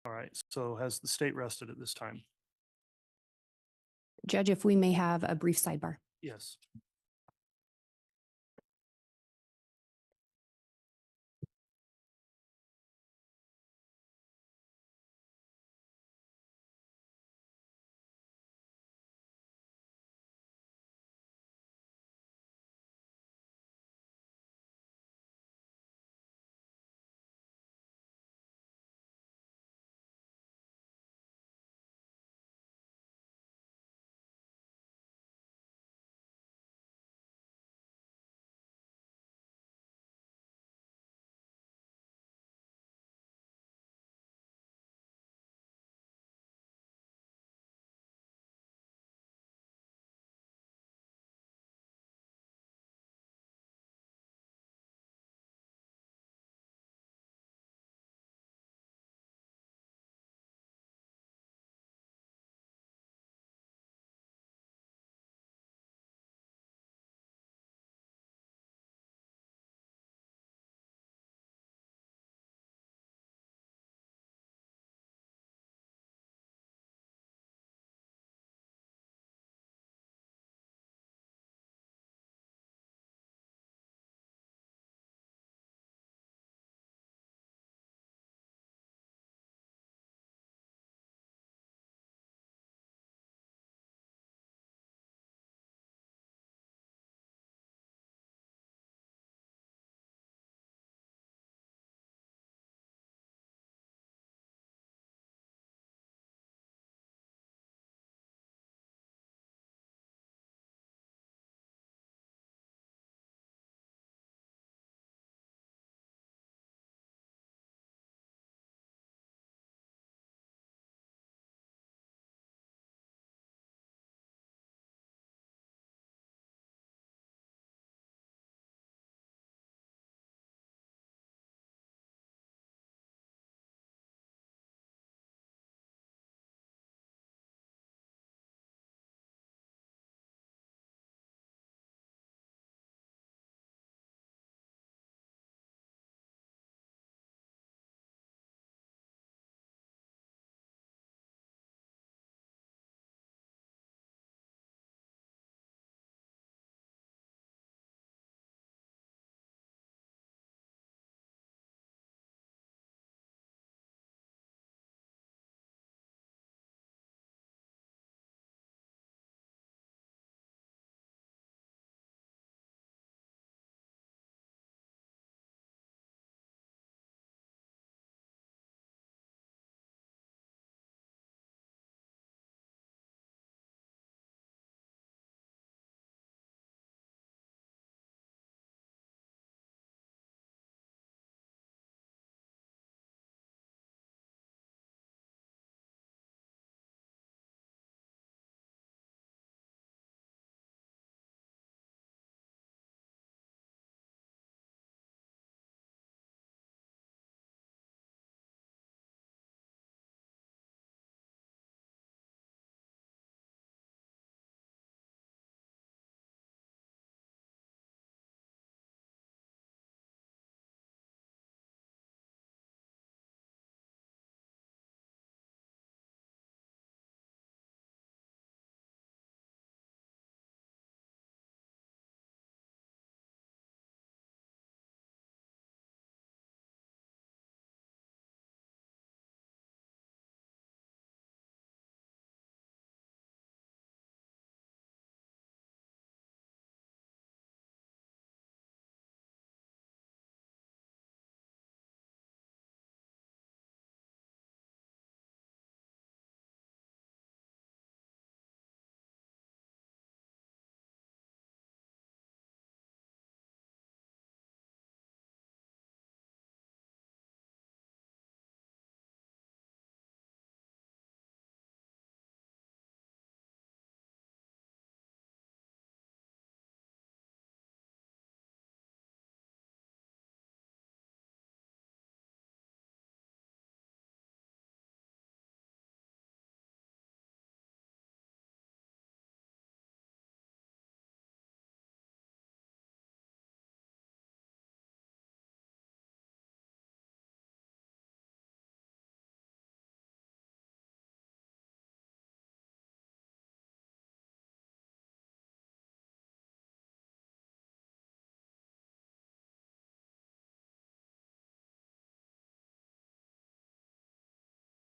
[SPEAKER 3] All right, so has the state rested at this time?
[SPEAKER 4] Judge, if we may have a brief sidebar.
[SPEAKER 3] Yes.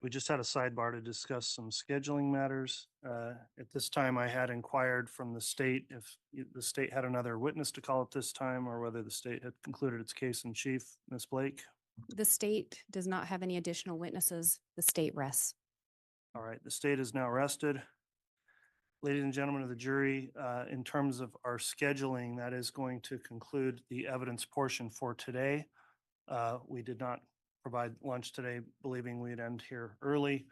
[SPEAKER 3] We just had a sidebar to discuss some scheduling matters. At this time, I had inquired from the state if the state had another witness to call at this time or whether the state had concluded its case in chief. Ms. Blake?
[SPEAKER 4] The state does not have any additional witnesses. The state rests.
[SPEAKER 3] All right, the state is now rested. Ladies and gentlemen of the jury, in terms of our scheduling, that is going to conclude the evidence portion for today. We did not provide lunch today, believing we'd end here early.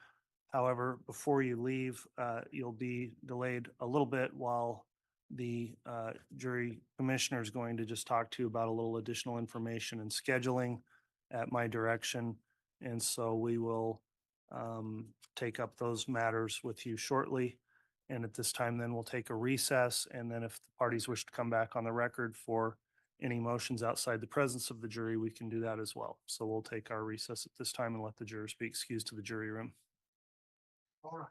[SPEAKER 3] However, before you leave, you'll be delayed a little bit while the jury commissioner is going to just talk to you about a little additional information and scheduling at my direction. And so we will take up those matters with you shortly. And at this time, then we'll take a recess. And then if the parties wish to come back on the record for any motions outside the presence of the jury, we can do that as well. So we'll take our recess at this time and let the jurors be excused to the jury room. All right.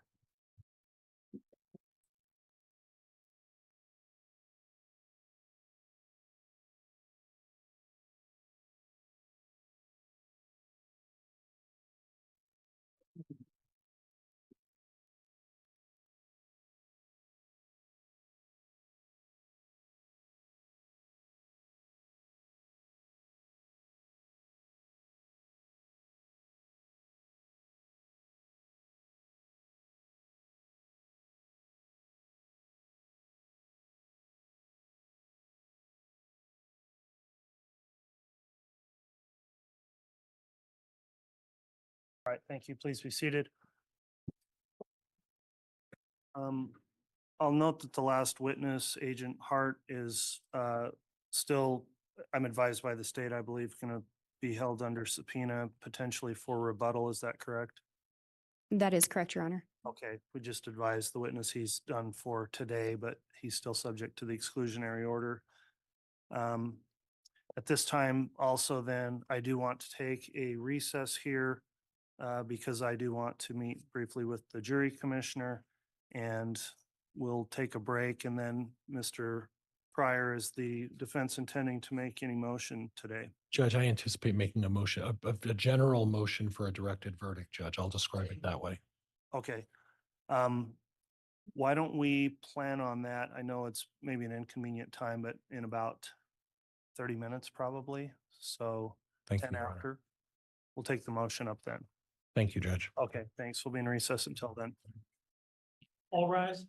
[SPEAKER 3] All right, thank you. Please be seated. I'll note that the last witness, Agent Hart, is still, I'm advised by the state, I believe, going to be held under subpoena potentially for rebuttal. Is that correct?
[SPEAKER 4] That is correct, Your Honor.
[SPEAKER 3] Okay, we just advised the witness he's done for today, but he's still subject to the exclusionary order. At this time, also then, I do want to take a recess here because I do want to meet briefly with the jury commissioner, and we'll take a break. And then Mr. Pryor, is the defense intending to make any motion today?
[SPEAKER 5] Judge, I anticipate making a motion, a general motion for a directed verdict, Judge. I'll describe it that way.
[SPEAKER 3] Okay. Why don't we plan on that? I know it's maybe an inconvenient time, but in about 30 minutes probably. So
[SPEAKER 5] Thank you,
[SPEAKER 3] 10
[SPEAKER 5] Your Honor.
[SPEAKER 3] after. We'll take the motion up then.
[SPEAKER 5] Thank you, Judge.
[SPEAKER 3] Okay, thanks. We'll be in recess until then.
[SPEAKER 6] All rise.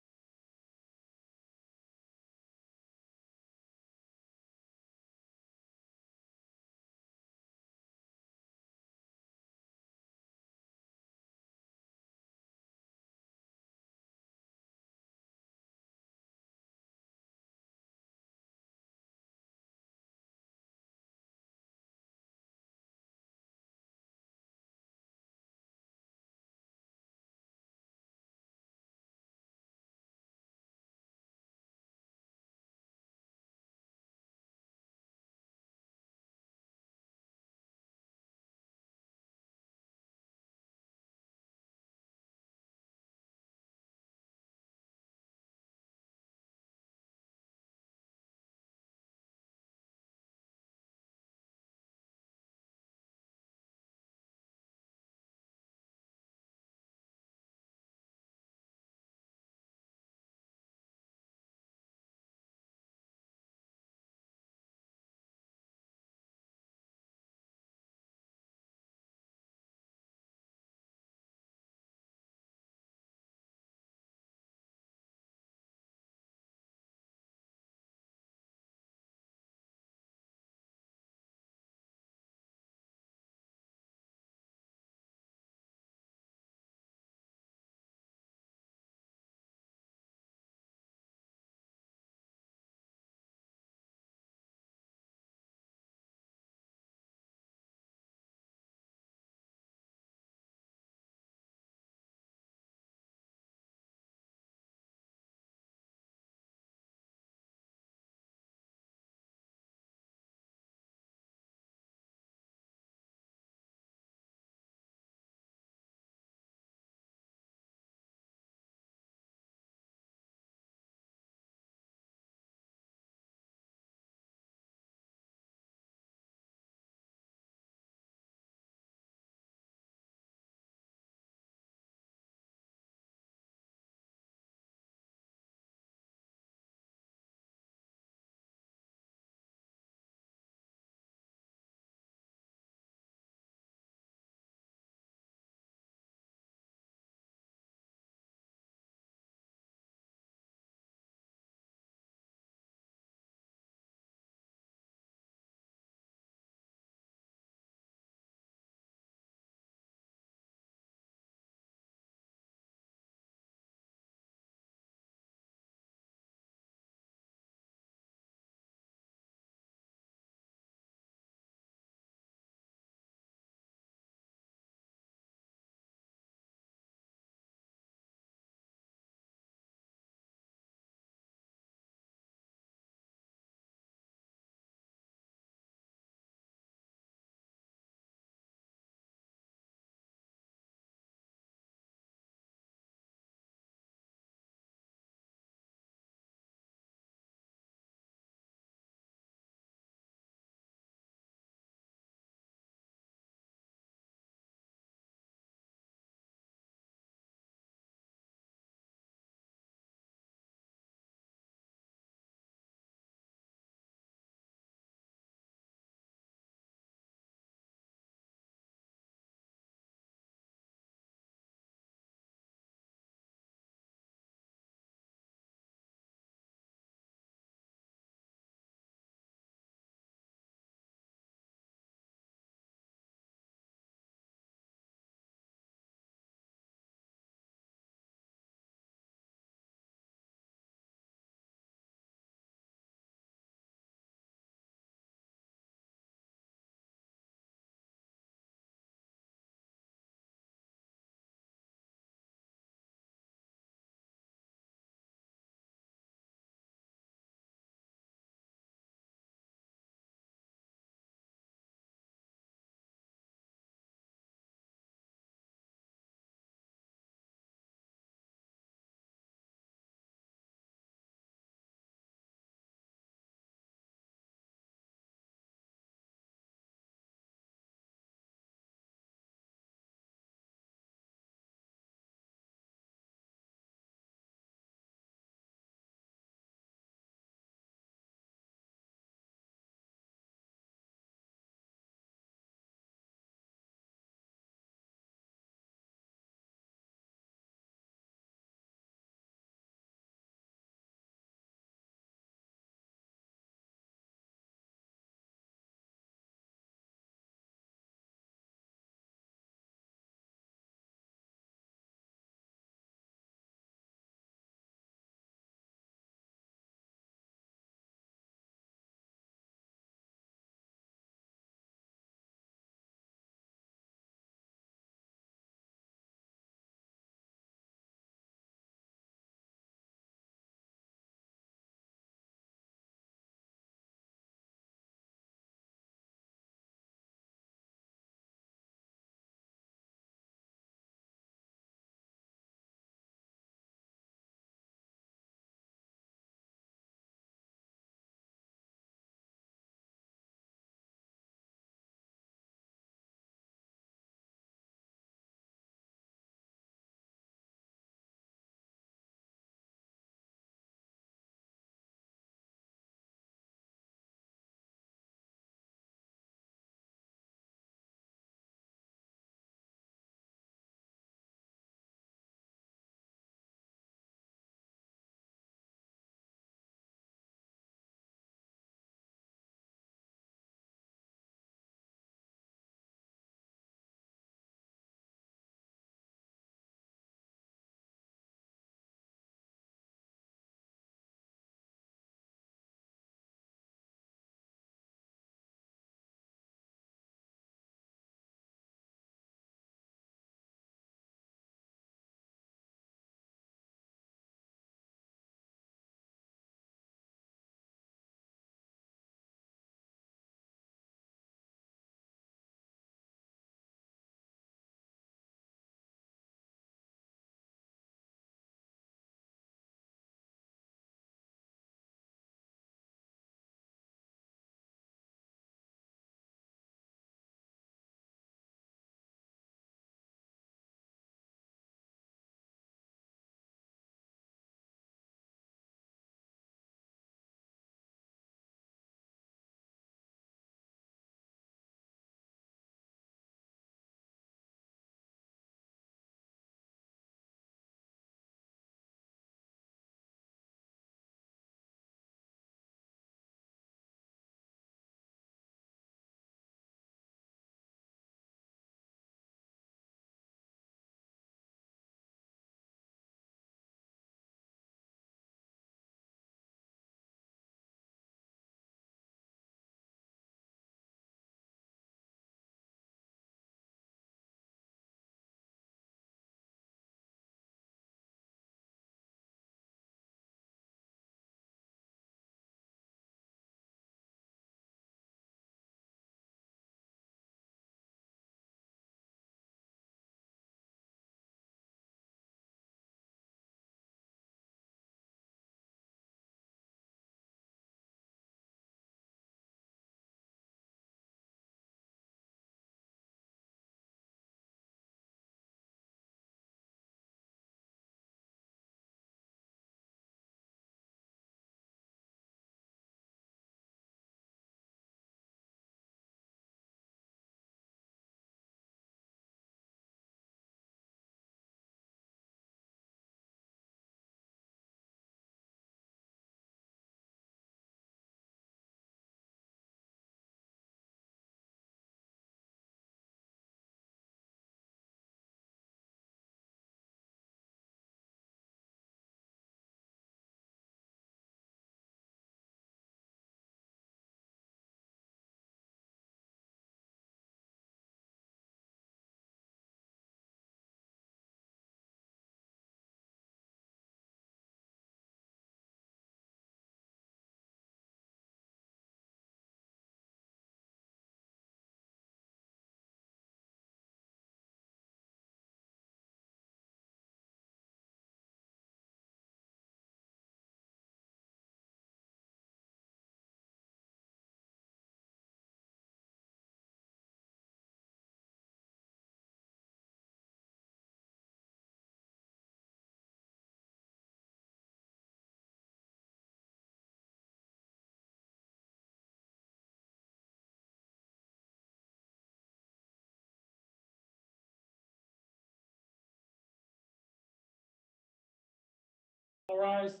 [SPEAKER 6] All rise.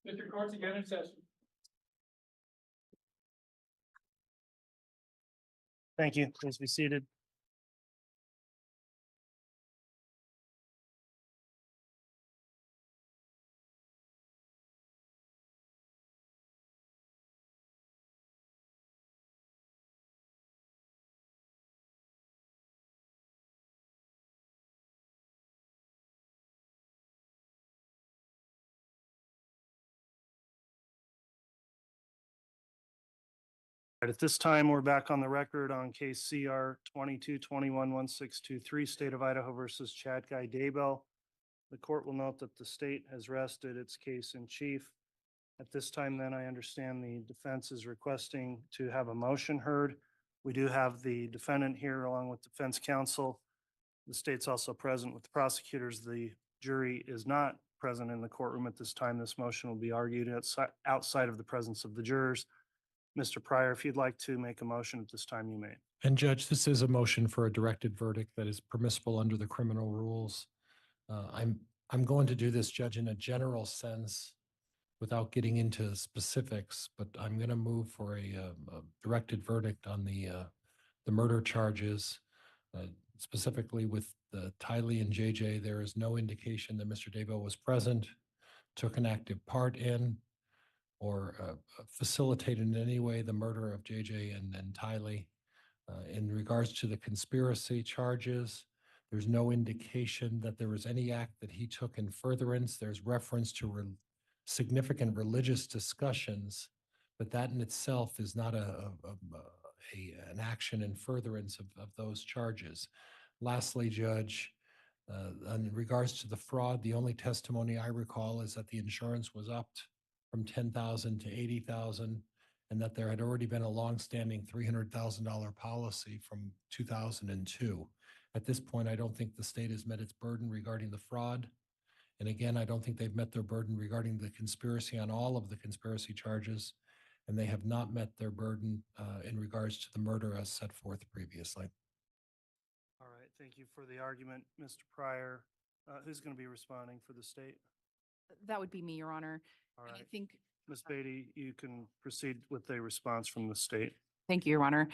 [SPEAKER 6] District Court's again in session.
[SPEAKER 3] Thank you. Please be seated. At this time, we're back on the record on case CR 22211623, State of Idaho versus Chad Daybell. The court will note that the state has rested its case in chief. At this time, then, I understand the defense is requesting to have a motion heard. We do have the defendant here along with defense counsel. The state's also present with the prosecutors. The jury is not present in the courtroom at this time. This motion will be argued outside of the presence of the jurors. Mr. Pryor, if you'd like to make a motion at this time, you may.
[SPEAKER 5] And Judge, this is a motion for a directed verdict that is permissible under the criminal rules. I'm going to do this, Judge, in a general sense without getting into specifics, but I'm going to move for a directed verdict on the murder charges, specifically with Tylee and JJ. There is no indication that Mr. Daybell was present, took an active part in, or facilitated in any way the murder of JJ and Tylee. In regards to the conspiracy charges, there's no indication that there was any act that he took in furtherance. There's reference to significant religious discussions, but that in itself is not an action in furtherance of those charges. Lastly, Judge, in regards to the fraud, the only testimony I recall is that the insurance was upped from $10,000 to $80,000, and that there had already been a longstanding $300,000 policy from 2002. At this point, I don't think the state has met its burden regarding the fraud. And again, I don't think they've met their burden regarding the conspiracy on all of the conspiracy charges, and they have not met their burden in regards to the murder as set forth previously.
[SPEAKER 3] All right, thank you for the argument, Mr. Pryor. Who's going to be responding for the state?
[SPEAKER 7] That would be me, Your Honor.
[SPEAKER 3] All
[SPEAKER 7] And I
[SPEAKER 3] right,
[SPEAKER 7] think,
[SPEAKER 3] Ms. Beatty, you can proceed with a response from the state.
[SPEAKER 7] thank you, Your Honor.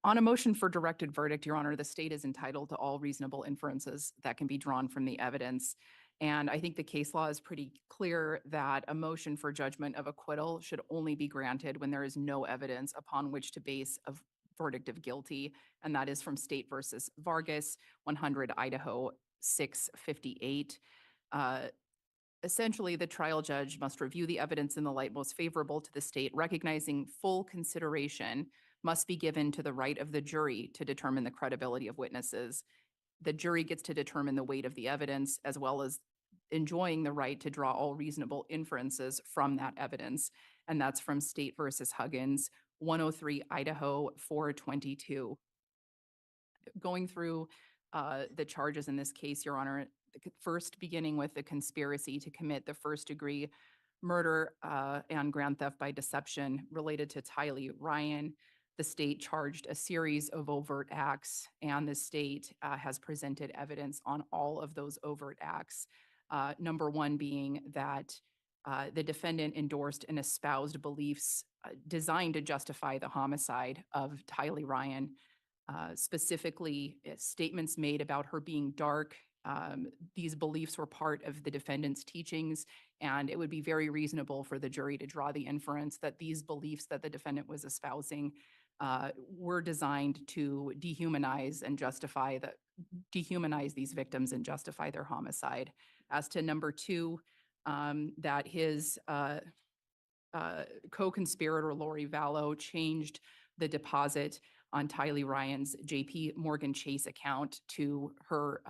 [SPEAKER 7] On a motion for directed verdict, Your Honor, the state is entitled to all reasonable inferences that can be drawn from the evidence. And I think the case law is pretty clear that a motion for judgment of acquittal should only be granted when there is no evidence upon which to base a verdict of guilty. And that is from State versus Vargas, 100 Idaho 658. Essentially, the trial judge must review the evidence in the light most favorable to the state, recognizing full consideration must be given to the right of the jury to determine the credibility of witnesses. The jury gets to determine the weight of the evidence, as well as enjoying the right to draw all reasonable inferences from that evidence. And that's from State versus Huggins, 103 Idaho 422. Going through the charges in this case, Your Honor, first beginning with the conspiracy to commit the first-degree murder and grand theft by deception related to Tylee Ryan. The state charged a series of overt acts, and the state has presented evidence on all of those overt acts. Number one being that the defendant endorsed and espoused beliefs designed to justify the homicide of Tylee Ryan. Specifically, statements made about her being dark. These beliefs were part of the defendant's teachings, and it would be very reasonable for the jury to draw the inference that these beliefs that the defendant was espousing were designed to dehumanize these victims and justify their homicide. As to number two, that his co-conspirator Lori Vallow changed the deposit on Tylee Ryan's JP Morgan Chase account to her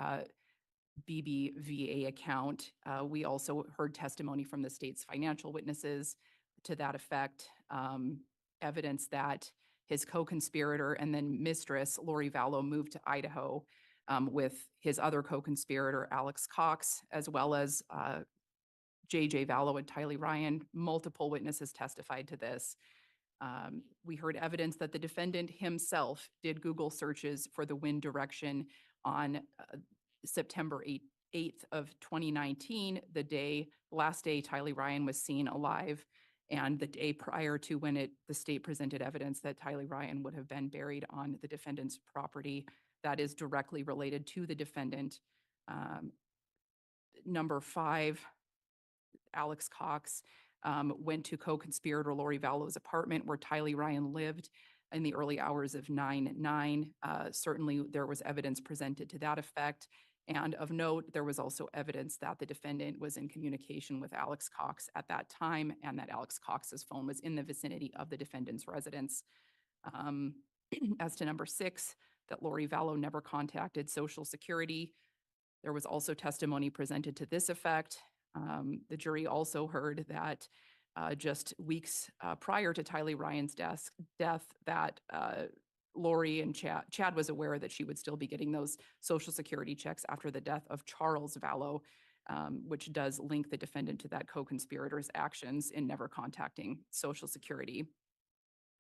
[SPEAKER 7] BBVA account. We also heard testimony from the state's financial witnesses to that effect. Evidence that his co-conspirator and then mistress, Lori Vallow, moved to Idaho with his other co-conspirator, Alex Cox, as well as JJ Vallow and Tylee Ryan. Multiple witnesses testified to this. We heard evidence that the defendant himself did Google searches for the wind direction on September 8th of 2019, last day Tylee Ryan was seen alive, and the day prior to when the state presented evidence that Tylee Ryan would have been buried on the defendant's property that is directly related to the defendant. Number 5, Alex Cox went to co-conspirator Lori Vallow's apartment where Tylee Ryan lived in the early hours of 9/9. Certainly, there was evidence presented to that effect. And of note, there was also evidence that the defendant was in communication with Alex Cox at that time, and that Alex Cox's phone was in the vicinity of the defendant's residence. As to number 6, that Lori Vallow never contacted Social Security. There was also testimony presented to this effect. The jury also heard that just weeks prior to Tylee Ryan's death, that Lori and Chad was aware that she would still be getting those Social Security checks after the death of Charles Vallow, which does link the defendant to that co-conspirator's actions in never contacting Social Security.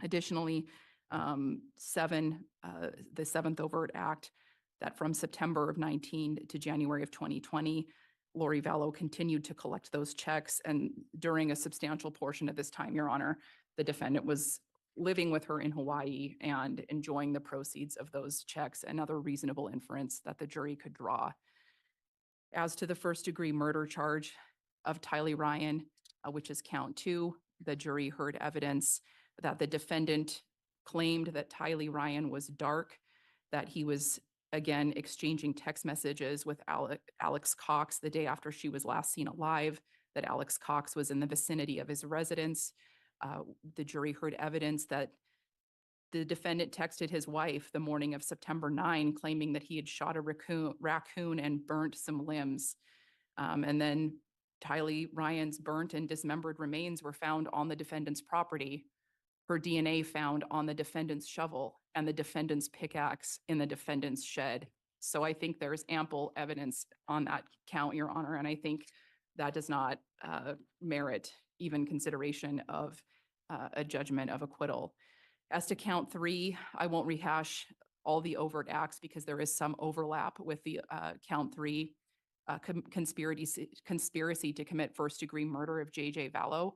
[SPEAKER 7] Additionally, the 7th overt act, that from September of 19 to January of 2020, Lori Vallow continued to collect those checks. And during a substantial portion of this time, Your Honor, the defendant was living with her in Hawaii and enjoying the proceeds of those checks, another reasonable inference that the jury could draw. As to the first-degree murder charge of Tylee Ryan, which is count 2, the jury heard evidence that the defendant claimed that Tylee Ryan was dark, that he was, again, exchanging text messages with Alex Cox the day after she was last seen alive, that Alex Cox was in the vicinity of his residence. The jury heard evidence that the defendant texted his wife the morning of September 9, claiming that he had shot a raccoon and burnt some limbs. And then Tylee Ryan's burnt and dismembered remains were found on the defendant's property. Her DNA found on the defendant's shovel and the defendant's pickaxe in the defendant's shed. So I think there's ample evidence on that count, Your Honor, and I think that does not merit even consideration of a judgment of acquittal. As to count 3, I won't rehash all the overt acts because there is some overlap with the count 3 conspiracy to commit first-degree murder of J.J. Vallow.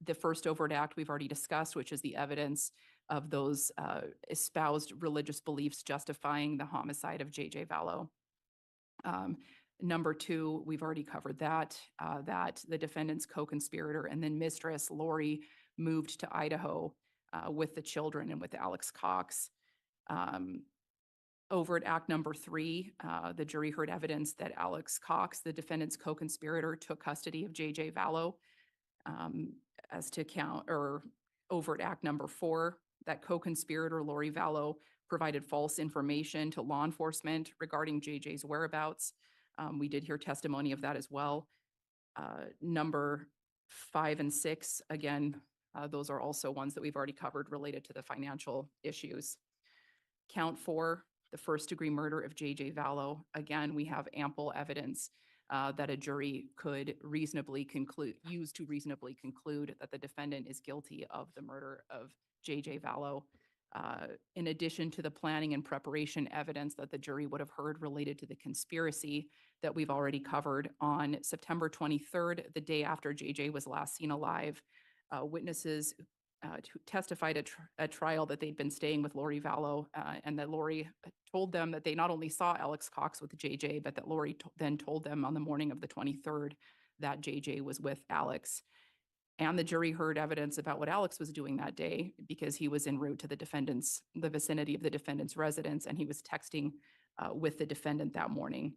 [SPEAKER 7] The first overt act we've already discussed, which is the evidence of those espoused religious beliefs justifying the homicide of J.J. Vallow. Number 2, we've already covered that the defendant's co-conspirator and then mistress, Lori, moved to Idaho with the children and with Alex Cox. Overt act number 3, the jury heard evidence that Alex Cox, the defendant's co-conspirator, took custody of J.J. Vallow. As to overt act number 4, that co-conspirator, Lori Vallow, provided false information to law enforcement regarding JJ's whereabouts. We did hear testimony of that as well. Number 5 and 6, again, those are also ones that we've already covered related to the financial issues. Count 4, the first-degree murder of J.J. Vallow. Again, we have ample evidence that a jury could use to reasonably conclude that the defendant is guilty of the murder of J.J. Vallow. In addition to the planning and preparation evidence that the jury would have heard related to the conspiracy that we've already covered, on September 23rd, the day after J.J. was last seen alive, witnesses testified at trial that they'd been staying with Lori Vallow and that Lori told them that they not only saw Alex Cox with J.J., but that Lori then told them on the morning of the 23rd that J.J. was with Alex. And the jury heard evidence about what Alex was doing that day because he was en route to the vicinity of the defendant's residence, and he was texting with the defendant that morning.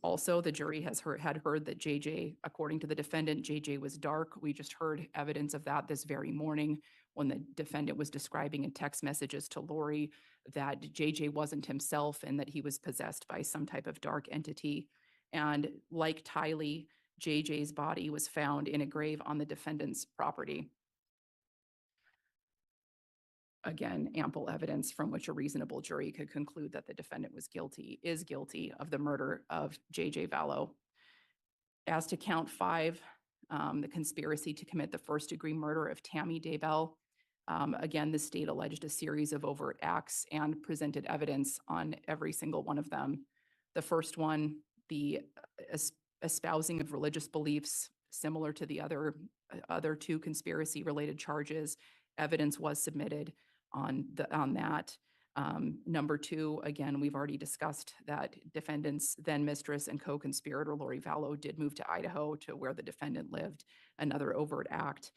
[SPEAKER 7] Also, the jury had heard that J.J., according to the defendant, J.J. was dark. We just heard evidence of that this very morning when the defendant was describing in text messages to Lori that J.J. wasn't himself and that he was possessed by some type of dark entity. And like Tylee, J.J.'s body was found in a grave on the defendant's property. Again, ample evidence from which a reasonable jury could conclude that the defendant is guilty of the murder of J.J. Vallow. As to count 5, the conspiracy to commit the first-degree murder of Tammy Daybell, again, the state alleged a series of overt acts and presented evidence on every single one of them. The first one, the espousing of religious beliefs, similar to the other two conspiracy-related charges. Evidence was submitted on that. Number two, again, we've already discussed that defendant's then mistress and co-conspirator Lori Vallow did move to Idaho, to where the defendant lived, another overt act.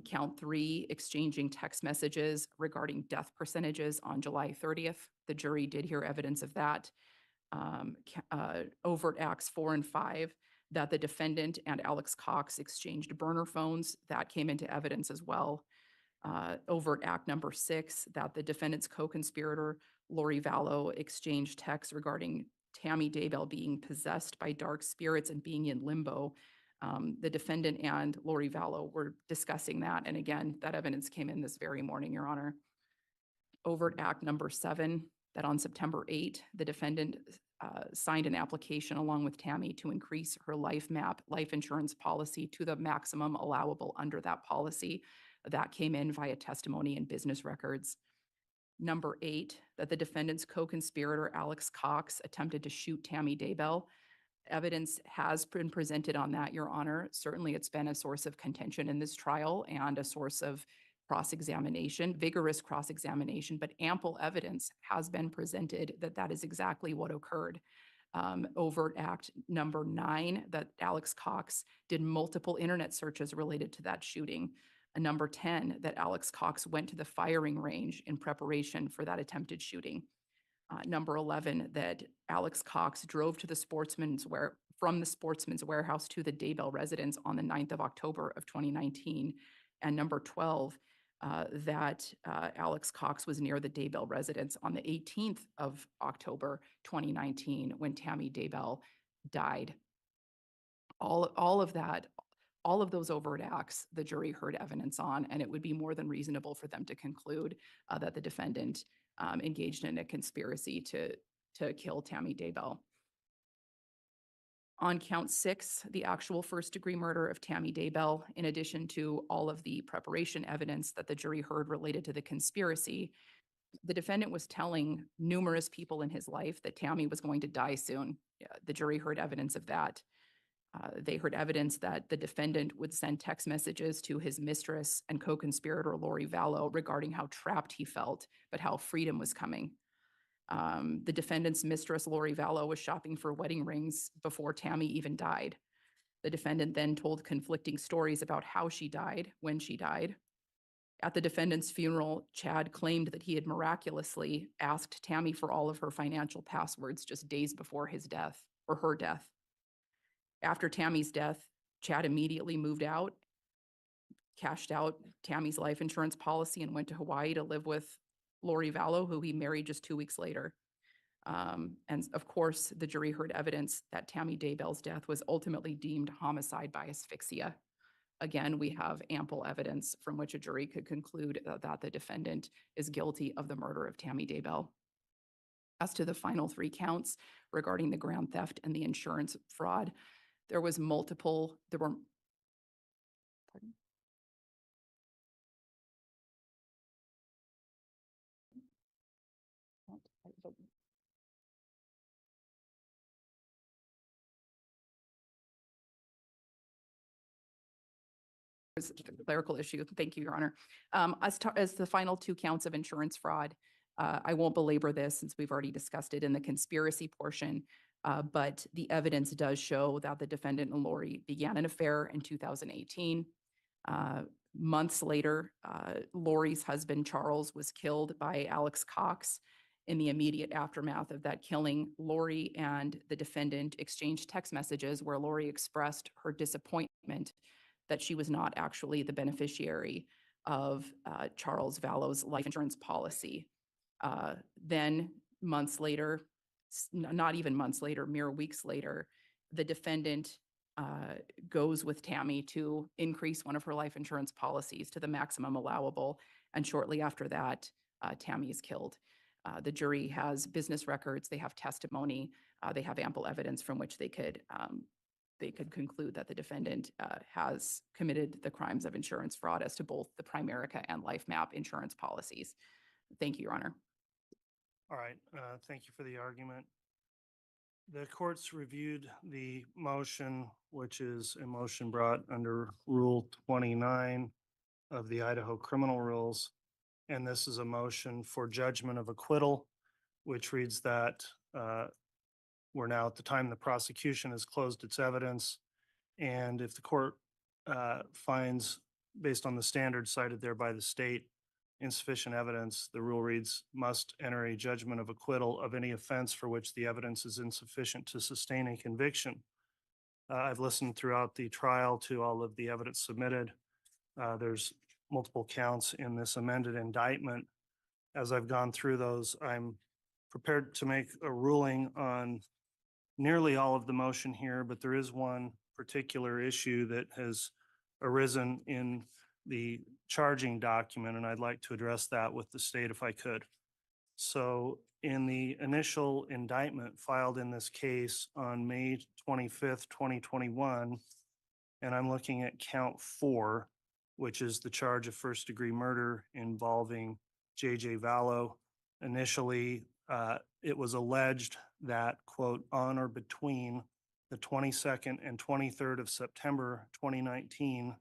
[SPEAKER 7] Count three, exchanging text messages regarding death percentages on July 30th. The jury did hear evidence of that. Overt acts 4 and 5, that the defendant and Alex Cox exchanged burner phones, that came into evidence as well. Overt act number 6, that the defendant's co-conspirator Lori Vallow exchanged texts regarding Tammy Daybell being possessed by dark spirits and being in limbo. The defendant and Lori Vallow were discussing that, and again, that evidence came in this very morning, Your Honor. Overt act number 7, that on September 8, the defendant signed an application along with Tammy to increase her life insurance policy to the maximum allowable under that policy. That came in via testimony and business records. Number 8, that the defendant's co-conspirator Alex Cox attempted to shoot Tammy Daybell. Evidence has been presented on that, Your Honor. Certainly, it's been a source of contention in this trial and a source of cross-examination, vigorous cross-examination, but ample evidence has been presented that that is exactly what occurred. Overt act number 9, that Alex Cox did multiple internet searches related to that shooting. Number 10, that Alex Cox went to the firing range in preparation for that attempted shooting. Number 11, that Alex Cox drove to from the Sportsman's Warehouse to the Daybell residence on the 9th of October of 2019. And number 12, that Alex Cox was near the Daybell residence on the 18th of October 2019 when Tammy Daybell died. All of those overt acts, the jury heard evidence on, and it would be more than reasonable for them to conclude that the defendant engaged in a conspiracy to kill Tammy Daybell. On count 6, the actual first-degree murder of Tammy Daybell, in addition to all of the preparation evidence that the jury heard related to the conspiracy, the defendant was telling numerous people in his life that Tammy was going to die soon. The jury heard evidence of that. They heard evidence that the defendant would send text messages to his mistress and co-conspirator Lori Vallow regarding how trapped he felt, but how freedom was coming. The defendant's mistress, Lori Vallow, was shopping for wedding rings before Tammy even died. The defendant then told conflicting stories about how she died, when she died. At the defendant's funeral, Chad claimed that he had miraculously asked Tammy for all of her financial passwords just days before his death, or her death. After Tammy's death, Chad immediately moved out, cashed out Tammy's life insurance policy, and went to Hawaii to live with Lori Vallow, who he married just 2 weeks later. And of course, the jury heard evidence that Tammy Daybell's death was ultimately deemed homicide by asphyxia. Again, we have ample evidence from which a jury could conclude that the defendant is guilty of the murder of Tammy Daybell. As to the final 3 counts regarding the grand theft and the insurance fraud, there were a clerical issue. Thank you, Your Honor. As the final 2 counts of insurance fraud, I won't belabor this since we've already discussed it in the conspiracy portion, but the evidence does show that the defendant and Lori began an affair in 2018. Months later, Lori's husband, Charles, was killed by Alex Cox. In the immediate aftermath of that killing, Lori and the defendant exchanged text messages where Lori expressed her disappointment that she was not actually the beneficiary of Charles Vallow's life insurance policy. Then months later, not even months later, mere weeks later, the defendant goes with Tammy to increase one of her life insurance policies to the maximum allowable. And shortly after that, Tammy is killed. The jury has business records, they have testimony, they have ample evidence from which they could conclude that the defendant has committed the crimes of insurance fraud as to both the Primerica and LifeMap insurance policies. Thank you, Your Honor.
[SPEAKER 3] All right, thank you for the argument. The courts reviewed the motion, which is a motion brought under Rule 29 of the Idaho Criminal Rules. And this is a motion for judgment of acquittal, which reads that we're now at the time the prosecution has closed its evidence. And if the court finds, based on the standards cited there by the state, insufficient evidence, the rule reads, must enter a judgment of acquittal of any offense for which the evidence is insufficient to sustain a conviction. I've listened throughout the trial to all of the evidence submitted. There's multiple counts in this amended indictment. As I've gone through those, I'm prepared to make a ruling on nearly all of the motion here, but there is one particular issue that has arisen in the charging document, and I'd like to address that with the state if I could. So in the initial indictment filed in this case on May 25th, 2021, and I'm looking at count 4, which is the charge of first-degree murder involving J.J. Vallow. Initially, it was alleged that, quote, on or between the 22nd and 23rd of September 2019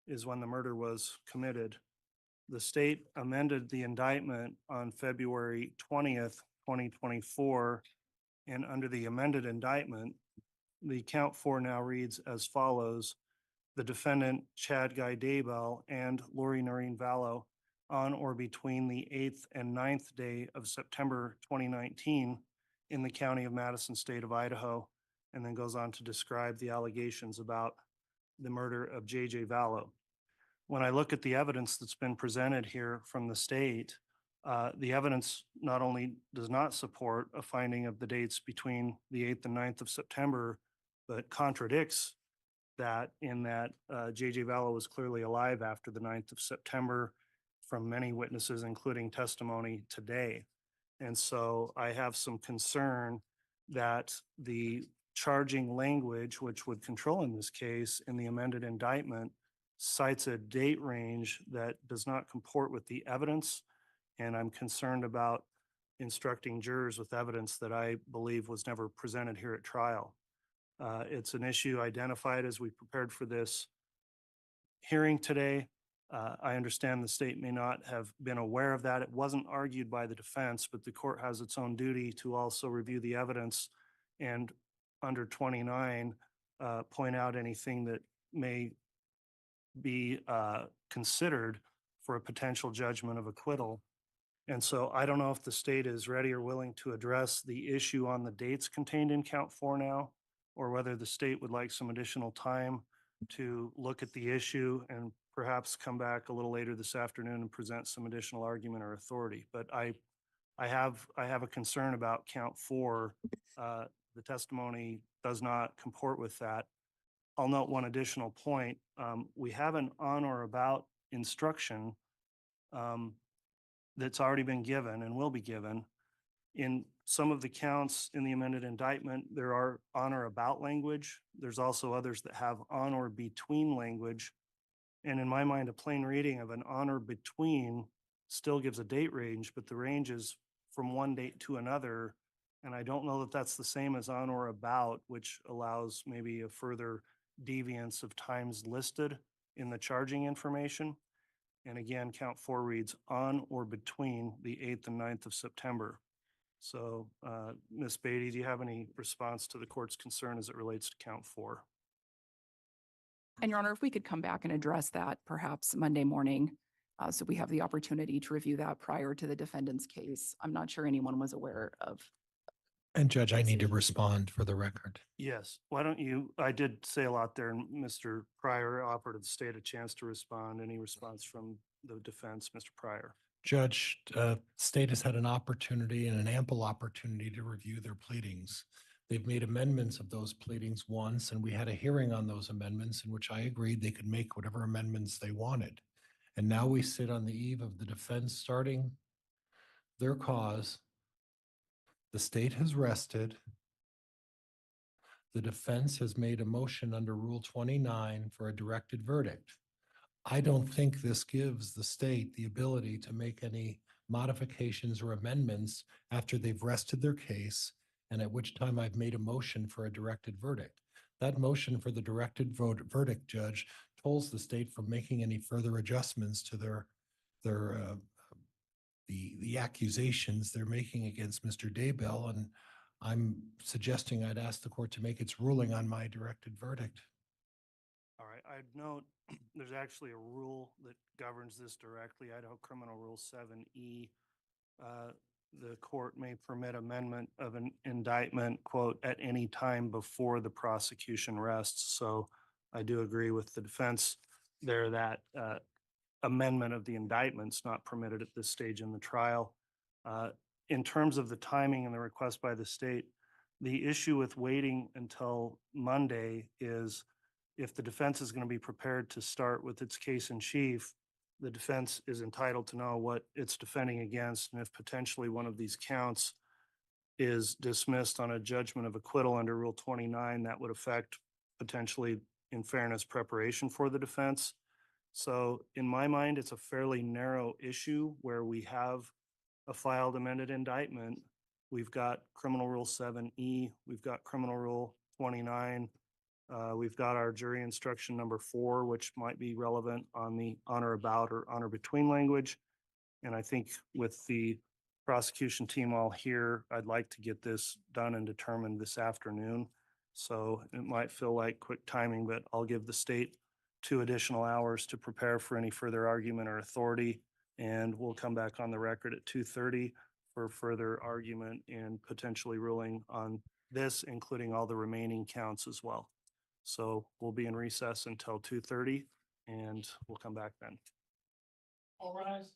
[SPEAKER 3] is when the murder was committed. The state amended the indictment on February 20th, 2024, and under the amended indictment, the count 4 now reads as follows: the defendant, Chad Daybell, and Lori Noreen Vallow, on or between the 8th and 9th day of September 2019 in the county of Madison, state of Idaho, and then goes on to describe the allegations about the murder of J.J. Vallow. When I look at the evidence that's been presented here from the state, the evidence not only does not support a finding of the dates between the 8th and 9th of September, but contradicts that in that J.J. Vallow was clearly alive after the 9th of September from many witnesses, including testimony today. And so I have some concern that the charging language, which would control in this case in the amended indictment, cites a date range that does not comport with the evidence. And I'm concerned about instructing jurors with evidence that I believe was never presented here at trial. It's an issue identified as we prepared for this hearing today. I understand the state may not have been aware of that. It wasn't argued by the defense, but the court has its own duty to also review the evidence and under 29, point out anything that may be considered for a potential judgment of acquittal. And so I don't know if the state is ready or willing to address the issue on the dates contained in count 4 now, or whether the state would like some additional time to look at the issue and perhaps come back a little later this afternoon and present some additional argument or authority. But I have a concern about count 4. The testimony does not comport with that. I'll note one additional point. We have an on or about instruction that's already been given and will be given. In some of the counts in the amended indictment, there are on or about language. There's also others that have on or between language. And in my mind, a plain reading of an on or between still gives a date range, but the range is from one date to another. And I don't know that that's the same as on or about, which allows maybe a further deviance of times listed in the charging information. And again, count 4 reads on or between the 8th and 9th of September. So, Ms. Beatty, do you have any response to the court's concern as it relates to count 4?
[SPEAKER 7] And Your Honor, if we could come back and address that perhaps Monday morning, so we have the opportunity to review that prior to the defendant's case. I'm not sure anyone was aware of.
[SPEAKER 5] And Judge, I need to respond for the record.
[SPEAKER 3] Yes. Why don't you, I did say a lot there, and Mr. Pryor offered the state a chance to respond. Any response from the defense, Mr. Pryor?
[SPEAKER 5] Judge, state has had an opportunity and an ample opportunity to review their pleadings. They've made amendments of those pleadings once, and we had a hearing on those amendments in which I agreed they could make whatever amendments they wanted. And now we sit on the eve of the defense starting their cause. The state has rested. The defense has made a motion under Rule 29 for a directed verdict. I don't think this gives the state the ability to make any modifications or amendments after they've rested their case and at which time I've made a motion for a directed verdict. That motion for the directed verdict, Judge, tolls the state from making any further adjustments to the accusations they're making against Mr. Daybell, and I'm suggesting I'd ask the court to make its ruling on my directed verdict.
[SPEAKER 3] All right, I'd note, there's actually a rule that governs this directly, Idaho Criminal Rule 7E. The court may permit amendment of an indictment, quote, at any time before the prosecution rests. So I do agree with the defense there that amendment of the indictment's not permitted at this stage in the trial. In terms of the timing and the request by the state, the issue with waiting until Monday is if the defense is going to be prepared to start with its case in chief, the defense is entitled to know what it's defending against, and if potentially one of these counts is dismissed on a judgment of acquittal under Rule 29, that would affect potentially, in fairness, preparation for the defense. So in my mind, it's a fairly narrow issue where we have a filed amended indictment. We've got Criminal Rule 7E, we've got Criminal Rule 29, we've got our jury instruction number 4, which might be relevant on the on or about or on or between language. And I think with the prosecution team all here, I'd like to get this done and determined this afternoon. So it might feel like quick timing, but I'll give the state 2 additional hours to prepare for any further argument or authority. And we'll come back on the record at 2:30 for further argument and potentially ruling on this, including all the remaining counts as well. So we'll be in recess until 2:30 and we'll come back then.
[SPEAKER 6] All rise.